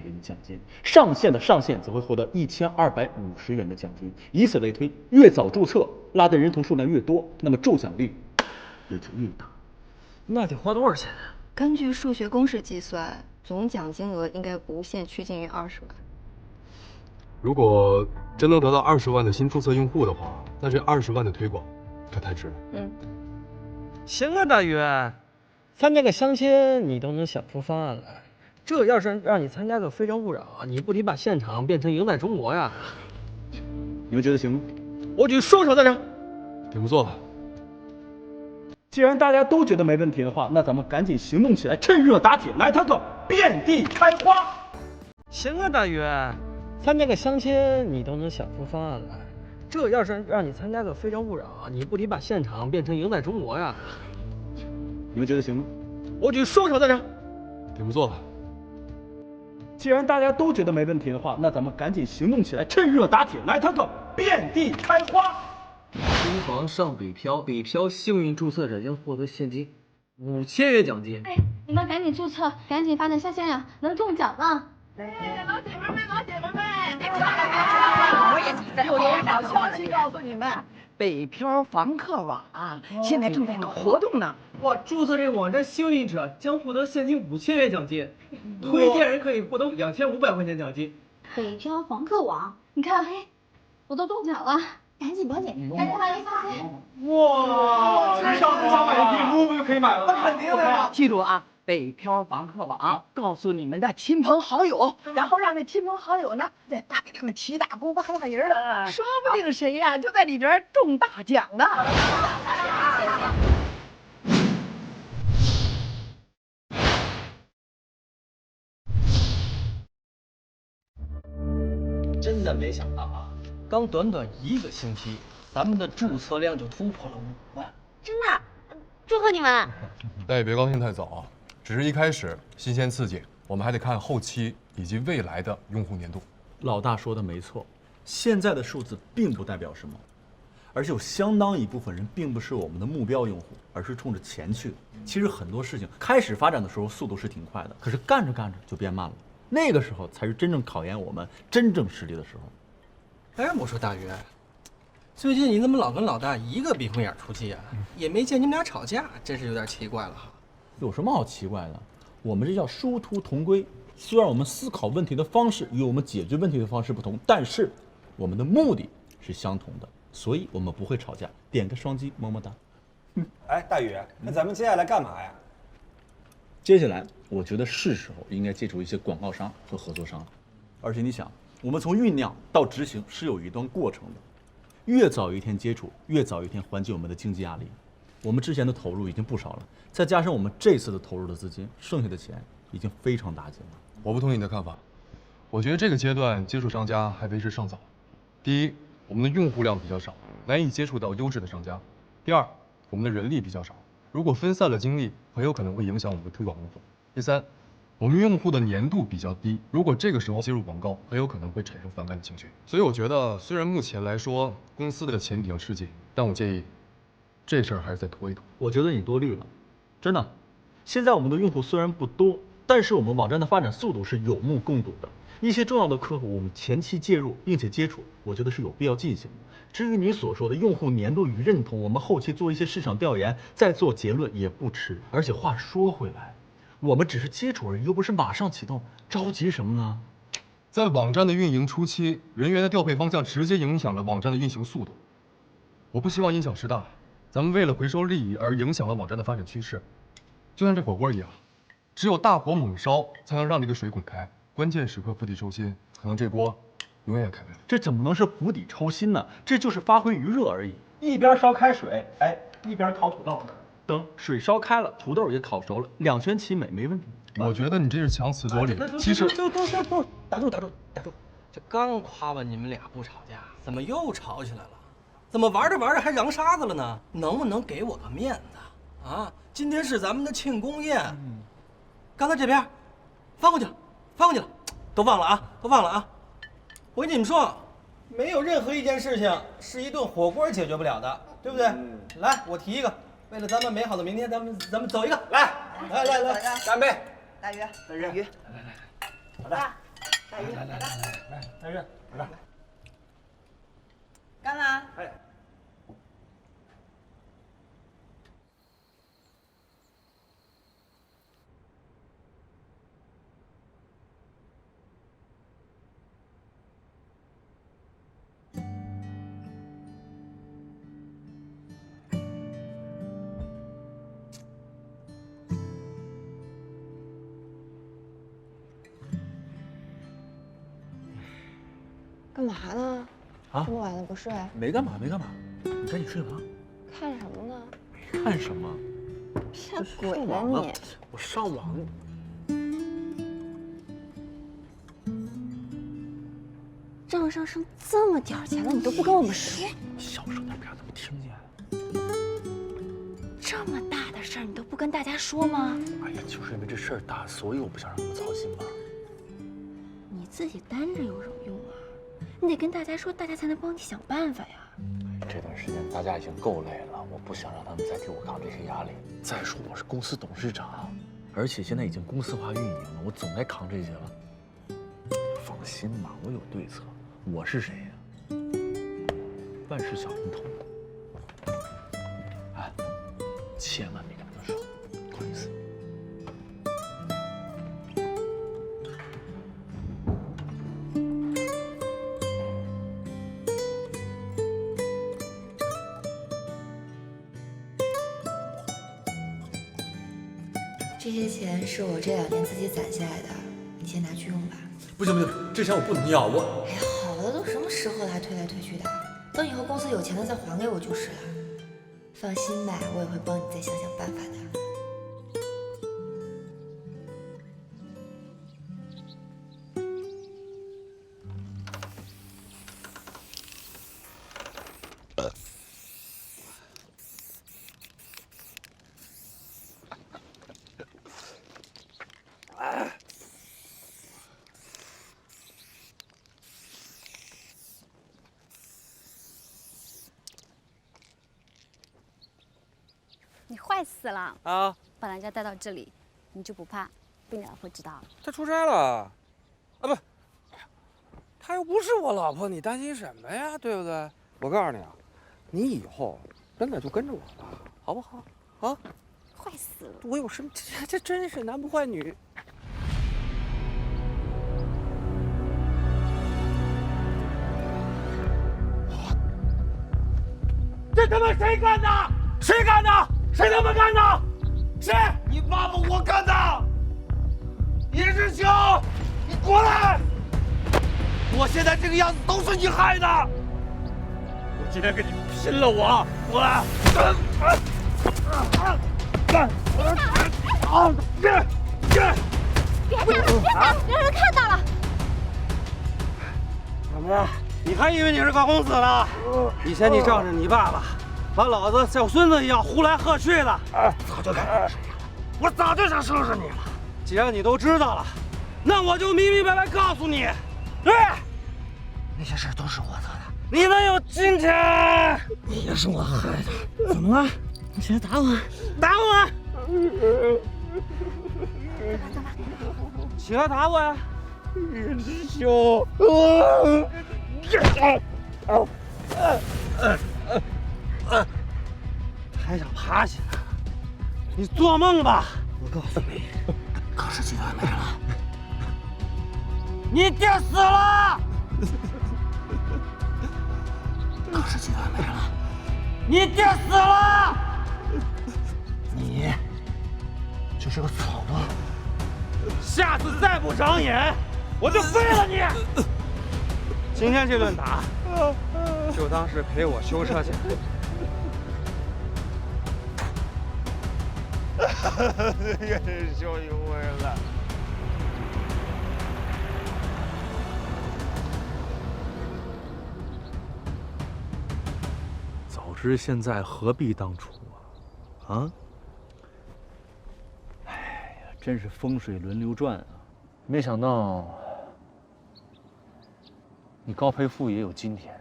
元的奖金，上线的上限则会获得1250元的奖金，以此类推，越早注册，拉的人头数量越多，那么中奖率也就越大。那得花多少钱啊？根据数学公式计算，总奖金额应该无限趋近于20万。如果真能得到20万的新注册用户的话，那这20万的推广可太值了。行啊，大宇，参加个相亲你都能想出方案来，这要是让你参加个非诚勿扰，你不得把现场变成赢在中国呀？你们觉得行吗？我举双手赞成。挺不错的。既然大家都觉得没问题的话，那咱们赶紧行动起来，趁热打铁，来他个遍地开花。行啊，大宇，参加个相亲你都能想出方案来，这要是让你参加个非诚勿扰，你不得把现场变成赢在中国呀？你们觉得行吗？我举双手赞成。挺不错的。既然大家都觉得没问题的话，那咱们赶紧行动起来，趁热打铁，来他个遍地开花。租房上北漂，北漂幸运注册者将获得现金5000元奖金。哎，你们赶紧注册，赶紧发展下线呀，能中奖了！老姐妹们，我也有好消息告诉你们，北漂房客网现在正在搞活动呢。哇，注册这个网站幸运者将获得现金5000元奖金，推荐人可以获得2500块钱奖金。北漂房客网，你看，嘿，我都中奖了。赶紧，赶紧发现！哇，你上次想买的皮肤不就可以买了？那肯定的呀！记住啊，北漂房客网告诉你们的亲朋好友，然后让那亲朋好友呢再打给他们七大姑八大姨的，说不定谁呀就在里边中大奖呢。真的没想到啊！刚短短1个星期，咱们的注册量就突破了5万。真的，祝贺你们！但也别高兴太早啊，只是一开始新鲜刺激，我们还得看后期以及未来的用户粘度。老大说的没错，现在的数字并不代表什么，而且有相当一部分人并不是我们的目标用户，而是冲着钱去的。其实很多事情开始发展的时候速度是挺快的，可是干着干着就变慢了，那个时候才是真正考验我们真正实力的时候。哎，我说大鱼，最近你怎么老跟老大一个鼻孔眼出气啊？也没见你们俩吵架，真是有点奇怪了哈。有什么好奇怪的？我们这叫殊途同归。虽然我们思考问题的方式与我们解决问题的方式不同，但是我们的目的是相同的，所以我们不会吵架。点个双击，么么哒。哎，大宇，那咱们接下来干嘛呀？接下来，我觉得是时候应该接触一些广告商和合作商了。而且你想，我们从酝酿到执行是有一段过程的，越早一天接触，越早一天缓解我们的经济压力。我们之前的投入已经不少了，再加上我们这次的投入的资金，剩下的钱已经非常大劲了。我不同意你的看法，我觉得这个阶段接触商家还为时尚早。第一，我们的用户量比较少，难以接触到优质的商家；第二，我们的人力比较少，如果分散了精力，很有可能会影响我们的推广工作；第三，我们用户的粘度比较低，如果这个时候接入广告，很有可能会产生反感的情绪。所以我觉得，虽然目前来说公司的钱比较吃紧，但我建议这事儿还是再拖一拖。我觉得你多虑了，真的。现在我们的用户虽然不多，但是我们网站的发展速度是有目共睹的。一些重要的客户，我们前期介入并且接触，我觉得是有必要进行的。至于你所说的用户粘度与认同，我们后期做一些市场调研，再做结论也不迟。而且话说回来，我们只是接触而已，又不是马上启动，着急什么呢？在网站的运营初期，人员的调配方向直接影响了网站的运行速度。我不希望因小失大，咱们为了回收利益而影响了网站的发展趋势。就像这火锅一样，只有大火猛烧，才能让这个水滚开。关键时刻釜底抽薪，可能这锅永远也开不了。这怎么能是釜底抽薪呢？这就是发挥余热而已。一边烧开水，哎，一边烤土豆，等水烧开了，土豆也烤熟了，两全其美，没问题。我觉得你这是强词夺理。其实，打住！这刚夸完你们俩不吵架，怎么又吵起来了？怎么玩着玩着还扬沙子了呢？能不能给我个面子啊？今天是咱们的庆功宴，刚才这边翻过去了，都忘了啊！我跟你们说，没有任何一件事情是一顿火锅解决不了的，对不对？来，我提一个，为了咱们美好的明天，咱们走一个，来，干杯！大鱼，好的，大鱼，来，大鱼，来，干了。哎。干嘛呢？啊？这么晚了不睡？没干嘛，你赶紧睡吧。看什么呢？没看什么？骗鬼呢你！我上网。账上剩这么点钱了，你都不跟我们说？小声点，别让他们听见。这么大的事儿，你都不跟大家说吗？哎呀，就是因为这事儿大，所以我不想让他们操心嘛。你自己担着有什么用啊？你得跟大家说，大家才能帮你想办法呀。这段时间大家已经够累了，我不想让他们再替我扛这些压力。再说我是公司董事长，而且现在已经公司化运营了，我总该扛这些了。放心吧，我有对策。我是谁呀？万事小灵通。哎，千万别跟他们说，不好意思。这些钱是我这2年自己攒下来的，你先拿去用吧。不行，这钱我不能要，我。哎呀，好了，都什么时候了还推来推去的？等以后公司有钱了再还给我就是了。放心吧，我也会帮你再想想办法的。你坏死了啊！把人家带到这里，你就不怕被你老婆知道了？他出差了，啊不，他又不是我老婆，你担心什么呀？对不对？我告诉你啊，你以后真的就跟着我吧，好不好？啊！坏死了！我有什么？这真是男不坏女。这他妈谁干的？谁干的？谁他妈干的？谁？你爸爸我干的！叶志秋，你过来！我现在这个样子都是你害的！我今天跟你拼了！我过来！别打，让人看到了！怎么着？你还以为你是高公子呢？以前你仗着你爸爸，把老子小孙子一样呼来喝去的，早就该收拾你了。我早就想收拾你了。既然你都知道了，那我就明明白白告诉你，对，那些事都是我做的。你能有今天，也是我害的。怎么了？你现在打我？打我！起来打我呀！叶知秋，还想爬起来？你做梦吧！我告诉你，高氏集团没了，你爹死了！高氏集团没了，你爹死了！你就是个草包，下次再不长眼，我就废了你！今天这顿打，就当是赔我修车钱。叶知秋赢回来。早知现在何必当初啊！啊！哎呀，真是风水轮流转啊！没想到你高培富也有今天。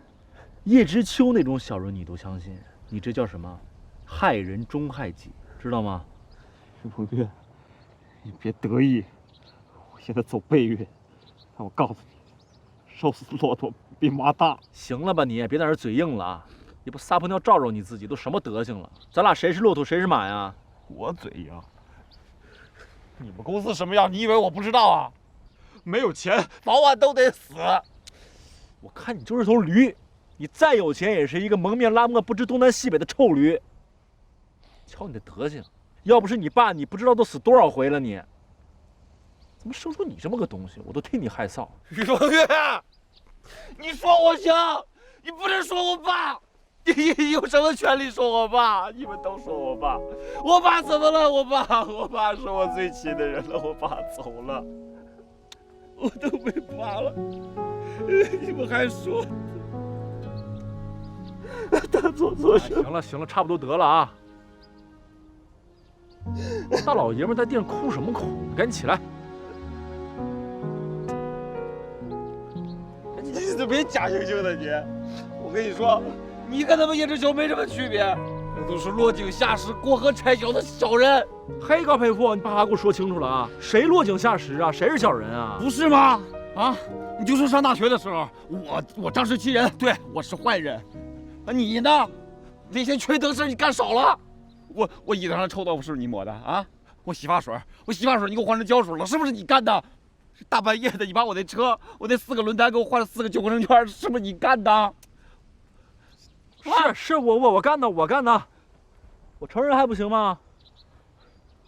叶知秋那种小人你都相信，你这叫什么？害人终害己，知道吗？彭越，你别得意，我现在走背运，但我告诉你，瘦死骆驼比马大。行了吧你，别在这嘴硬了啊！你不撒泡尿照照你自己，都什么德行了？咱俩谁是骆驼谁是马呀？我嘴硬。你们公司什么样？你以为我不知道啊？没有钱，早晚都得死。我看你就是头驴，你再有钱也是一个蒙面拉磨不知东南西北的臭驴。瞧你的德行！要不是你爸，你不知道都死多少回了你。怎么生出你这么个东西，我都替你害臊。于鹏越，你说我行，你不能说我爸。你有什么权利说我爸？你们都说我爸，我爸怎么了？我爸是我最亲的人了，我爸走了，我都没爸了，你们还说他做错事？行了，差不多得了啊！大老爷们在地上哭什么哭？赶紧起来！你怎么别假惺惺的你？我跟你说，你跟他们叶知秋没什么区别，那都是落井下石、过河拆桥的小人。嘿，高培富，你把话给我说清楚了啊！谁落井下石啊？谁是小人啊？不是吗？啊，你就说上大学的时候，我仗势欺人，对我是坏人。那你呢？那些缺德事你干少了。我椅子上臭豆腐是你抹的啊？我洗发水你给我换成胶水了，是不是你干的？大半夜的你把我那车，我那4个轮胎给我换了4个9个圈，是不是你干的？是我干的，我承认还不行吗？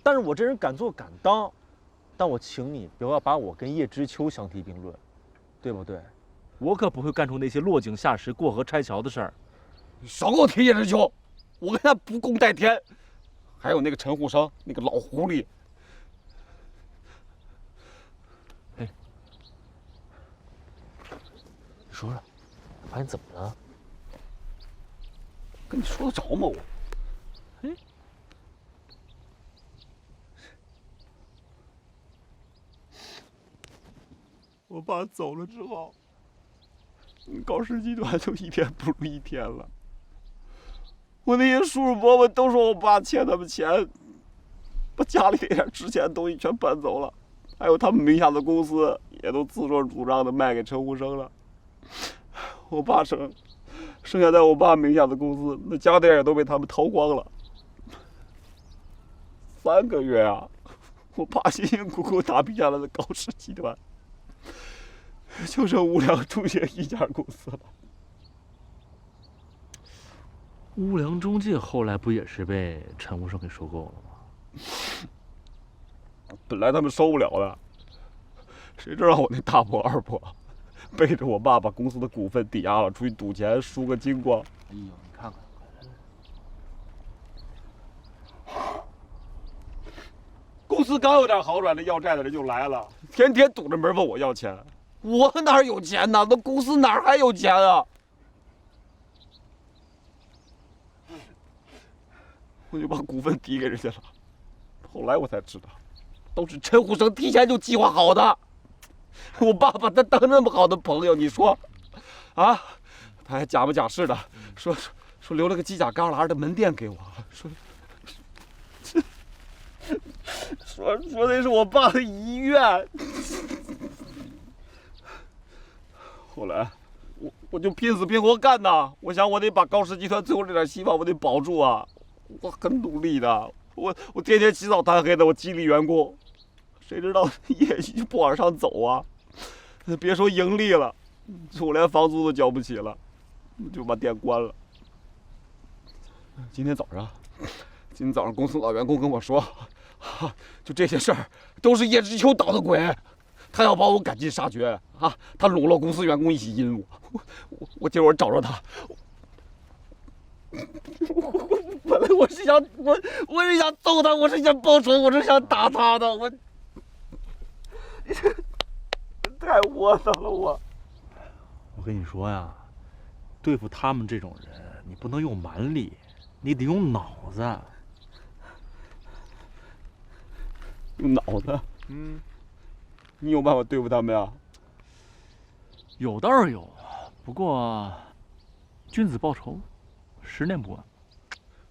但是我这人敢做敢当，但我请你不要把我跟叶知秋相提并论，对不对？我可不会干出那些落井下石、过河拆桥的事儿。你少给我提叶知秋！我跟他不共戴天，还有那个陈护生，那个老狐狸。哎，你说说，把你怎么了？跟你说得着吗我？哎，我爸走了之后，高氏集团就一天不如一天了。我那些叔叔伯伯都说我爸欠他们钱，把家里那点值钱的东西全搬走了，还有他们名下的公司也都自作主张的卖给陈护生了。我爸剩下在我爸名下的公司，那家电也都被他们掏光了。3个月啊，我爸辛辛苦苦打拼下来的高氏集团，就剩无良中介一家公司了。乌良中介后来不也是被陈护生给收购了吗？本来他们收不了的，谁知道我那大伯二伯背着我爸把公司的股份抵押了，出去赌钱输个精光。哎呦，你看看，公司刚有点好转，那要债的人就来了，天天堵着门问我要钱。我哪有钱呢？那公司哪还有钱啊？我就把股份抵给人家了。后来我才知道，都是陈虎生提前就计划好的。我爸把他当那么好的朋友，你说，啊，他还假模假式的说留了个犄角旮旯的门店给我，说那是我爸的遗愿。后来我就拼死拼活干呐，我想我得把高氏集团最后这点希望我得保住啊，我很努力的，我天天起早贪黑的，我激励员工，谁知道业绩就不往上走啊，别说盈利了，我连房租都交不起了，就把店关了。今天早上公司老员工跟我说，就这些事儿都是叶知秋捣的鬼，他要把我赶尽杀绝啊！他笼络公司员工一起阴我今儿我找着他，本来我是想揍他，我是想报仇，我是想打他的，我太窝囊了我。我跟你说呀，对付他们这种人，你不能用蛮力，你得用脑子。用脑子？你有办法对付他们呀？有倒是有，不过君子报仇，10年不晚。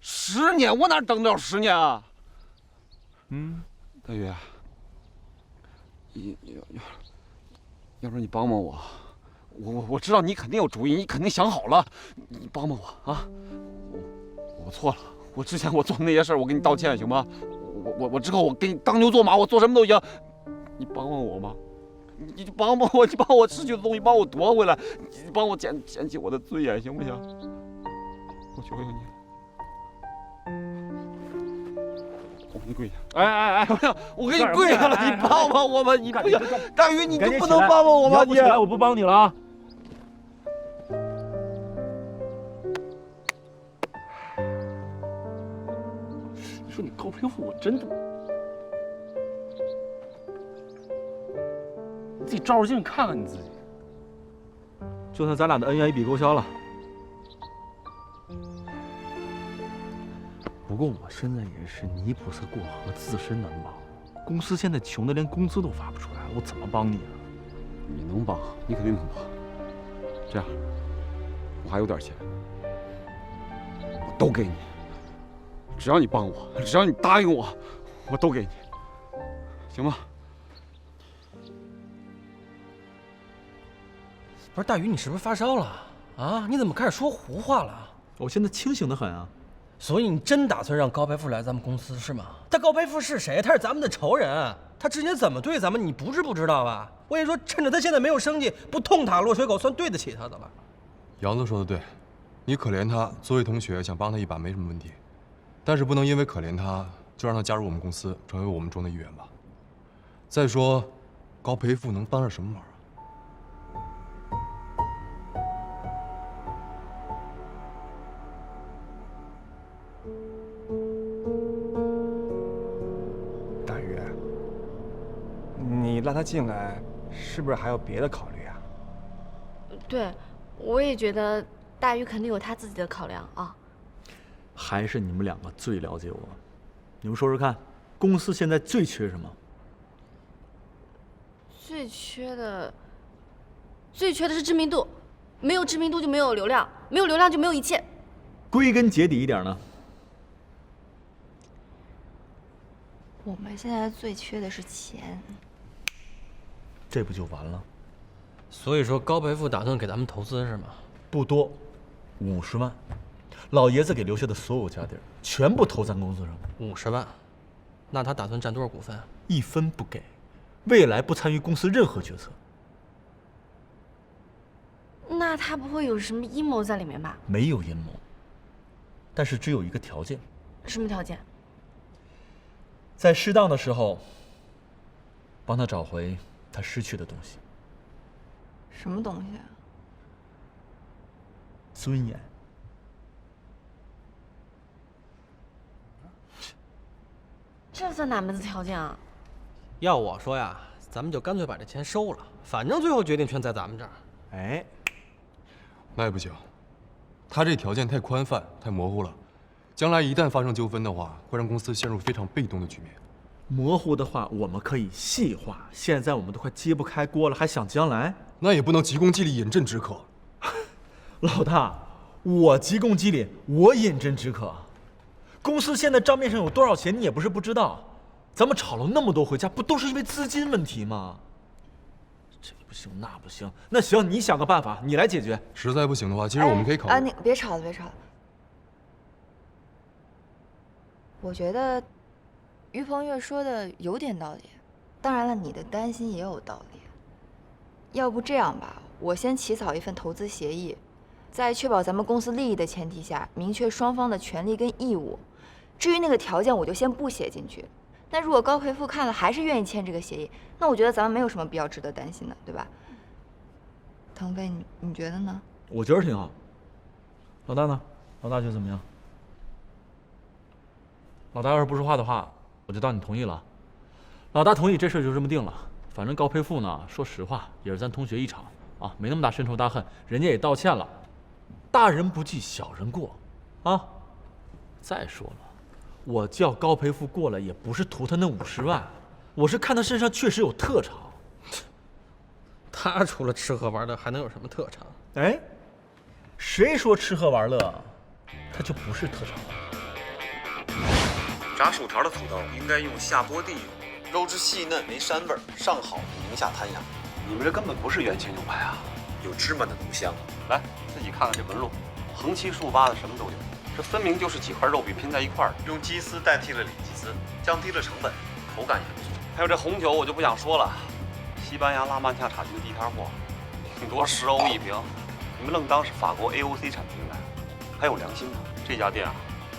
10年？我哪等得了10年啊？大宇，要不然你帮帮我，我知道你肯定有主意，你肯定想好了，你帮帮我啊！我错了，我之前我做的那些事儿，我给你道歉行吗？我之后我给你当牛做马，我做什么都行，你帮帮我吗？你就帮帮我，你把我失去的东西帮我夺回来，你帮我捡起我的尊严，行不行？我求求你。我给你跪下！哎，我给你跪下了，你帮帮我吧！你不行，大宇，你就不能帮帮我吗？你要不起来，我不帮你了啊！你说你高培富，我真的，你自己照照镜看看你自己。就算咱俩的恩怨一笔勾销了，不过我现在也是泥菩萨过河，自身难保。公司现在穷的连工资都发不出来，我怎么帮你啊？你能帮，你肯定能帮。这样，我还有点钱，我都给你。只要你帮我，只要你答应我，我都给你，行吗？不是大宇，你是不是发烧了啊？你怎么开始说胡话了？我现在清醒得很啊。所以你真打算让高培富来咱们公司是吗？他高培富是谁？他是咱们的仇人，他之前怎么对咱们，你不是不知道吧？我跟你说，趁着他现在没有生计，不痛打落水狗，算对得起他的了。杨子说的对，你可怜他，作为同学想帮他一把没什么问题，但是不能因为可怜他就让他加入我们公司，成为我们中的一员吧。再说，高培富能帮上什么忙啊？大宇，你让他进来，是不是还有别的考虑啊？对，我也觉得大宇肯定有他自己的考量啊。还是你们两个最了解我。你们说说看，公司现在最缺什么？最缺的是知名度，没有知名度就没有流量，没有流量就没有一切。归根结底一点呢？我们现在最缺的是钱。这不就完了？所以说高培富打算给咱们投资是吗？不多，50万。老爷子给留下的所有家底儿，全部投咱公司上。50万，那他打算占多少股份？1分不给，未来不参与公司任何决策。那他不会有什么阴谋在里面吧？没有阴谋，但是只有一个条件。什么条件？在适当的时候，帮他找回他失去的东西。什么东西啊？尊严。这算哪门子条件啊？要我说呀，咱们就干脆把这钱收了，反正最后决定权在咱们这儿。哎，那也不行，他这条件太宽泛、太模糊了，将来一旦发生纠纷的话，会让公司陷入非常被动的局面。模糊的话我们可以细化，现在我们都快揭不开锅了，还想将来？那也不能急功近利，饮鸩止渴。老大，我急功近利，我饮鸩止渴。公司现在账面上有多少钱，你也不是不知道。咱们吵了那么多回架，不都是因为资金问题吗？这不行，那不行。那行，你想个办法，你来解决。实在不行的话，其实我们可以考虑。你别吵了，别吵了。我觉得于鹏月说的有点道理，当然了，你的担心也有道理。要不这样吧，我先起草一份投资协议，在确保咱们公司利益的前提下，明确双方的权利跟义务。至于那个条件，我就先不写进去。那如果高培富看了还是愿意签这个协议，那我觉得咱们没有什么必要值得担心的，对吧？腾飞，你觉得呢？我觉得挺好。老大呢？老大觉得怎么样？老大要是不说话的话，我就当你同意了。老大同意，这事就这么定了。反正高培富呢，说实话也是咱同学一场啊，没那么大深仇大恨，人家也道歉了。大人不计小人过，啊！再说了，我叫高培富过来也不是图他那50万，我是看他身上确实有特长。他除了吃喝玩乐还能有什么特长？哎，谁说吃喝玩乐，他就不是特长？炸薯条的土豆应该用下锅地，肉质细嫩没膻味儿，上好宁夏滩羊。你们这根本不是原切牛排啊，有芝麻的浓香。来，自己看看这纹路，横七竖八的什么都有，这分明就是几块肉饼拼在一块儿的。用鸡丝代替了里脊丝，降低了成本，口感也不错。还有这红酒我就不想说了，西班牙拉曼恰产区的地摊货，顶多10欧一瓶，你们愣当是法国 AOC 产品来。还有良心的，这家店啊，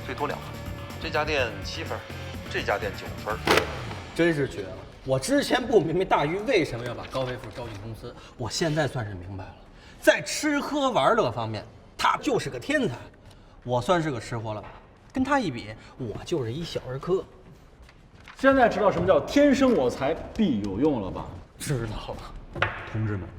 最多2分。这家店7分，这家店9分，真是绝了！我之前不明白大鱼为什么要把高培富招进公司，我现在算是明白了。在吃喝玩乐方面，他就是个天才，我算是个吃货了吧？跟他一比，我就是一小儿科。现在知道什么叫天生我材必有用了吧？知道了，同志们，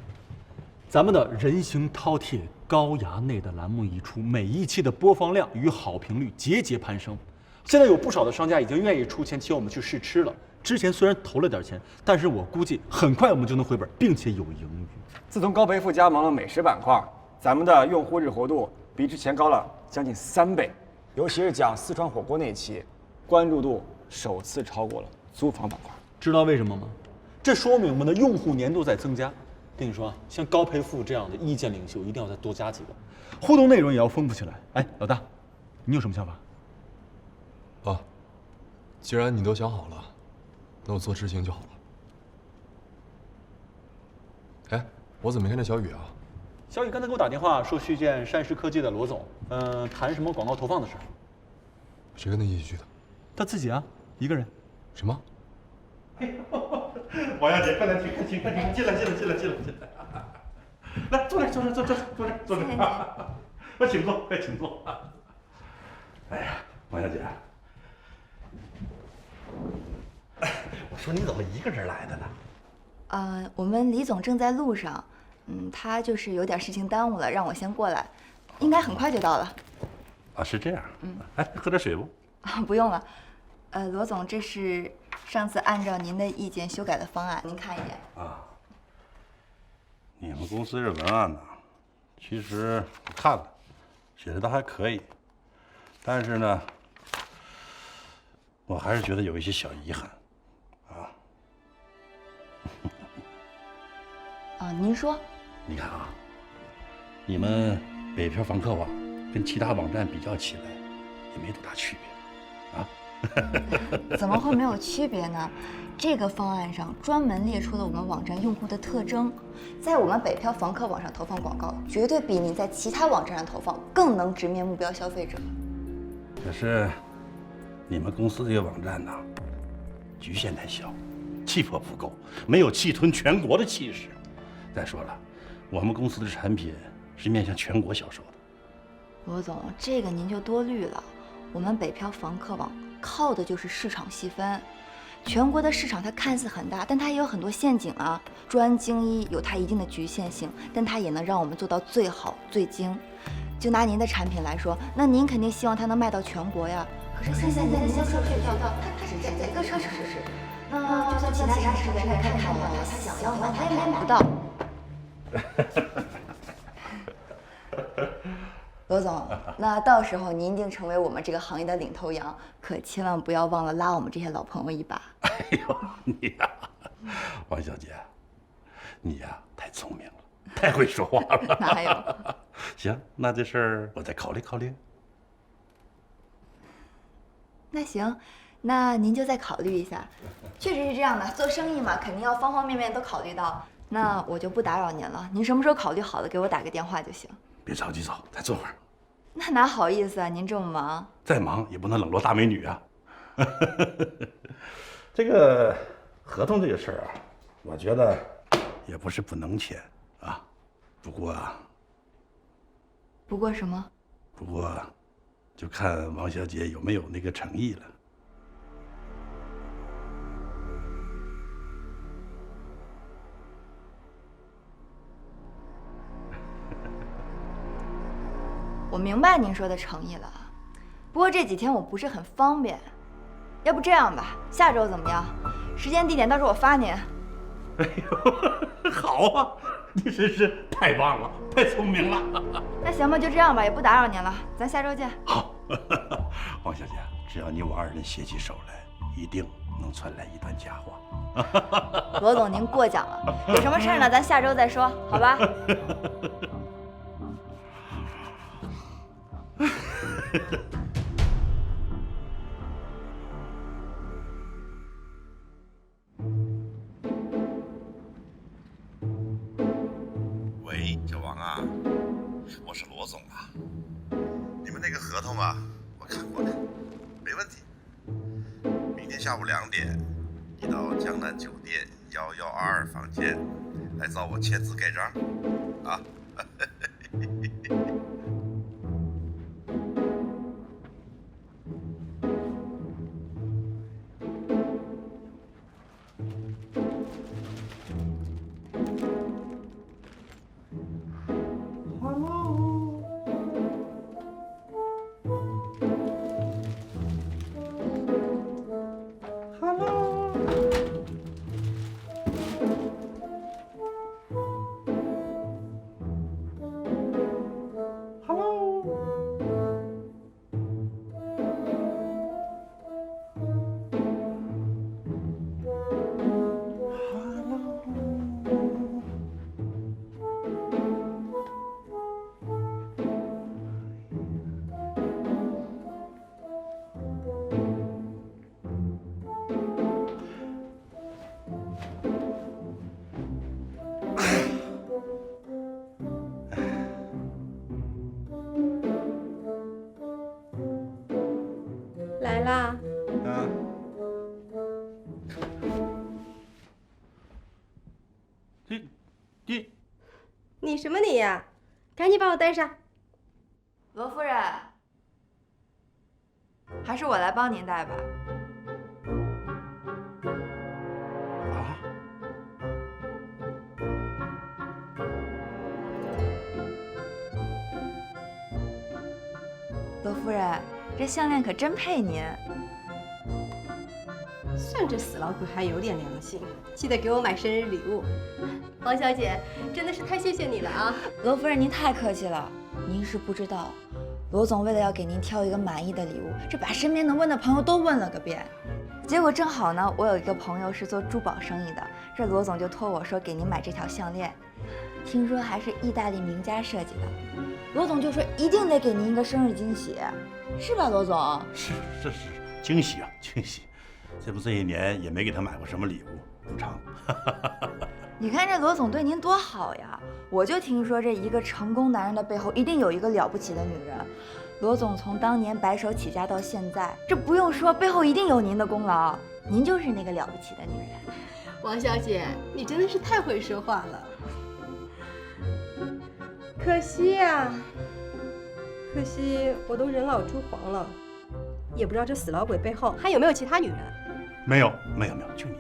咱们的人形饕餮高衙内的栏目一出，每一期的播放量与好评率节节攀升。现在有不少的商家已经愿意出钱请我们去试吃了。之前虽然投了点钱，但是我估计很快我们就能回本，并且有盈余。自从高培富加盟了美食板块，咱们的用户日活度比之前高了将近3倍。尤其是讲四川火锅那期，关注度首次超过了租房板块。知道为什么吗？这说明我们的用户粘度在增加。跟你说，像高培富这样的意见领袖，一定要再多加几个，互动内容也要丰富起来。哎，老大，你有什么想法？啊，既然你都想好了，那我做执行就好了。哎，我怎么没看见小雨啊？小雨刚才给我打电话说去见山石科技的罗总，谈什么广告投放的事。谁跟他一起去的？他自己啊，一个人。什么？王小姐，快来，请，快进来。来，坐这，坐这。快请坐，快请坐。哎呀，王小姐，我说你怎么一个人来的呢？我们李总正在路上，他就是有点事情耽误了，让我先过来，应该很快就到了。啊，是这样。哎，喝点水不？啊，不用了。罗总，这是上次按照您的意见修改的方案，您看一眼。啊，你们公司这文案呢，其实我看了，写的倒还可以，但是呢，我还是觉得有一些小遗憾。您说？你看啊，你们北漂房客网跟其他网站比较起来，也没多大区别，啊？怎么会没有区别呢？这个方案上专门列出了我们网站用户的特征，在我们北漂房客网上投放广告，绝对比你在其他网站上投放更能直面目标消费者。可是，你们公司这个网站呢，局限太小，气魄不够，没有气吞全国的气势。再说了，我们公司的产品是面向全国销售的。罗总，这个您就多虑了。我们北漂房客网靠的就是市场细分，全国的市场它看似很大，但它也有很多陷阱啊。专精一有它一定的局限性，但它也能让我们做到最好最精。就拿您的产品来说，那您肯定希望它能卖到全国呀。可是现在您先说睡觉，他只在一个城市，那就算其他时间他看到了，他想要买他也买不到。罗总，那到时候您一定成为我们这个行业的领头羊，可千万不要忘了拉我们这些老朋友一把。哎呦，你呀，王小姐，你呀太聪明了，太会说话了。哪有？行，那这事儿我再考虑考虑。那行，那您就再考虑一下。确实是这样的，做生意嘛，肯定要方方面面都考虑到。那我就不打扰您了，您什么时候考虑好了，给我打个电话就行。别着急走，再坐会儿。那哪好意思啊，您这么忙。再忙也不能冷落大美女啊。这个合同这个事儿啊，我觉得也不是不能签啊，不过什么？不过就看王小姐有没有那个诚意了。我明白您说的诚意了，不过这几天我不是很方便，要不这样吧，下周怎么样？时间地点到时候我发您。哎呦，好啊，你真是太棒了，太聪明了。那行吧，就这样吧，也不打扰您了，咱下周见。好，王小姐，只要你我二人携起手来，一定能传来一段佳话。罗总，您过奖了，有什么事呢？咱下周再说，好吧？喂，小王啊，我是罗总啊。你们那个合同啊，我看过了，没问题。明天下午2点，你到江南酒店1122房间来找我签字盖章啊。来啦！啊，你什么你呀？赶紧把我带上。罗夫人，还是我来帮您带吧。啊？罗夫人，这项链可真配您。算这死老鬼还有点良心，记得给我买生日礼物。王小姐，真的是太谢谢你了啊！罗夫人，您太客气了。您是不知道，罗总为了要给您挑一个满意的礼物，这把身边能问的朋友都问了个遍。结果正好呢，我有一个朋友是做珠宝生意的，这罗总就托我说给您买这条项链，听说还是意大利名家设计的。罗总就说一定得给您一个生日惊喜，是吧，罗总？是惊喜啊，惊喜！这不这一年也没给他买过什么礼物，补偿。你看这罗总对您多好呀！我就听说这一个成功男人的背后一定有一个了不起的女人。罗总从当年白手起家到现在，这不用说，背后一定有您的功劳。您就是那个了不起的女人。王小姐，你真的是太会说话了。可惜呀，可惜我都人老珠黄了，也不知道这死老鬼背后还有没有其他女人。没有，就你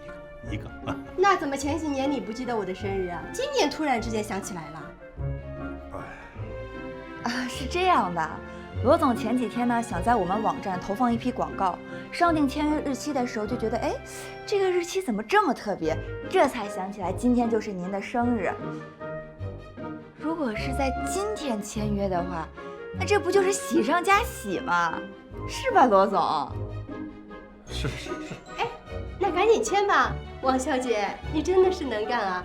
一个。那怎么前几年你不记得我的生日啊？今年突然之间想起来了？是这样的，罗总前几天呢，想在我们网站投放一批广告，上定签约日期的时候就觉得，哎，这个日期怎么这么特别？这才想起来今天就是您的生日。如果是在今天签约的话，那这不就是喜上加喜吗？是吧，罗总？是。哎，那赶紧签吧，王小姐，你真的是能干啊！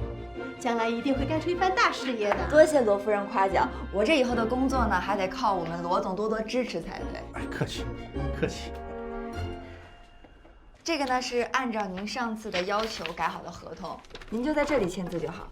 将来一定会干出一番大事业的。多谢罗夫人夸奖，我这以后的工作呢，还得靠我们罗总多多支持才对。哎，客气，客气。这个呢是按照您上次的要求改好的合同，您就在这里签字就好。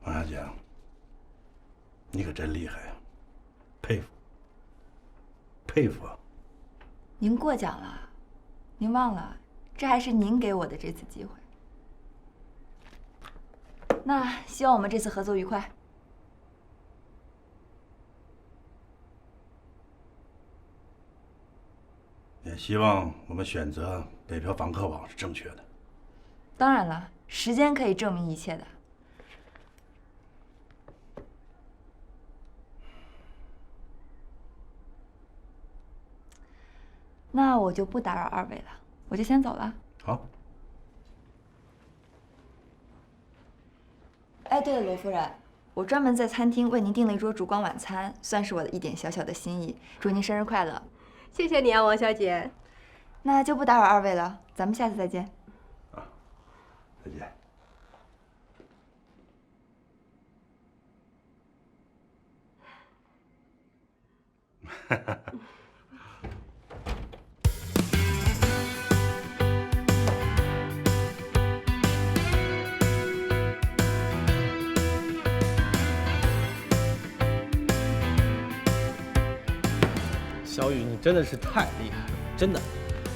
王小姐，你可真厉害呀，佩服，佩服啊！您过奖了，您忘了，这还是您给我的这次机会。那希望我们这次合作愉快。也希望我们选择北漂访客网是正确的。当然了，时间可以证明一切的。那我就不打扰二位了，我就先走了。好。哎，对了，罗夫人，我专门在餐厅为您订了一桌烛光晚餐，算是我的一点小小的心意。祝您生日快乐！谢谢你啊，王小姐。那就不打扰二位了，咱们下次再见。啊，再见。哈哈。小雨，你真的是太厉害了，真的，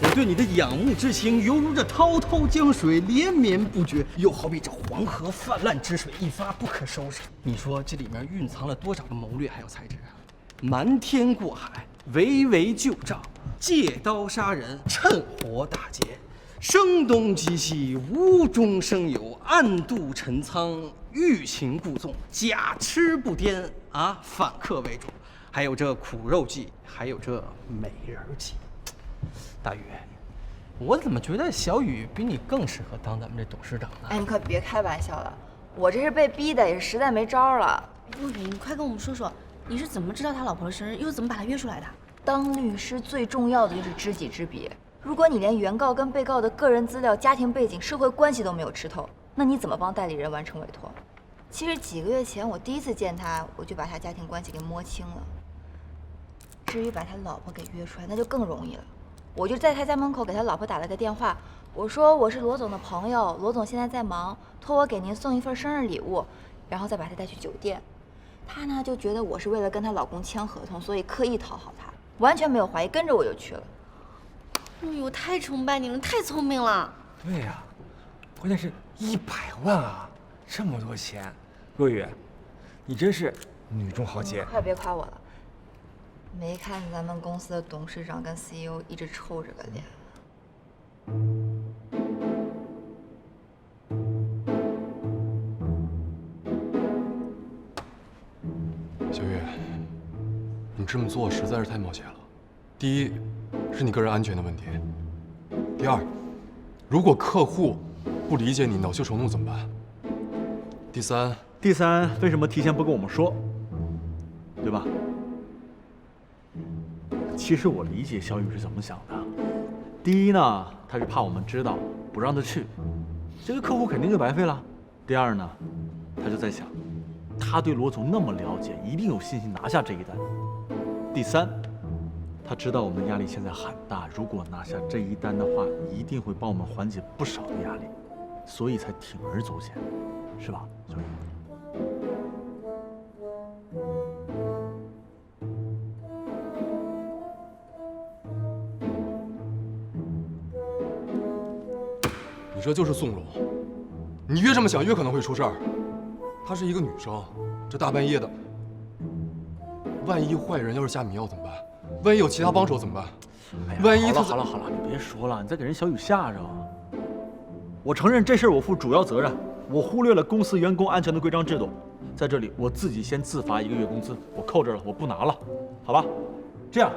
我对你的仰慕之情犹如这滔滔江水连绵不绝，又好比这黄河泛滥之水一发不可收拾。你说这里面蕴藏了多少个谋略还有才智啊？瞒天过海，围魏救赵，借刀杀人，趁火打劫，声东击西，无中生有，暗度陈仓，欲擒故纵，假痴不癫啊，反客为主。还有这苦肉计，还有这美人计。大宇，我怎么觉得小雨比你更适合当咱们这董事长呢？哎，你可别开玩笑了，我这是被逼的，也是实在没招了。陆宇，你快跟我们说说，你是怎么知道他老婆的生日，又怎么把他约出来的？当律师最重要的就是知己知彼。如果你连原告跟被告的个人资料、家庭背景、社会关系都没有吃透，那你怎么帮代理人完成委托？其实几个月前我第一次见他，我就把他家庭关系给摸清了。至于把他老婆给约出来，那就更容易了。我就在他家门口给他老婆打了个电话，我说我是罗总的朋友，罗总现在在忙，托我给您送一份生日礼物，然后再把他带去酒店。他呢就觉得我是为了跟她老公签合同，所以刻意讨好他，完全没有怀疑，跟着我就去了。陆宇，我太崇拜你了，太聪明了。对呀，关键是100万啊，这么多钱。若雨，你真是女中豪杰。快别夸我了。没看咱们公司的董事长跟 CEO 一直臭着个脸。小月，你这么做实在是太冒险了。第一，是你个人安全的问题；第二，如果客户不理解你，恼羞成怒怎么办？第三，为什么提前不跟我们说？对吧？其实我理解小雨是怎么想的。第一呢，他是怕我们知道，不让他去，这个客户肯定就白费了。第二呢，他就在想，他对罗总那么了解，一定有信心拿下这一单。第三，他知道我们的压力现在很大，如果拿下这一单的话，一定会帮我们缓解不少的压力，所以才铤而走险，是吧，小雨？你这就是纵容，你越这么想，越可能会出事儿。她是一个女生，这大半夜的，万一坏人要是下迷药怎么办？万一有其他帮手怎么办？万一他……好了，你别说了，你再给人小雨吓着。我承认这事儿我负主要责任，我忽略了公司员工安全的规章制度。在这里，我自己先自罚1个月工资，我扣这儿了，我不拿了，好吧？这样，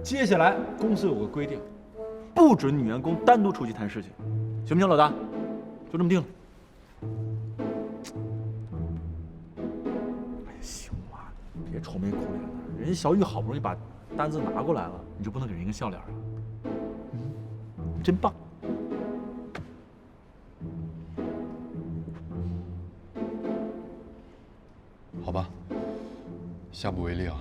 接下来公司有个规定，不准女员工单独出去谈事情，行不行，老大？就这么定了。哎呀，行了，别愁眉苦脸的，人家小雨好不容易把单子拿过来了，你就不能给人一个笑脸啊？真棒！好吧，下不为例啊。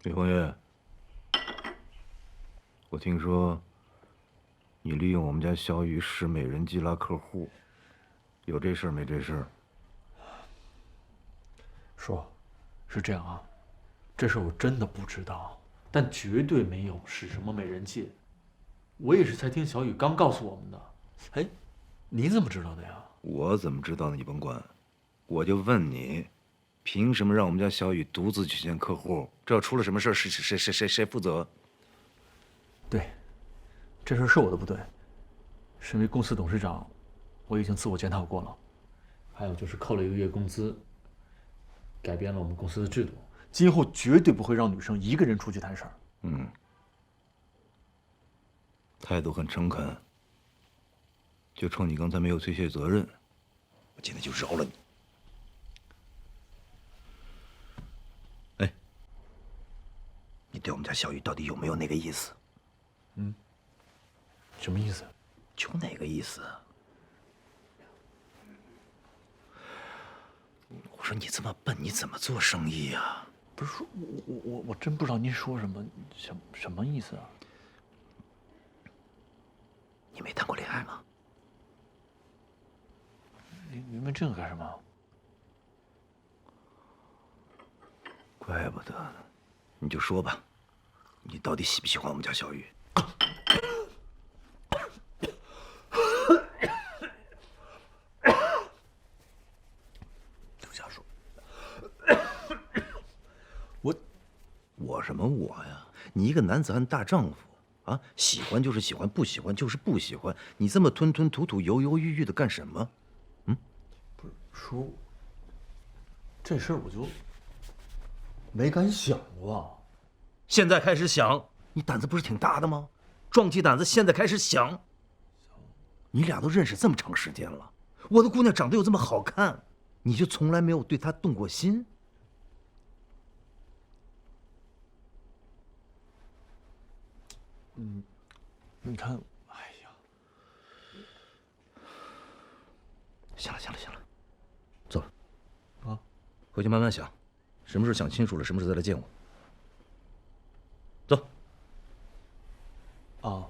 李红月，我听说你利用我们家小雨使美人计拉客户，有这事儿没？这事儿？叔，是这样啊，这事儿我真的不知道，但绝对没有使什么美人计。我也是才听小雨刚告诉我们的。哎，你怎么知道的呀？我怎么知道呢？你甭管，我就问你。凭什么让我们家小雨独自去见客户？这要出了什么事儿，谁负责？对，这事儿是我的不对。身为公司董事长，我已经自我检讨过了。还有就是扣了1个月工资，改变了我们公司的制度，今后绝对不会让女生一个人出去谈事儿。态度很诚恳。就冲你刚才没有推卸责任，我今天就饶了你。你对我们家小雨到底有没有那个意思？什么意思？就哪个意思？我说你这么笨，你怎么做生意呀？不是，我真不知道您说什么，什么意思啊？你没谈过恋爱吗？您问这个干什么？怪不得呢。你就说吧，你到底喜不喜欢我们家小雨？就瞎说。我什么我呀？你一个男子汉大丈夫啊，喜欢就是喜欢，不喜欢就是不喜欢。你这么吞吞吐吐、犹犹豫豫的干什么？不是叔，这事儿我就没敢想过。现在开始想，你胆子不是挺大的吗？壮起胆子，现在开始想。你俩都认识这么长时间了，我的姑娘长得又这么好看，你就从来没有对她动过心？你看，哎呀，行了，走，回去慢慢想，什么时候想清楚了，什么时候再来见我。走。啊。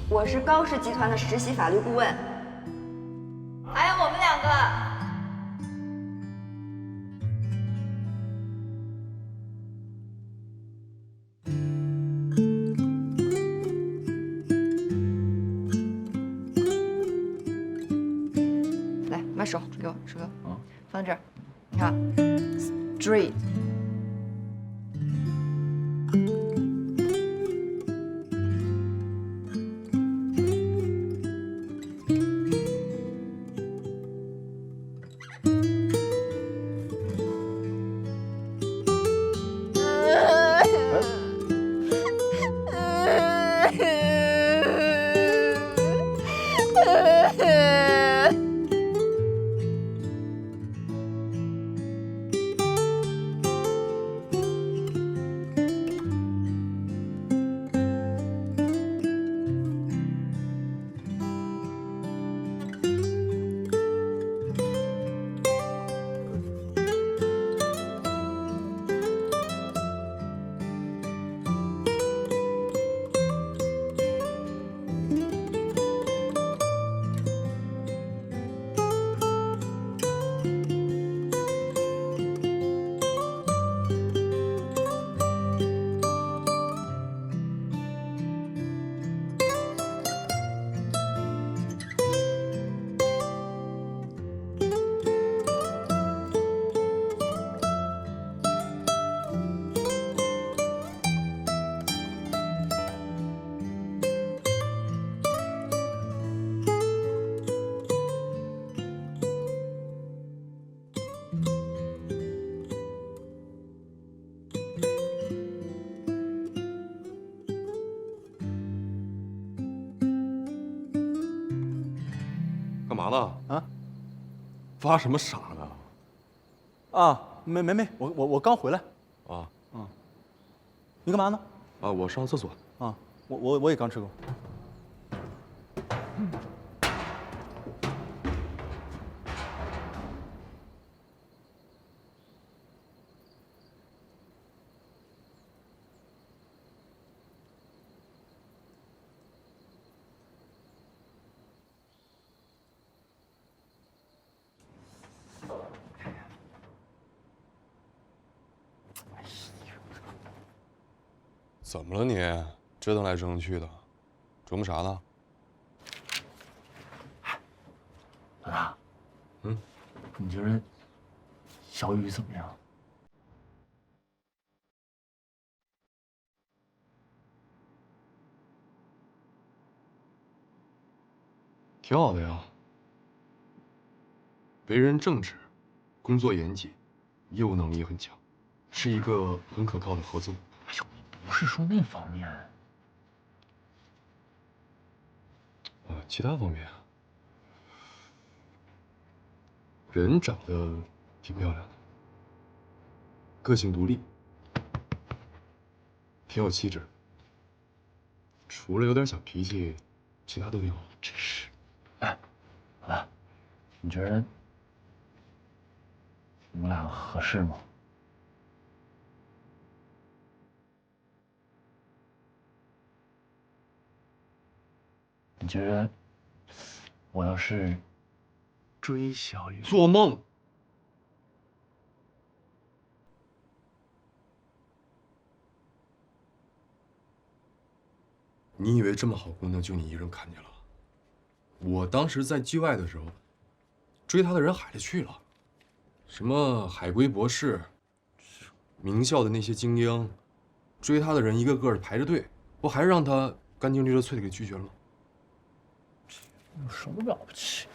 我是高氏集团的实习法律顾问，还有我们2个。来，把手给我，手给我，放这儿。你看 ，straight。干嘛呢？啊？发什么傻呢？啊，没，我刚回来。啊。嗯。你干嘛呢？啊，我上厕所。啊，我也刚吃过。怎么了你？折腾来折腾去的，琢磨啥呢？老大，嗯，你觉得小雨怎么样？挺好的呀，为人正直，工作严谨，业务能力也很强，是一个很可靠的合作。哎呦，不是说那方面。其他方面啊，人长得挺漂亮的，个性独立，挺有气质。除了有点小脾气，其他都挺好。真是，哎，老大，你觉得我们俩合适吗？你觉得我要是追小雨，做梦！你以为这么好姑娘就你一人看见了？我当时在剧外的时候，追她的人海里去了，什么海归博士，名校的那些精英，追她的人一个个的排着队，不还是让她干净利落脆的给拒绝了吗？有什么了不起？